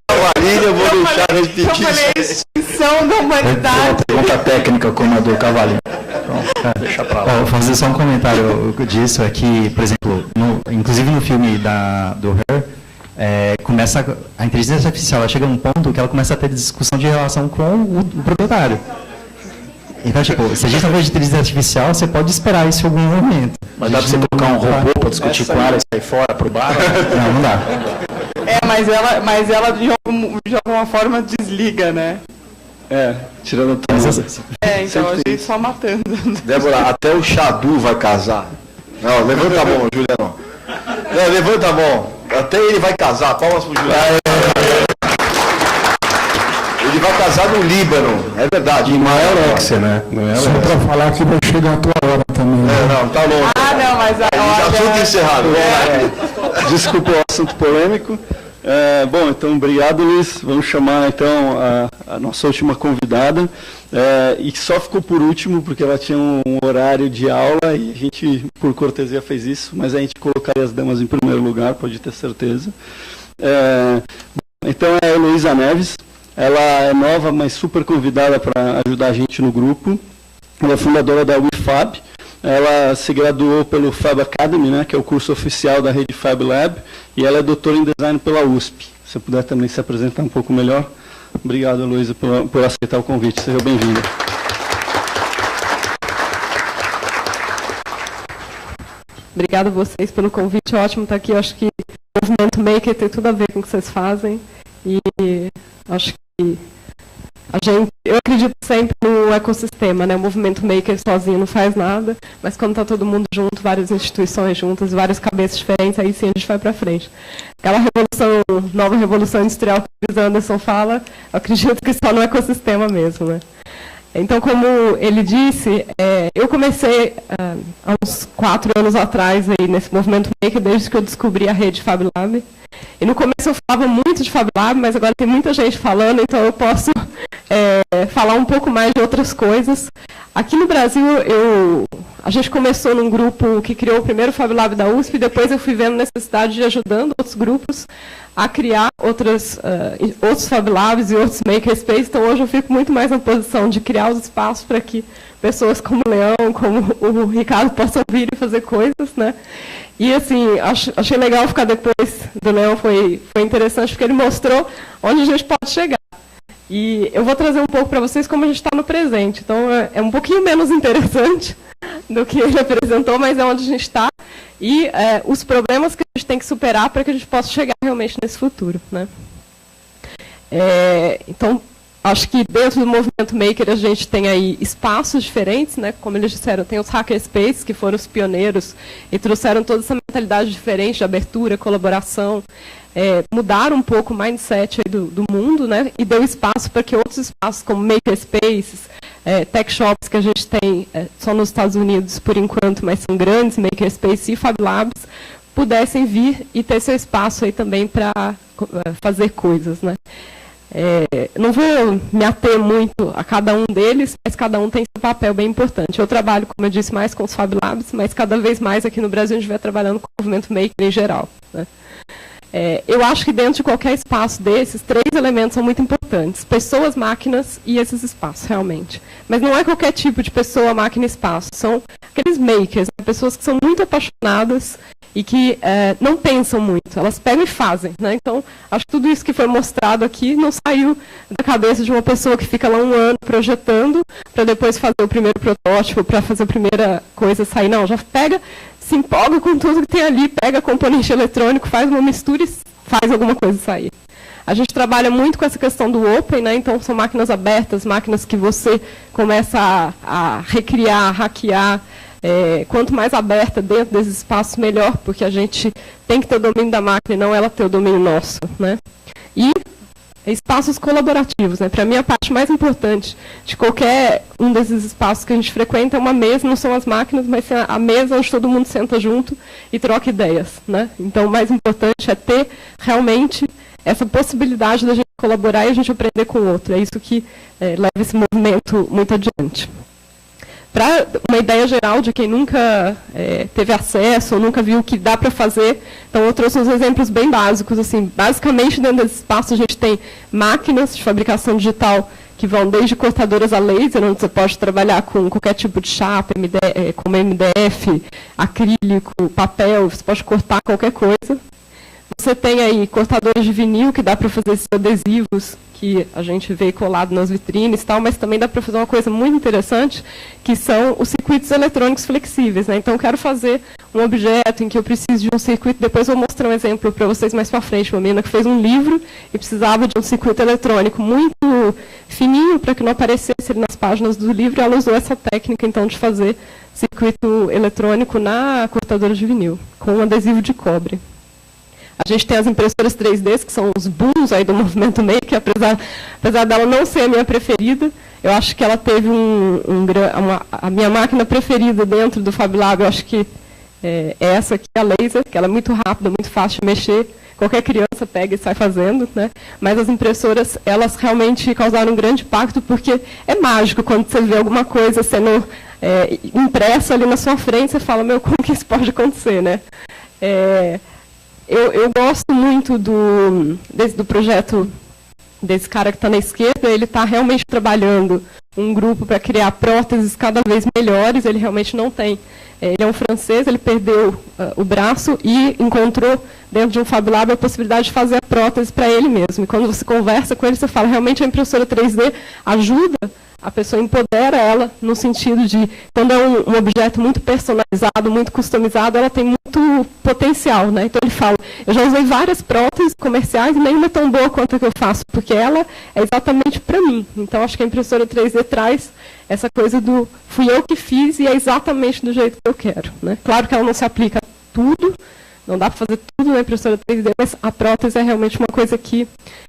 Cavalinho, eu vou deixar repetir. Eu falei a extinção da humanidade. Pergunta técnica como a do Cavalinho. Pronto, deixa pra lá. Vou fazer só um comentário disso, é que, por exemplo, inclusive no filme do Her, começa a inteligência artificial, ela chega num ponto que ela começa a ter discussão de relação com o proprietário. Então, tipo, se a gente está falando de inteligência artificial, você pode esperar isso em algum momento. Mas dá para você colocar um robô para discutir com ela e sair fora pro bar? Não, não dá. Mas ela de alguma forma desliga, né? Tirando tudo. Então a gente só matando. Débora, até o Xadu vai casar. Não, levanta a mão, Juliano. Não, levanta a mão. Até ele vai casar. Palmas pro Juliano. Ele vai casar no Líbano, é verdade. E não é Alexia, né? Não é Alexia. Só para falar que vai chegar a tua hora também. Né? Não, tá longe. Não, mas assunto encerrado. Desculpa o assunto polêmico. Bom, então, obrigado, Luiz. Vamos chamar, então, a nossa última convidada. E só ficou por último, porque ela tinha um horário de aula e a gente, por cortesia, fez isso, mas a gente colocaria as damas em primeiro lugar, pode ter certeza. Então, é a Heloísa Neves. Ela é nova, mas super convidada para ajudar a gente no grupo. Ela é fundadora da WeFab. Ela se graduou pelo Fab Academy, né, que é o curso oficial da rede Fab Lab, e ela é doutora em design pela USP. Se você puder também se apresentar um pouco melhor. Obrigado, Heloísa, por aceitar o convite. Seja bem-vinda. Obrigada a vocês pelo convite. Ótimo estar aqui. Eu acho que o movimento Maker tem tudo a ver com o que vocês fazem. E acho que eu acredito sempre no ecossistema, né? O movimento Maker sozinho não faz nada, mas quando está todo mundo junto, várias instituições juntas, várias cabeças diferentes, aí sim a gente vai para frente. Aquela nova revolução industrial que o Chris Anderson fala, eu acredito que só no ecossistema mesmo, né? Então, como ele disse, eu comecei há uns 4 anos atrás aí, nesse movimento Maker, desde que eu descobri a rede Fab Lab. E no começo eu falava muito de Fab Lab, mas agora tem muita gente falando, então eu posso falar um pouco mais de outras coisas. Aqui no Brasil, a gente começou num grupo que criou o primeiro Fab Lab da USP, e depois eu fui vendo necessidade de ajudando outros grupos a criar outros Fab Labs e outros Makerspace. Então hoje eu fico muito mais na posição de criar os espaços para que pessoas como o Leão, como o Ricardo possam vir e fazer coisas, né? E assim, achei legal ficar depois do Leão, foi interessante porque ele mostrou onde a gente pode chegar. E eu vou trazer um pouco para vocês como a gente está no presente. Então é um pouquinho menos interessante do que ele apresentou, mas é onde a gente está. E os problemas que a gente tem que superar para que a gente possa chegar realmente nesse futuro, né? Então, acho que dentro do movimento Maker a gente tem aí espaços diferentes, né? Como eles disseram, tem os hackerspaces, que foram os pioneiros e trouxeram toda essa mentalidade diferente de abertura, colaboração, mudaram um pouco o mindset aí do mundo, né? E deu espaço para que outros espaços como makerspaces, tech shops que a gente tem só nos Estados Unidos por enquanto, mas são grandes, makerspaces e Fab Labs, pudessem vir e ter seu espaço aí também para fazer coisas, né? Não vou me ater muito a cada um deles, mas cada um tem seu papel bem importante. Eu trabalho, como eu disse, mais com os Fab Labs, mas cada vez mais aqui no Brasil a gente vai trabalhando com o movimento Maker em geral, né? Eu acho que dentro de qualquer espaço desses, 3 elementos são muito importantes. Pessoas, máquinas e esses espaços, realmente. Mas não é qualquer tipo de pessoa, máquina e espaço. São aqueles makers, pessoas que são muito apaixonadas e que não pensam muito. Elas pegam e fazem, né? Então, acho que tudo isso que foi mostrado aqui não saiu da cabeça de uma pessoa que fica lá 1 ano projetando para depois fazer o primeiro protótipo, para fazer a primeira coisa sair. Não, já pega, se empolga com tudo que tem ali, pega componente eletrônico, faz uma mistura e faz alguma coisa sair. A gente trabalha muito com essa questão do open, né? Então são máquinas abertas, máquinas que você começa a recriar, a hackear. Quanto mais aberta dentro desses espaços, melhor, porque a gente tem que ter o domínio da máquina e não ela ter o domínio nosso, né? E espaços colaborativos, né? Para mim, a parte mais importante de qualquer um desses espaços que a gente frequenta é uma mesa, não são as máquinas, mas a mesa onde todo mundo senta junto e troca ideias, né? Então, o mais importante é ter realmente essa possibilidade da gente colaborar e a gente aprender com o outro. É isso que leva esse movimento muito adiante. Para uma ideia geral de quem nunca teve acesso ou nunca viu o que dá para fazer, então eu trouxe uns exemplos bem básicos. Assim, basicamente, dentro desse espaço, a gente tem máquinas de fabricação digital que vão desde cortadoras a laser, onde você pode trabalhar com qualquer tipo de chapa, como MDF, acrílico, papel, você pode cortar qualquer coisa. Você tem aí cortadores de vinil, que dá para fazer esses adesivos que a gente vê colado nas vitrines e tal, mas também dá para fazer uma coisa muito interessante, que são os circuitos eletrônicos flexíveis, né? Então, eu quero fazer um objeto em que eu preciso de um circuito, depois eu vou mostrar um exemplo para vocês mais para frente. Uma menina que fez um livro e precisava de um circuito eletrônico muito fininho para que não aparecesse ele nas páginas do livro, e ela usou essa técnica, então, de fazer circuito eletrônico na cortadora de vinil, com um adesivo de cobre. A gente tem as impressoras 3D, que são os booms aí do movimento maker, apesar dela não ser a minha preferida, eu acho que ela teve a minha máquina preferida dentro do Fab Lab, eu acho que é essa aqui, a laser, que ela é muito rápida, muito fácil de mexer, qualquer criança pega e sai fazendo, né? Mas as impressoras, elas realmente causaram um grande impacto, porque é mágico quando você vê alguma coisa sendo impressa ali na sua frente, você fala, meu, como que isso pode acontecer, né? Eu gosto muito do projeto desse cara que está na esquerda. Ele está realmente trabalhando um grupo para criar próteses cada vez melhores. Ele realmente não tem. Ele é um francês, ele perdeu o braço e encontrou dentro de um Fab Lab a possibilidade de fazer a prótese para ele mesmo. E quando você conversa com ele, você fala, realmente a impressora 3D ajuda a pessoa, empodera ela no sentido de, quando é um objeto muito personalizado, muito customizado, ela tem muito potencial, né? Então ele fala, eu já usei várias próteses comerciais e nenhuma é tão boa quanto a que eu faço, porque ela é exatamente para mim. Então acho que a impressora 3D traz essa coisa do, fui eu que fiz e é exatamente do jeito que eu quero, né? Claro que ela não se aplica a tudo, não dá para fazer tudo na impressora 3D, mas a prótese é realmente uma coisa que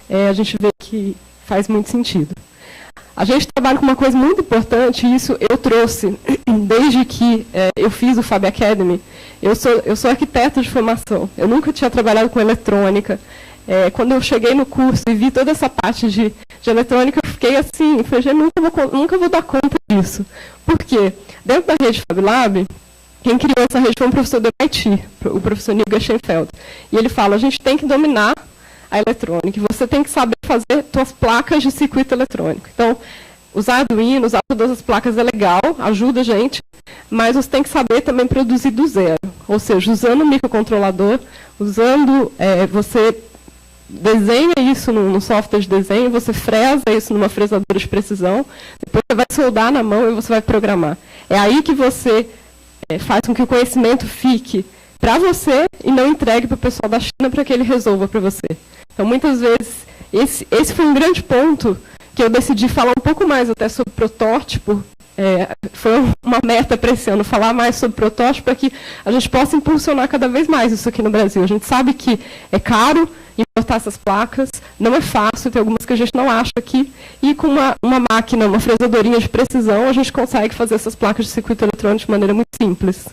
a gente vê que faz muito sentido. A gente trabalha com uma coisa muito importante, e isso eu trouxe desde que eu fiz o Fab Academy. Eu sou arquiteta de formação, eu nunca tinha trabalhado com eletrônica. Quando eu cheguei no curso e vi toda essa parte de eletrônica, eu fiquei assim, falei, nunca vou dar conta disso. Por quê? Dentro da rede Fab Lab, quem criou essa rede foi um professor do MIT, o professor Neil Gershenfeld. E ele fala, a gente tem que dominar a eletrônica, você tem que saber fazer suas placas de circuito eletrônico. Então, usar Arduino, usar todas as placas é legal, ajuda a gente, mas você tem que saber também produzir do zero. Ou seja, usando o microcontrolador, você desenha isso no software de desenho, você fresa isso numa fresadora de precisão, depois você vai soldar na mão e você vai programar. É aí que você faz com que o conhecimento fique para você e não entregue para o pessoal da China para que ele resolva para você. Então, muitas vezes, esse foi um grande ponto que eu decidi falar um pouco mais até sobre protótipo. Foi uma meta para esse ano, falar mais sobre protótipo, para que a gente possa impulsionar cada vez mais isso aqui no Brasil. A gente sabe que é caro importar essas placas, não é fácil, tem algumas que a gente não acha aqui, e com uma máquina, uma fresadorinha de precisão, a gente consegue fazer essas placas de circuito eletrônico de maneira muito simples.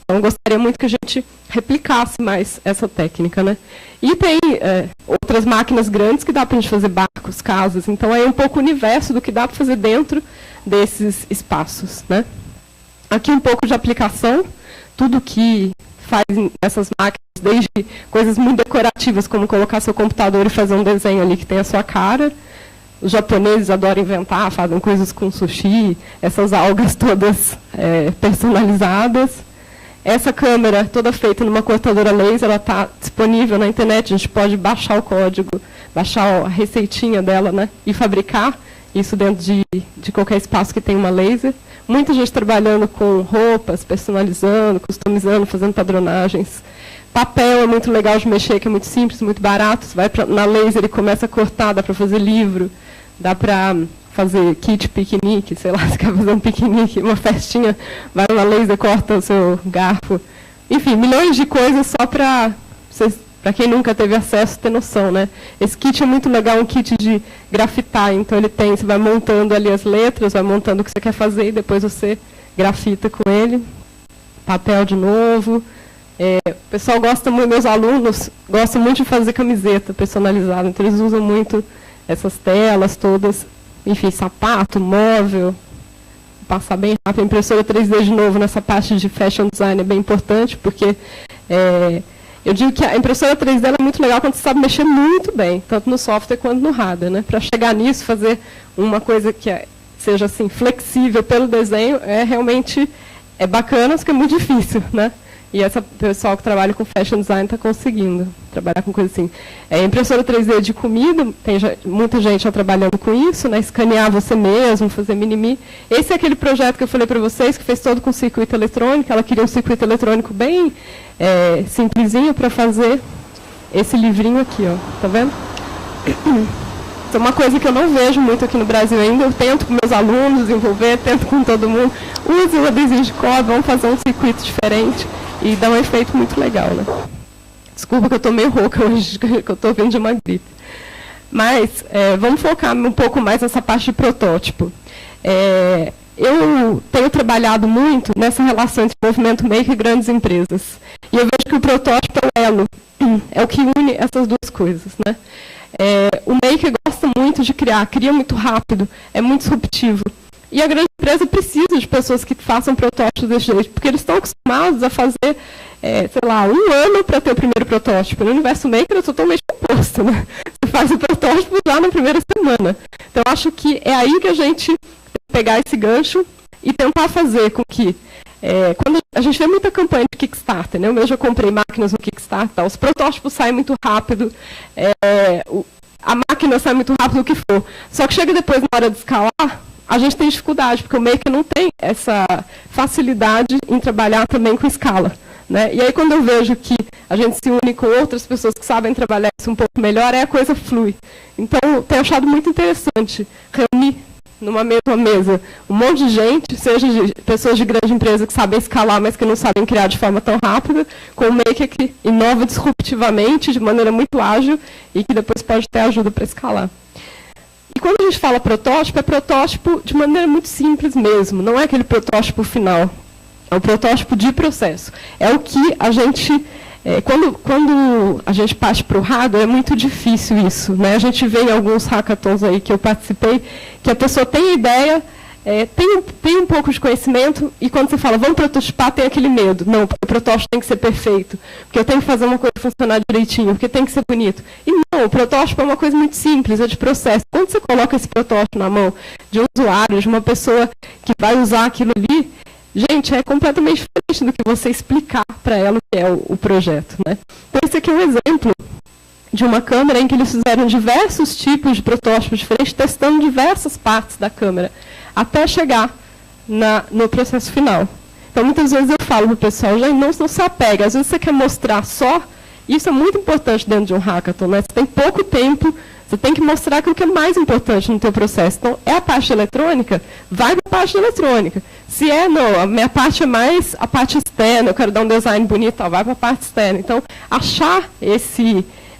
Então, eu gostaria muito que a gente replicasse mais essa técnica, né? E tem outras máquinas grandes que dá para a gente fazer barcos, casas. Então, é um pouco o universo do que dá para fazer dentro desses espaços, né? Aqui um pouco de aplicação. Tudo que faz essas máquinas desde coisas muito decorativas, como colocar seu computador e fazer um desenho ali que tem a sua cara. Os japoneses adoram inventar, fazem coisas com sushi, essas algas todas personalizadas. Essa câmera, toda feita numa cortadora laser, ela está disponível na internet, a gente pode baixar o código, baixar a receitinha dela, né, e fabricar isso dentro de qualquer espaço que tenha uma laser. Muita gente trabalhando com roupas, personalizando, customizando, fazendo padronagens. Papel é muito legal de mexer, que é muito simples, muito barato. Você vai na laser e começa a cortar, dá para fazer livro, dá para fazer kit piquenique, sei lá, se quer fazer um piquenique, uma festinha, vai na laser, corta o seu garfo. Enfim, milhões de coisas só para quem nunca teve acesso ter noção, né? Esse kit é muito legal, um kit de grafitar, então você vai montando ali as letras, vai montando o que você quer fazer e depois você grafita com ele. Papel de novo. O pessoal gosta muito, meus alunos gostam muito de fazer camiseta personalizada, então eles usam muito essas telas todas, enfim, sapato, móvel, vou passar bem rápido. A impressora 3D de novo nessa parte de fashion design é bem importante, porque eu digo que a impressora 3D é muito legal quando você sabe mexer muito bem, tanto no software quanto no hardware, né? Para chegar nisso, fazer uma coisa que seja assim, flexível pelo desenho, realmente bacana, mas que é muito difícil, né? E esse pessoal que trabalha com fashion design está conseguindo trabalhar com coisa assim. Impressora 3D de comida, tem muita gente já trabalhando com isso, né? Escanear você mesmo, fazer mini-me. Esse é aquele projeto que eu falei para vocês, que fez todo com circuito eletrônico. Ela queria um circuito eletrônico bem simplesinho para fazer esse livrinho aqui, ó. Tá vendo? Isso é uma coisa que eu não vejo muito aqui no Brasil ainda. Eu tento com meus alunos desenvolver, tento com todo mundo. Use o adesivo de cobre, vamos fazer um circuito diferente. E dá um efeito muito legal, né? Desculpa que eu estou meio rouca hoje, que eu estou vindo de uma gripe. Mas vamos focar um pouco mais nessa parte de protótipo. Eu tenho trabalhado muito nessa relação entre movimento maker e grandes empresas. E eu vejo que o protótipo é o elo, é o que une essas duas coisas, né? O maker gosta muito de criar, cria muito rápido, é muito disruptivo. E a grande empresa precisa de pessoas que façam protótipos desse jeito, porque eles estão acostumados a fazer, sei lá, 1 ano para ter o primeiro protótipo. No universo maker é totalmente oposto, né? Você faz o protótipo já na primeira semana. Então, eu acho que é aí que a gente tem que pegar esse gancho e tentar fazer com que, quando a gente vê muita campanha de Kickstarter, né? Eu mesmo já comprei máquinas no Kickstarter, os protótipos saem muito rápido, a máquina sai muito rápido, o que for. Só que chega depois, na hora de escalar, a gente tem dificuldade, porque o maker não tem essa facilidade em trabalhar também com escala, né? E aí, quando eu vejo que a gente se une com outras pessoas que sabem trabalhar isso um pouco melhor, a coisa flui. Então, eu tenho achado muito interessante reunir numa mesma mesa um monte de gente, seja de pessoas de grande empresa que sabem escalar, mas que não sabem criar de forma tão rápida, com o maker que inova disruptivamente, de maneira muito ágil, e que depois pode ter ajuda para escalar. E quando a gente fala protótipo, é protótipo de maneira muito simples mesmo, não é aquele protótipo final, é um protótipo de processo. É o que a gente, quando a gente parte para o hardware, é muito difícil isso, né? A gente vê em alguns hackathons aí que eu participei, que a pessoa tem a ideia, tem um pouco de conhecimento, e quando você fala, vamos prototipar, tem aquele medo. Não, porque o protótipo tem que ser perfeito, porque eu tenho que fazer uma coisa funcionar direitinho, porque tem que ser bonito. E não, o protótipo é uma coisa muito simples, é de processo. Quando você coloca esse protótipo na mão de um usuário, de uma pessoa que vai usar aquilo ali, gente, é completamente diferente do que você explicar para ela o que é o projeto, né? Então, esse aqui é um exemplo de uma câmera em que eles fizeram diversos tipos de protótipos diferentes, testando diversas partes da câmera, até chegar no processo final. Então, muitas vezes eu falo para o pessoal, gente, não se apega. Às vezes você quer mostrar só, isso é muito importante dentro de um hackathon, né? Você tem pouco tempo, você tem que mostrar aquilo que é mais importante no teu processo. Então, é a parte eletrônica? Vai para a parte eletrônica. Se não, a minha parte é mais a parte externa, eu quero dar um design bonito, vai para a parte externa. Então, achar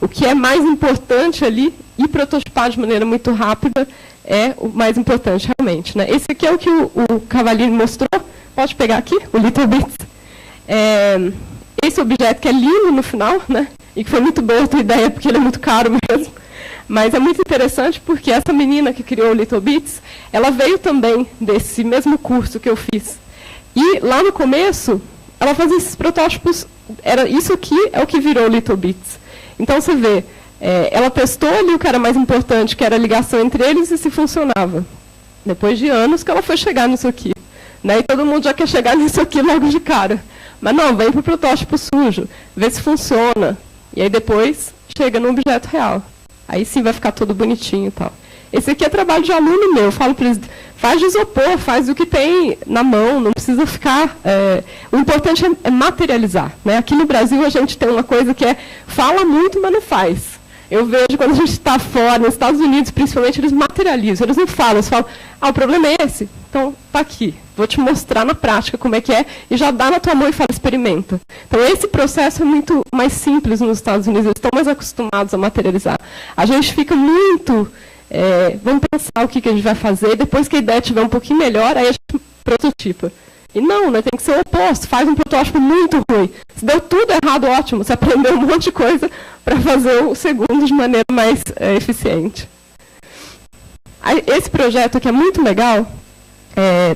o que é mais importante ali e prototipar de maneira muito rápida é o mais importante, realmente, né? Esse aqui é o que o Cavalieri mostrou. Pode pegar aqui, o Little Bits. Esse objeto que é lindo no final, né? E que foi muito boa a tua ideia, porque ele é muito caro mesmo. Mas é muito interessante porque essa menina que criou o Little Bits, ela veio também desse mesmo curso que eu fiz. E lá no começo, ela fazia esses protótipos isso aqui é o que virou o Littlebeats. Então, você vê, ela testou ali o que era mais importante, que era a ligação entre eles, e se funcionava. Depois de anos que ela foi chegar nisso aqui. Né? E todo mundo já quer chegar nisso aqui logo de cara. Mas não, vem para o protótipo sujo, vê se funciona. E aí depois chega no objeto real. Aí sim vai ficar tudo bonitinho e tal. Esse aqui é trabalho de aluno meu. Eu falo para eles, faz de isopor, faz o que tem na mão, não precisa ficar... o importante é materializar. Né? Aqui no Brasil a gente tem uma coisa que fala muito, mas não faz. Eu vejo quando a gente está fora, nos Estados Unidos, principalmente, eles materializam. Eles não falam, eles falam, o problema é esse. Então, está aqui. Vou te mostrar na prática como é que é, e já dá na tua mão e fala, experimenta. Então, esse processo é muito mais simples nos Estados Unidos. Eles estão mais acostumados a materializar. A gente fica muito... vamos pensar o que a gente vai fazer, depois que a ideia estiver um pouquinho melhor, aí a gente prototipa. E não, né, tem que ser o oposto, faz um protótipo muito ruim. Se deu tudo errado, ótimo, você aprendeu um monte de coisa para fazer o segundo de maneira mais eficiente. Esse projeto aqui é muito legal,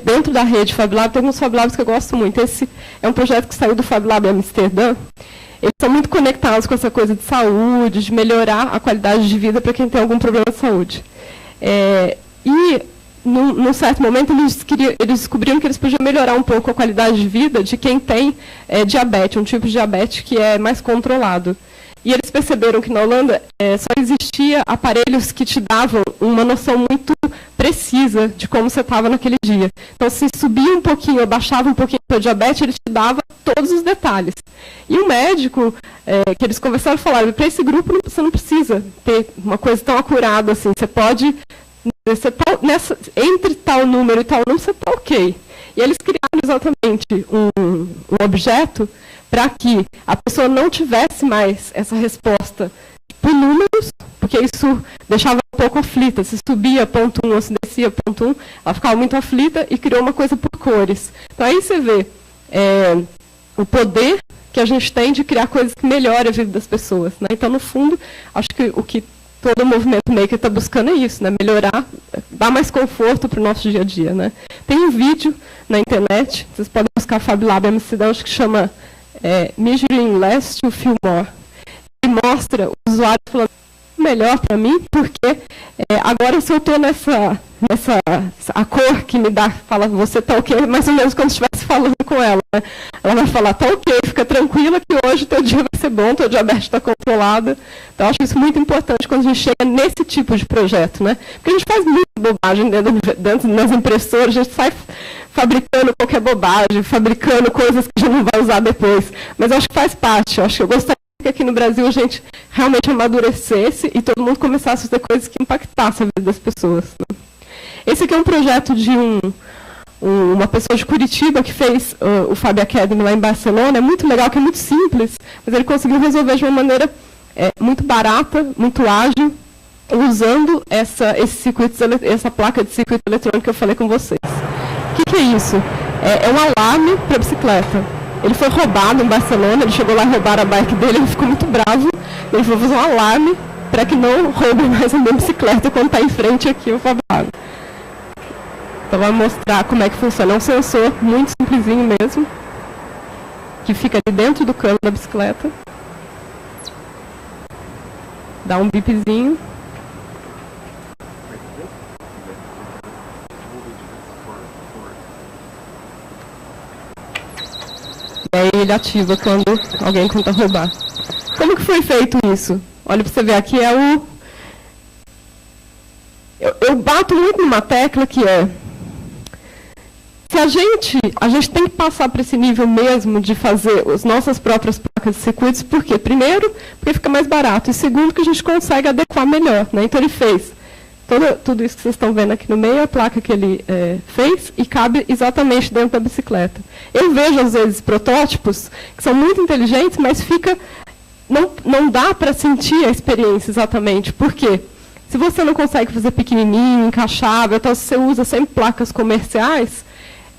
dentro da rede FabLab, tem alguns FabLabs que eu gosto muito. Esse é um projeto que saiu do FabLab Amsterdã. Eles estão muito conectados com essa coisa de saúde, de melhorar a qualidade de vida para quem tem algum problema de saúde. Num certo momento, eles descobriram que eles podiam melhorar um pouco a qualidade de vida de quem tem diabetes, um tipo de diabetes que é mais controlado. E eles perceberam que na Holanda só existia aparelhos que te davam uma noção muito precisa de como você estava naquele dia. Então, se subia um pouquinho ou baixava um pouquinho o diabetes, ele te dava todos os detalhes. E o médico, que eles conversaram, falaram, para esse grupo você não precisa ter uma coisa tão acurada assim, você pode... entre tal número e tal número, você está ok. E eles criaram exatamente um objeto para que a pessoa não tivesse mais essa resposta por números, porque isso deixava um pouco aflita. Se subia ponto 1 ou se descia ponto 1, ela ficava muito aflita e criou uma coisa por cores. Então aí você vê o poder que a gente tem de criar coisas que melhorem a vida das pessoas. Né? Então, no fundo, acho que o que todo o movimento maker está buscando é isso, né? Melhorar, dar mais conforto para o nosso dia a dia. Né? Tem um vídeo na internet, vocês podem buscar FabLab Amsterdã, acho que chama Measuring Less to Feel More. Ele mostra o usuário falando melhor para mim, porque agora se eu estou a cor que me dá, fala, você está ok, mais ou menos como se estivesse falando com ela. Né? Ela vai falar, está ok, fica tranquila que hoje o teu dia vai ser bom, teu diabetes está controlado. Então, acho isso muito importante quando a gente chega nesse tipo de projeto. Né? Porque a gente faz muita bobagem dentro das impressoras, a gente sai fabricando qualquer bobagem, fabricando coisas que a gente não vai usar depois. Mas eu acho que faz parte, eu gostaria que aqui no Brasil a gente realmente amadurecesse e todo mundo começasse a fazer coisas que impactassem a vida das pessoas. Né? Esse aqui é um projeto de uma pessoa de Curitiba que fez o Fab Academy lá em Barcelona. É muito legal, que é muito simples, mas ele conseguiu resolver de uma maneira muito barata, muito ágil, usando essa placa de circuito eletrônico que eu falei com vocês. O que é isso? É um alarme para bicicleta. Ele foi roubado em Barcelona, ele chegou lá e roubaram a bike dele, ele ficou muito bravo. Ele falou, fazer um alarme para que não roubem mais a minha bicicleta quando está em frente aqui o FabLab. Então, vai mostrar como é que funciona. É um sensor muito simplesinho mesmo, que fica ali dentro do cano da bicicleta. Dá um bipzinho. E aí ele ativa quando alguém tenta roubar. Como que foi feito isso? Olha para você ver, aqui é o... Eu bato muito numa tecla que se a gente tem que passar para esse nível mesmo de fazer as nossas próprias placas de circuitos, por quê? Primeiro, porque fica mais barato, e segundo, que a gente consegue adequar melhor. Né? Então ele fez tudo isso que vocês estão vendo aqui no meio, a placa que ele fez, e cabe exatamente dentro da bicicleta. Eu vejo, às vezes, protótipos que são muito inteligentes, mas não dá para sentir a experiência exatamente. Por quê? Se você não consegue fazer pequenininho, encaixável, então se você usa sempre placas comerciais,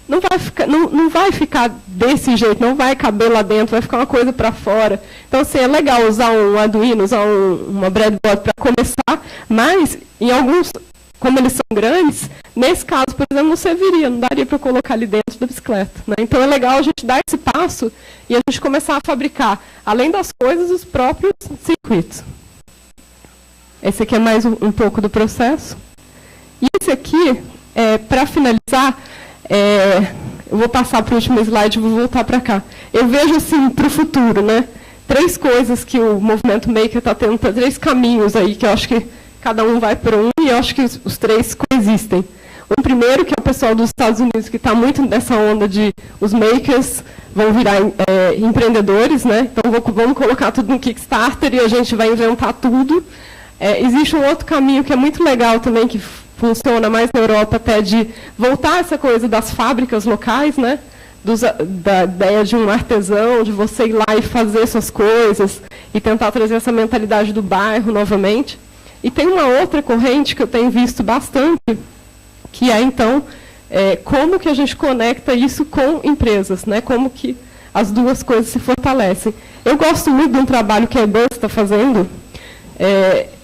não vai ficar desse jeito, não vai caber lá dentro, vai ficar uma coisa para fora. Então, assim, é legal usar um Arduino, usar uma breadboard para começar, mas, em alguns, como eles são grandes, Nesse caso, por exemplo, não serviria, não daria para colocar ali dentro da bicicleta, né? Então é legal a gente dar esse passo e a gente começar a fabricar, além das coisas, os próprios circuitos. Esse aqui é mais um pouco do processo. E esse aqui, para finalizar, eu vou passar para o último slide e vou voltar para cá. Eu vejo assim para o futuro, né? 3 coisas que o movimento maker está tendo, 3 caminhos aí, que eu acho que cada um vai por um, e eu acho que os 3 coexistem. O primeiro, que é o pessoal dos Estados Unidos, que está muito nessa onda de os makers vão virar empreendedores, né? Então vamos colocar tudo no Kickstarter e a gente vai inventar tudo. Existe um outro caminho que é muito legal também, que funciona mais na Europa, até de voltar essa coisa das fábricas locais, né? Da ideia de um artesão, de você ir lá e fazer suas coisas e tentar trazer essa mentalidade do bairro novamente. E tem uma outra corrente que eu tenho visto bastante, que é, então, como que a gente conecta isso com empresas, né? Como que as duas coisas se fortalecem. Eu gosto muito de um trabalho que a Airbus está fazendo.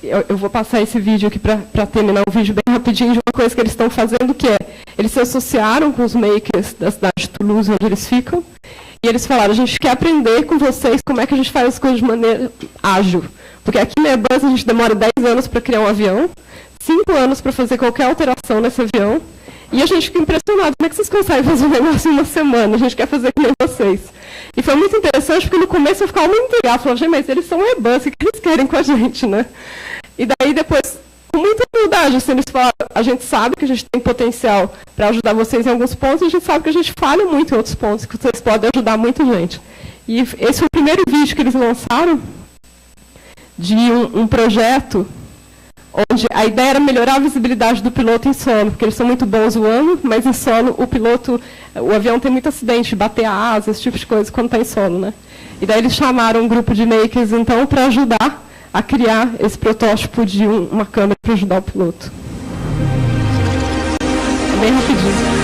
Eu vou passar esse vídeo aqui para terminar o vídeo bem rapidinho, de uma coisa que eles estão fazendo, que eles se associaram com os makers da cidade de Toulouse, onde eles ficam, e eles falaram, a gente quer aprender com vocês como é que a gente faz as coisas de maneira ágil. Porque aqui na Airbus a gente demora 10 anos para criar um avião, 5 anos para fazer qualquer alteração nesse avião, e a gente fica impressionado, como é que vocês conseguem fazer um negócio em uma semana? A gente quer fazer que nem vocês. E foi muito interessante, porque no começo eu ficava muito intrigada, falava, gente, mas eles são Airbus, o que eles querem com a gente, né? E daí depois, com muita humildade, assim, eles falaram, a gente sabe que a gente tem potencial para ajudar vocês em alguns pontos, e a gente sabe que a gente falha muito em outros pontos, que vocês podem ajudar muita gente. E esse foi o primeiro vídeo que eles lançaram, de um projeto onde a ideia era melhorar a visibilidade do piloto em solo, porque eles são muito bons voando, mas em solo o avião tem muito acidente, bater a asa, esse tipo de coisa, quando está em solo, né? E daí eles chamaram um grupo de makers, então, para ajudar a criar esse protótipo de uma câmera para ajudar o piloto. Bem rapidinho.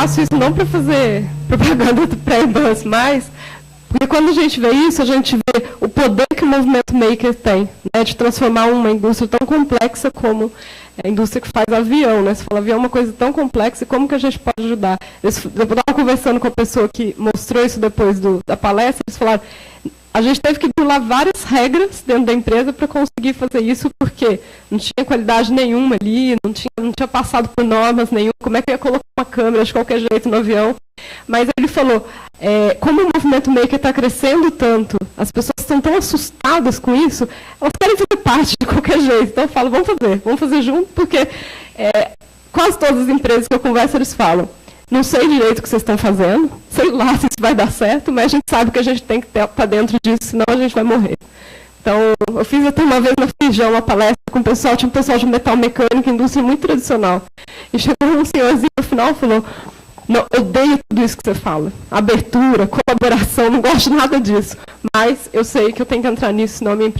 faço isso não para fazer propaganda para Airbus, mas porque quando a gente vê isso, a gente vê o poder que o movimento maker tem, né, de transformar uma indústria tão complexa como a indústria que faz avião, né? Você fala, avião é uma coisa tão complexa, e como que a gente pode ajudar? Eu estava conversando com a pessoa que mostrou isso depois da palestra, eles falaram, a gente teve que burlar várias regras dentro da empresa para conseguir fazer isso, porque não tinha qualidade nenhuma ali, não tinha passado por normas nenhuma, como é que eu ia colocar uma câmera de qualquer jeito no avião. Mas ele falou, como o movimento maker está crescendo tanto, as pessoas estão tão assustadas com isso, elas querem fazer parte de qualquer jeito. Então eu falo, vamos fazer junto, porque quase todas as empresas que eu converso, eles falam, não sei direito o que vocês estão fazendo, sei lá se isso vai dar certo, mas a gente sabe que a gente tem que estar dentro disso, senão a gente vai morrer. Então, eu fiz até uma vez na Feijão uma palestra com o pessoal, tinha um pessoal de metal mecânico, indústria muito tradicional. E chegou um senhorzinho no final e falou, não, eu odeio tudo isso que você fala, abertura, colaboração, não gosto de nada disso, mas eu sei que eu tenho que entrar nisso, senão a minha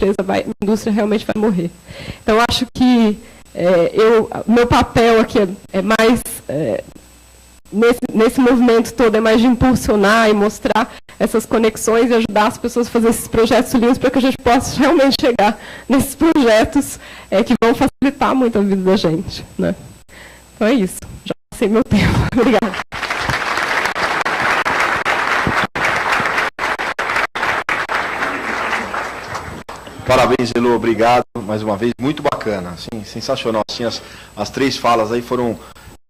indústria realmente vai morrer. Então, eu acho que meu papel aqui é mais... Nesse movimento todo é mais de impulsionar e mostrar essas conexões e ajudar as pessoas a fazer esses projetos lindos para que a gente possa realmente chegar nesses projetos que vão facilitar muito a vida da gente, né? Então é isso. Já passei meu tempo. Obrigada. Parabéns, Elô, obrigado mais uma vez, muito bacana, assim, sensacional, assim, as três falas aí foram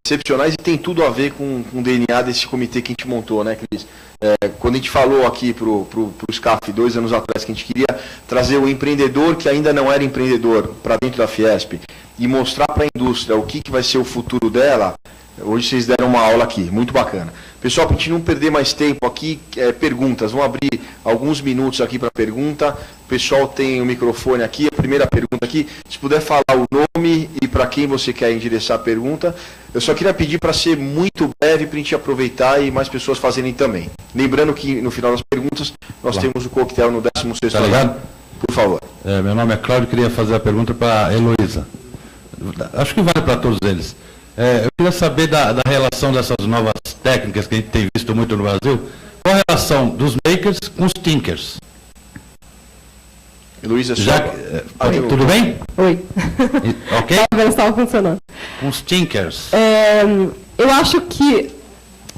excepcionais e tem tudo a ver com o DNA desse comitê que a gente montou, né, Cris? Quando a gente falou aqui para o SCAF 2 anos atrás que a gente queria trazer o empreendedor que ainda não era empreendedor para dentro da Fiesp e mostrar para a indústria o que vai ser o futuro dela, hoje vocês deram uma aula aqui, muito bacana. Pessoal, para a gente não perder mais tempo aqui, perguntas, vamos abrir alguns minutos aqui para pergunta. O pessoal tem o microfone aqui, a primeira pergunta aqui, se puder falar o nome e para quem você quer endereçar a pergunta. Eu só queria pedir para ser muito breve para a gente aproveitar e mais pessoas fazerem também. Lembrando que no final das perguntas nós temos o coquetel no 16º. Tá ligado? Por favor. Meu nome é Cláudio, queria fazer a pergunta para a Heloísa. Acho que vale para todos eles. Eu queria saber da relação dessas novas técnicas que a gente tem visto muito no Brasil. Qual a relação dos makers com os thinkers? Heloísa, tudo bem? Oi. Ok? Estava funcionando. Com os thinkers. Eu acho que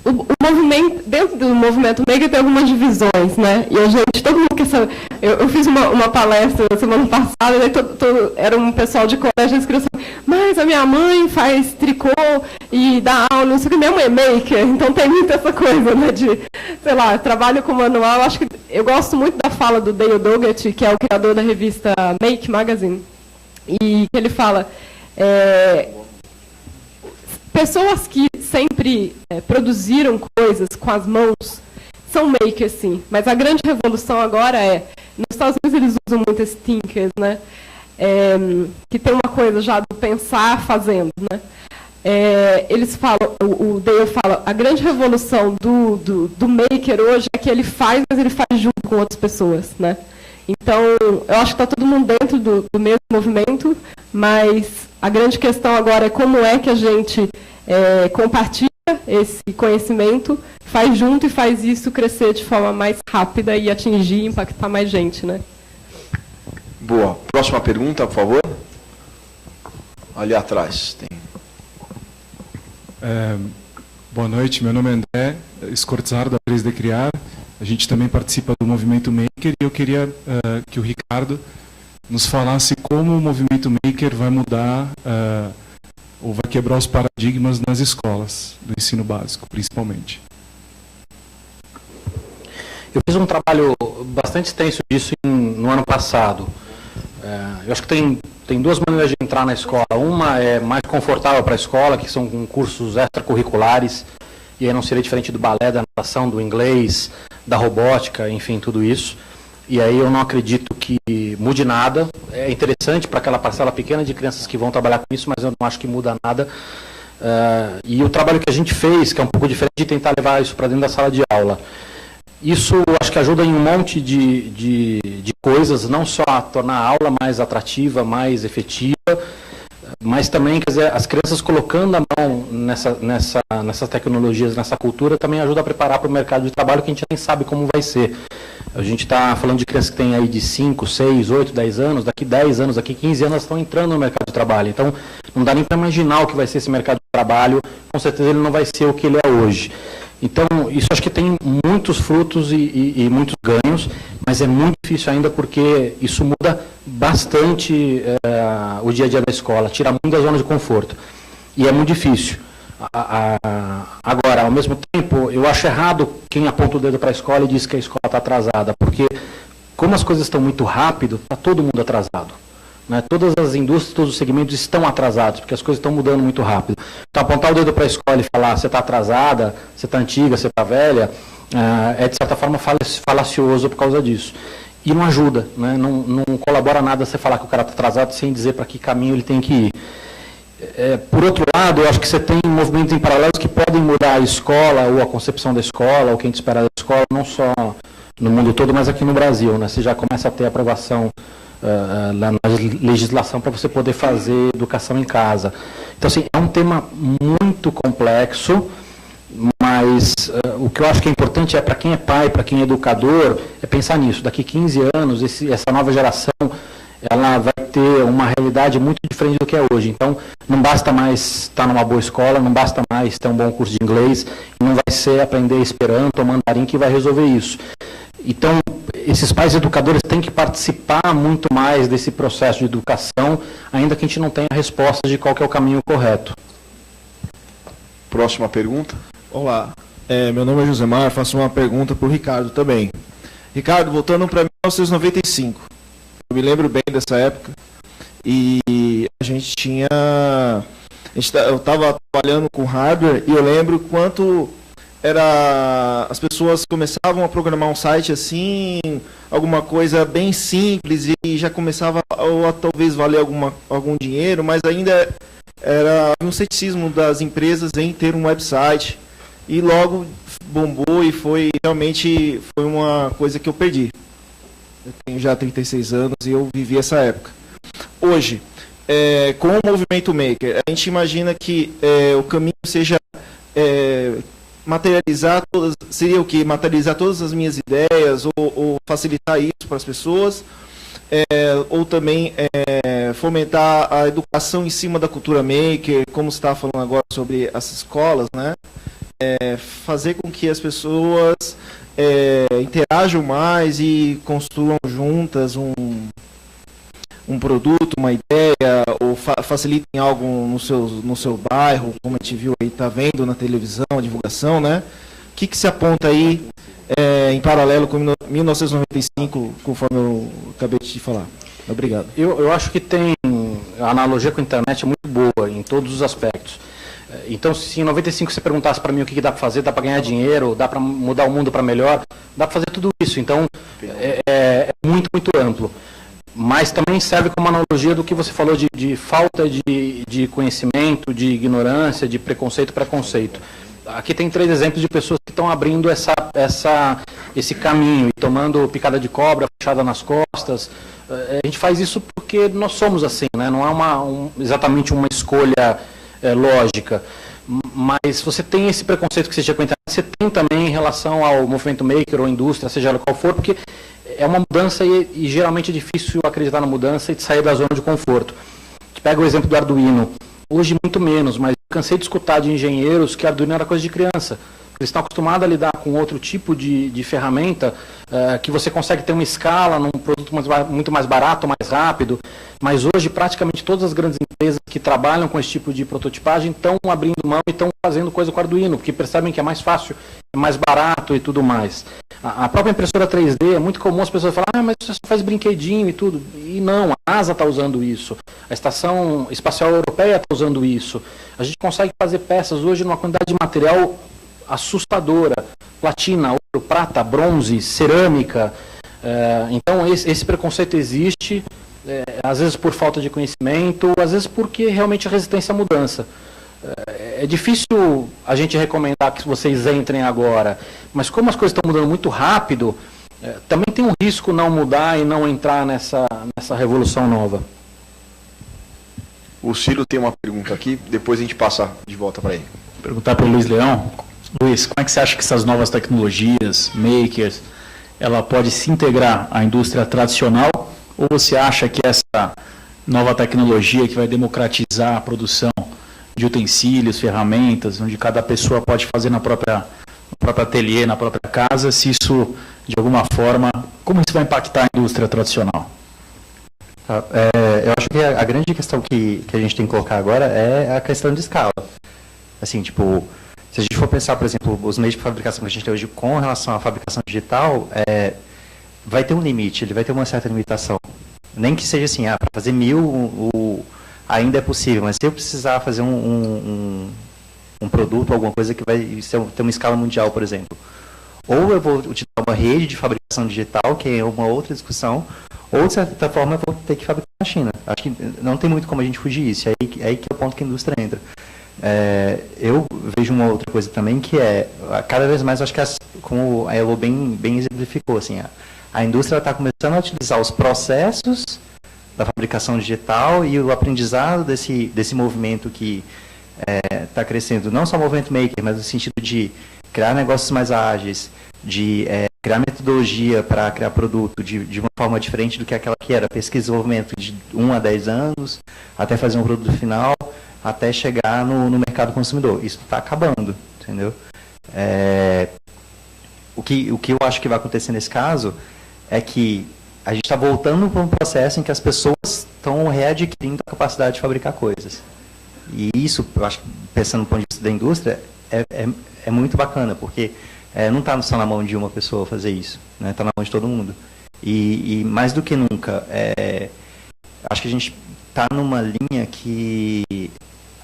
o movimento, dentro do movimento maker tem algumas divisões, né? E todo mundo quer saber. Eu fiz uma palestra semana passada, e era um pessoal de colégio, eles queriam saber, mas a minha mãe faz tricô e dá aula, não sei o que, minha mãe é maker, então tem muita essa coisa, né? De, sei lá, trabalho com manual. Acho que eu gosto muito da fala do Dale Doggett, que é o criador da revista Make Magazine, e que ele fala. Pessoas que sempre produziram coisas com as mãos são makers, sim. Mas a grande revolução agora nos Estados Unidos eles usam muito esse thinkers, né? Que tem uma coisa já do pensar fazendo, né? Eles falam, o Dale fala, a grande revolução do maker hoje é que ele faz, mas ele faz junto com outras pessoas, né? Então, eu acho que está todo mundo dentro do mesmo movimento, mas a grande questão agora é como é que a gente compartilha esse conhecimento, faz junto e faz isso crescer de forma mais rápida e atingir e impactar mais gente, né? Boa. Próxima pergunta, por favor. Ali atrás tem. Boa noite, meu nome é André Scorzar, da 3D Criar. A gente também participa do Movimento Maker e eu queria que o Ricardo nos falasse como o Movimento Maker vai mudar ou vai quebrar os paradigmas nas escolas, do ensino básico, principalmente. Eu fiz um trabalho bastante extenso disso no ano passado. Eu acho que tem duas maneiras de entrar na escola. Uma é mais confortável para a escola, que são cursos extracurriculares, e aí não seria diferente do balé, da natação, do inglês, da robótica, enfim, tudo isso. E aí eu não acredito que mude nada. É interessante para aquela parcela pequena de crianças que vão trabalhar com isso, mas eu não acho que muda nada. E o trabalho que a gente fez, que é um pouco diferente de tentar levar isso para dentro da sala de aula. Isso acho que ajuda em um monte de coisas, não só a tornar a aula mais atrativa, mais efetiva, mas também, quer dizer, as crianças colocando a mão nessas tecnologias, nessa cultura, também ajuda a preparar para o mercado de trabalho, que a gente nem sabe como vai ser. A gente está falando de crianças que têm aí de 5, 6, 8, 10 anos, daqui 10 anos, daqui 15 anos, elas estão entrando no mercado de trabalho. Então, não dá nem para imaginar o que vai ser esse mercado de trabalho, com certeza ele não vai ser o que ele é hoje. Então, isso acho que tem muitos frutos e muitos ganhos, mas é muito difícil ainda porque isso muda bastante o dia a dia da escola, tira muito da zona de conforto. E é muito difícil. Agora, ao mesmo tempo, eu acho errado quem aponta o dedo para a escola e diz que a escola está atrasada, porque como as coisas estão muito rápido, está todo mundo atrasado. Né? Todas as indústrias, todos os segmentos estão atrasados, porque as coisas estão mudando muito rápido. Então, apontar o dedo para a escola e falar você está atrasada, você está antiga, você está velha, é de certa forma falacioso por causa disso. E não ajuda, né? Não colabora nada você falar que o cara está atrasado sem dizer para que caminho ele tem que ir. Por outro lado, eu acho que você tem movimentos em paralelo que podem mudar a escola, ou a concepção da escola, ou o que a gente espera da escola, não só no mundo todo, mas aqui no Brasil. Né? Você já começa a ter aprovação na legislação para você poder fazer educação em casa. Então, assim, é um tema muito complexo, mas o que eu acho que é importante é para quem é pai, para quem é educador, é pensar nisso. Daqui 15 anos, essa nova geração, ela vai ter uma realidade muito diferente do que é hoje. Então, não basta mais estar numa boa escola, não basta mais ter um bom curso de inglês, não vai ser aprender Esperanto ou Mandarim que vai resolver isso. Então, esses pais educadores têm que participar muito mais desse processo de educação, ainda que a gente não tenha a resposta de qual que é o caminho correto. Próxima pergunta. Olá, meu nome é Josemar, faço uma pergunta para o Ricardo também. Ricardo, voltando para 1995, eu me lembro bem dessa época, e eu estava trabalhando com hardware, e eu lembro quanto as pessoas começavam a programar um site assim, alguma coisa bem simples, e já começava a talvez valer algum dinheiro, mas ainda era um ceticismo das empresas em ter um website, e logo bombou e realmente foi uma coisa que eu perdi. Eu tenho já 36 anos e eu vivi essa época. Hoje, com o movimento Maker, a gente imagina que o caminho seja materializar seria o quê? Materializar todas as minhas ideias ou facilitar isso para as pessoas, ou também fomentar a educação em cima da cultura Maker, como você estava falando agora sobre as escolas, né? Fazer com que as pessoas interajam mais e construam juntas um produto, uma ideia, ou facilitem algo no seu bairro, como a gente viu aí, está vendo na televisão, a divulgação, né? O que se aponta aí em paralelo com 1995, conforme eu acabei de te falar? Obrigado. Eu acho que a analogia com a internet é muito boa em todos os aspectos. Então, se em 95 você perguntasse para mim o que dá para fazer, dá para ganhar dinheiro, dá para mudar o mundo para melhor, dá para fazer tudo isso. Então, é muito, muito amplo. Mas também serve como analogia do que você falou de falta de conhecimento, de ignorância, de preconceito. Aqui tem 3 exemplos de pessoas que estão abrindo esse caminho e tomando picada de cobra, fechada nas costas. A gente faz isso porque nós somos assim, né? Não é exatamente uma escolha lógica. Mas você tem esse preconceito que você tinha com a internet, você tem também em relação ao movimento maker ou indústria, seja ela qual for, porque é uma mudança e geralmente é difícil acreditar na mudança e sair da zona de conforto. Pega o exemplo do Arduino. Hoje muito menos, mas cansei de escutar de engenheiros que Arduino era coisa de criança. Eles estão acostumados a lidar com outro tipo de ferramenta que você consegue ter uma escala num produto muito mais barato, mais rápido. Mas hoje praticamente todas as grandes empresas que trabalham com esse tipo de prototipagem estão abrindo mão e estão fazendo coisa com Arduino, porque percebem que é mais fácil, é mais barato e tudo mais. A própria impressora 3D, é muito comum as pessoas falarem, mas você só faz brinquedinho e tudo. E não, a NASA está usando isso, a Estação Espacial Europeia está usando isso. A gente consegue fazer peças hoje numa quantidade de material assustadora, platina, ouro, prata, bronze, cerâmica. Então esse preconceito existe, às vezes por falta de conhecimento, às vezes porque realmente a resistência à mudança. É difícil a gente recomendar que vocês entrem agora, mas como as coisas estão mudando muito rápido, também tem um risco não mudar e não entrar nessa revolução nova. O Ciro tem uma pergunta aqui, depois a gente passa de volta para ele. Perguntar para o Luiz Leão. Luiz, como é que você acha que essas novas tecnologias, makers, ela pode se integrar à indústria tradicional, ou você acha que essa nova tecnologia que vai democratizar a produção de utensílios, ferramentas, onde cada pessoa pode fazer na própria no próprio ateliê, na própria casa, se isso, de alguma forma, como isso vai impactar a indústria tradicional? Eu acho que a grande questão que a gente tem que colocar agora é a questão de escala. Assim, tipo, se a gente for pensar, por exemplo, os meios de fabricação que a gente tem hoje com relação à fabricação digital, vai ter um limite, ele vai ter uma certa limitação. Nem que seja assim, para fazer 1000 ainda é possível, mas se eu precisar fazer um produto, alguma coisa que vai ter uma escala mundial, por exemplo, ou eu vou utilizar uma rede de fabricação digital, que é uma outra discussão, ou de certa forma eu vou ter que fabricar na China. Acho que não tem muito como a gente fugir disso, é aí que é o ponto que a indústria entra. Eu vejo uma outra coisa também, que cada vez mais, acho que como a Elo bem exemplificou, assim, a indústria está começando a utilizar os processos da fabricação digital e o aprendizado desse movimento que está crescendo, não só o movimento maker, mas no sentido de criar negócios mais ágeis, de criar metodologia para criar produto de uma forma diferente do que aquela que era pesquisa e desenvolvimento de 1 a 10 anos, até fazer um produto final, até chegar no mercado consumidor. Isso está acabando, entendeu? O que eu acho que vai acontecer nesse caso é que a gente está voltando para um processo em que as pessoas estão readquirindo a capacidade de fabricar coisas. E isso, eu acho que, pensando do ponto de vista da indústria, é muito bacana, porque não está só na mão de uma pessoa fazer isso, né? Está na mão de todo mundo. E mais do que nunca, acho que a gente está numa linha que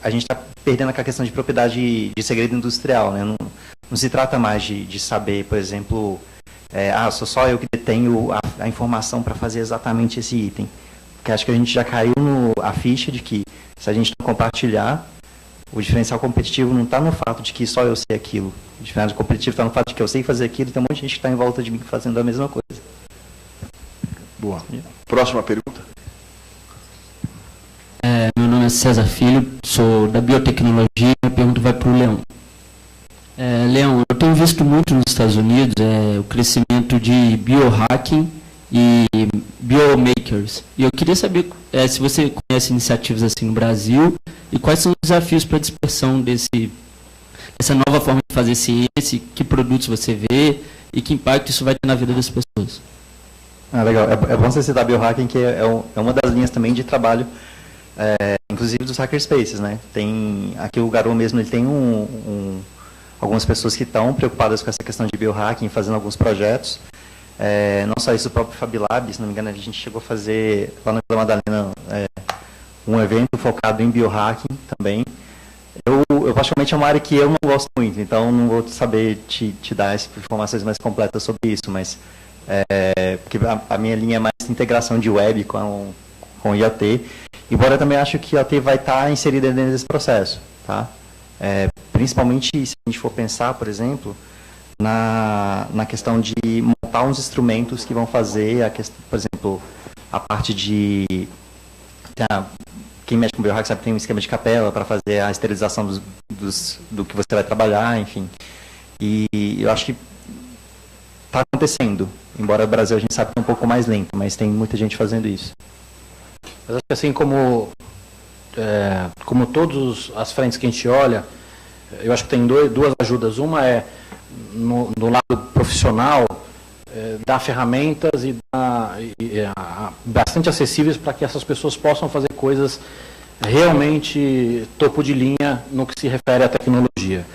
a gente está perdendo aquela questão de propriedade de segredo industrial, né? Não se trata mais de saber, por exemplo, sou só eu que detenho a informação para fazer exatamente esse item. Porque acho que a gente já caiu a ficha de que, se a gente não compartilhar, o diferencial competitivo não está no fato de que só eu sei aquilo. O diferencial competitivo está no fato de que eu sei fazer aquilo e tem um monte de gente que está em volta de mim fazendo a mesma coisa. Boa. Próxima pergunta. Meu nome é César Filho, sou da biotecnologia. A pergunta vai para o Leão. Leão, eu tenho visto muito nos Estados Unidos o crescimento de biohacking e biomakers. E eu queria saber se você conhece iniciativas assim no Brasil e quais são os desafios para a dispersão dessa nova forma de fazer ciência, que produtos você vê e que impacto isso vai ter na vida das pessoas. Legal. É bom você citar biohacking, que é uma das linhas também de trabalho, inclusive dos hackerspaces, né? Aqui o Garou mesmo, ele tem algumas pessoas que estão preocupadas com essa questão de biohacking, fazendo alguns projetos. Não só isso, o próprio FabLab, se não me engano, a gente chegou a fazer lá na Vila Madalena um evento focado em biohacking também. Eu particularmente é uma área que eu não gosto muito, então não vou saber te dar informações mais completas sobre isso, mas porque a minha linha é mais integração de web com o IoT, embora eu também acho que o IoT vai estar inserida dentro desse processo, tá? Principalmente se a gente for pensar, por exemplo, na questão de montar uns instrumentos que vão fazer, por exemplo, a parte de... Quem mexe com biohack sabe que tem um esquema de capela para fazer a esterilização do que você vai trabalhar, enfim. E eu acho que está acontecendo, embora o Brasil a gente sabe que é um pouco mais lento, mas tem muita gente fazendo isso. Mas acho que assim como todas as frentes que a gente olha, eu acho que tem duas ajudas. Uma é no lado profissional, dar ferramentas bastante acessíveis para que essas pessoas possam fazer coisas realmente topo de linha no que se refere à tecnologia.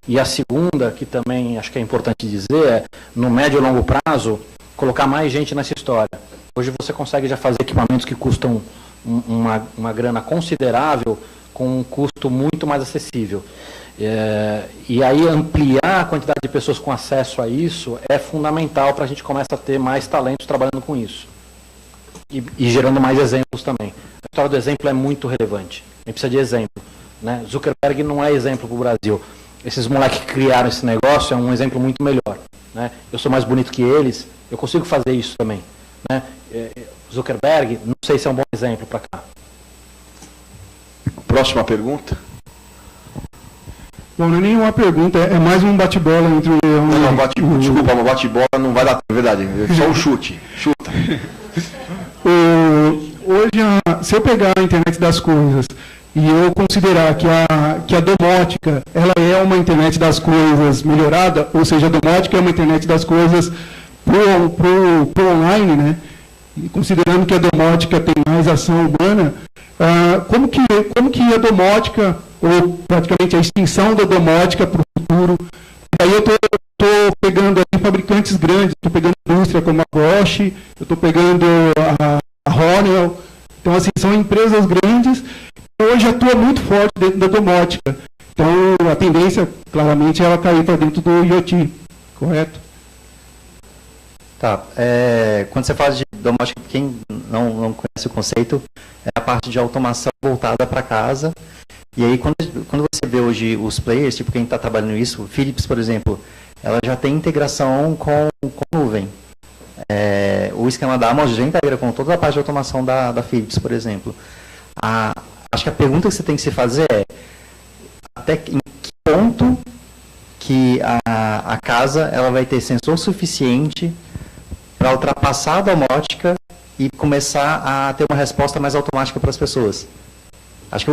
E a segunda, que também acho que é importante dizer, no médio e longo prazo, colocar mais gente nessa história. Hoje você consegue já fazer equipamentos que custam uma grana considerável com um custo muito mais acessível. E aí ampliar a quantidade de pessoas com acesso a isso é fundamental para a gente começar a ter mais talentos trabalhando com isso. E gerando mais exemplos também. A história do exemplo é muito relevante. A gente precisa de exemplo, né? Zuckerberg não é exemplo para o Brasil. Esses moleques que criaram esse negócio é um exemplo muito melhor, né? Eu sou mais bonito que eles, eu consigo fazer isso também, né? Zuckerberg, não sei se é um bom exemplo para cá. Próxima pergunta. Bom, não é nenhuma pergunta, é mais um bate-bola entre o Leão e... Desculpa, uma bate-bola não vai dar, é verdade, é só um chute. Chuta. Hoje, se eu pegar a internet das coisas e eu considerar que a domótica ela é uma internet das coisas melhorada, ou seja, a domótica é uma internet das coisas pro online, né? E considerando que a domótica tem mais ação humana, como que a domótica, ou praticamente a extinção da domótica para o futuro, aí eu estou pegando aí fabricantes grandes, estou pegando indústria como a Bosch, eu estou pegando a Hornell, então assim, são empresas grandes que hoje atuam muito forte dentro da domótica. Então a tendência, claramente, é ela cair para dentro do IoT, correto? Tá. Quando você fala de domótica, quem não conhece o conceito, é a parte de automação voltada para casa. E aí, quando você vê hoje os players, tipo quem está trabalhando isso, o Philips, por exemplo, ela já tem integração com nuvem. O esquema da Amazon já integra com toda a parte de automação da Philips, por exemplo. Acho que a pergunta que você tem que se fazer é até em que ponto que a casa ela vai ter sensor suficiente para ultrapassar a domótica e começar a ter uma resposta mais automática para as pessoas. Acho que,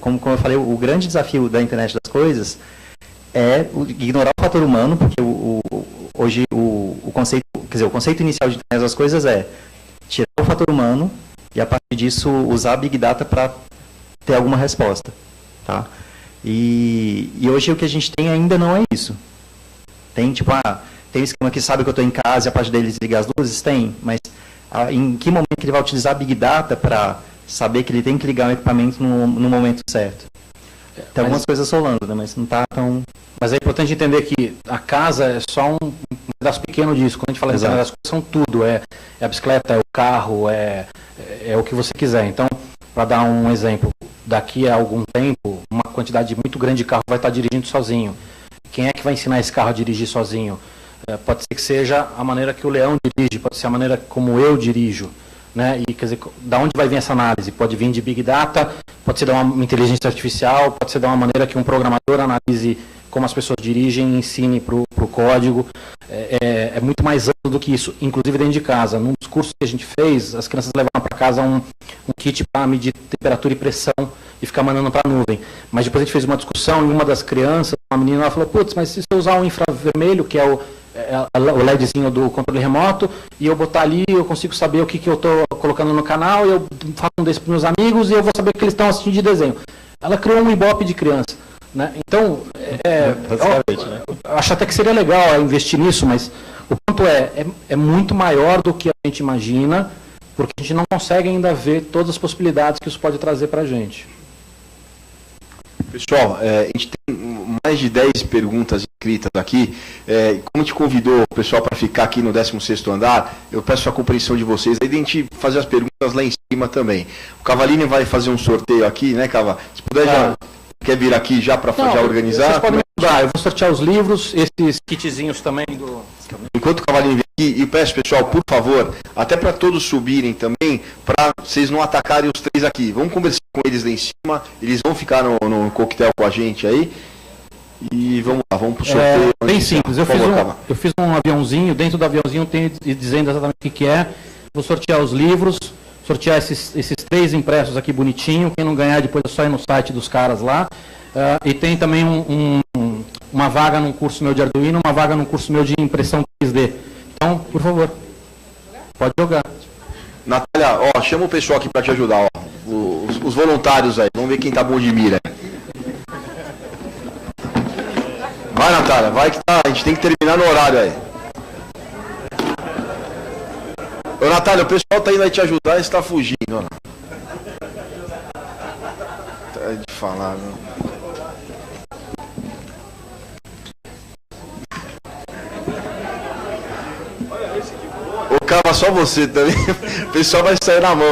como eu falei, o grande desafio da internet das coisas é ignorar o fator humano, porque hoje o conceito inicial de internet das coisas é tirar o fator humano e, a partir disso, usar a Big Data para ter alguma resposta. Tá? E hoje o que a gente tem ainda não é isso. Tem, tipo, tem um esquema que sabe que eu estou em casa e a parte dele desligar as luzes? Tem, mas em que momento que ele vai utilizar a Big Data para saber que ele tem que ligar o equipamento no momento certo? Tem algumas coisas rolando, né, mas não está tão... Mas é importante entender que a casa é só um pedaço pequeno disso. Quando a gente fala de internet das coisas, são tudo. É a bicicleta, é o carro, é o que você quiser. Então, para dar um exemplo, daqui a algum tempo, uma quantidade muito grande de carro vai estar dirigindo sozinho. Quem é que vai ensinar esse carro a dirigir sozinho? Pode ser que seja a maneira que o Leão dirige, pode ser a maneira como eu dirijo. Né? E, quer dizer, da onde vai vir essa análise? Pode vir de Big Data, pode ser de uma inteligência artificial, pode ser de uma maneira que um programador analise como as pessoas dirigem e ensine para o código. É muito mais amplo do que isso, inclusive dentro de casa. Num dos cursos que a gente fez, as crianças levaram para casa um kit para medir temperatura e pressão e ficar mandando para a nuvem. Mas depois a gente fez uma discussão e uma das crianças, uma menina, ela falou, putz, mas se eu usar o infravermelho, que é o LEDzinho do controle remoto, e eu botar ali, eu consigo saber o que eu estou colocando no canal, e eu falo um desses para meus amigos, e eu vou saber o que eles estão assistindo de desenho. Ela criou um Ibope de criança. Né? Então, eu acho até que seria legal investir nisso, mas o ponto é muito maior do que a gente imagina, porque a gente não consegue ainda ver todas as possibilidades que isso pode trazer para a gente. Pessoal, a gente tem mais de 10 perguntas escritas aqui. Como te convidou o pessoal para ficar aqui no 16º andar, eu peço a compreensão de vocês aí de a gente fazer as perguntas lá em cima também. O Cavalini vai fazer um sorteio aqui, né, Cava? Se puder já... Quer vir aqui já para já organizar? Vocês podem mudar, eu vou sortear os livros, esses kitzinhos também do... Enquanto o Cavalinho vem aqui, e peço, pessoal, por favor, até para todos subirem também, para vocês não atacarem os três aqui. Vamos conversar com eles lá em cima, eles vão ficar no coquetel com a gente aí. E vamos lá, vamos para o sorteio. Bem simples, eu fiz um aviãozinho, dentro do aviãozinho tem dizendo exatamente o que é. Vou sortear os livros, sortear esses 3 impressos aqui bonitinho. Quem não ganhar depois é só ir no site dos caras lá. E tem também uma vaga num curso meu de Arduino, uma vaga num curso meu de impressão 3D. Então, por favor, pode jogar. Natália, chama o pessoal aqui para te ajudar, os voluntários aí. Vamos ver quem tá bom de mira. Vai, Natália, vai que a gente tem que terminar no horário aí. Ô, Natália, o pessoal tá indo aí te ajudar e você está fugindo, ó. Tá de falar, meu. Ô, Cava, só você também. O pessoal vai sair na mão.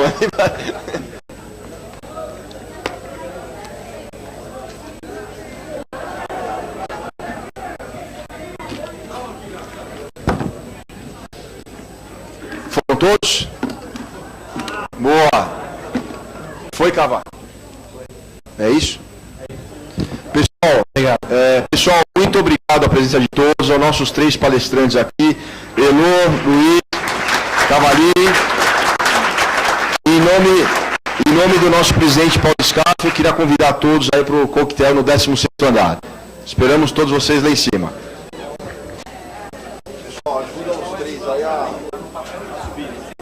Foram todos? Boa. Foi, Cava? É isso? Pessoal, pessoal, muito obrigado a presença de todos, aos nossos 3 palestrantes aqui, Elô, Luiz, Cavalini. Em nome Em nome do nosso presidente Paulo Scaff, eu queria convidar todos aí para o coquetel no 16º andar. Esperamos todos vocês lá em cima. Pessoal, ajuda os três aí a subir.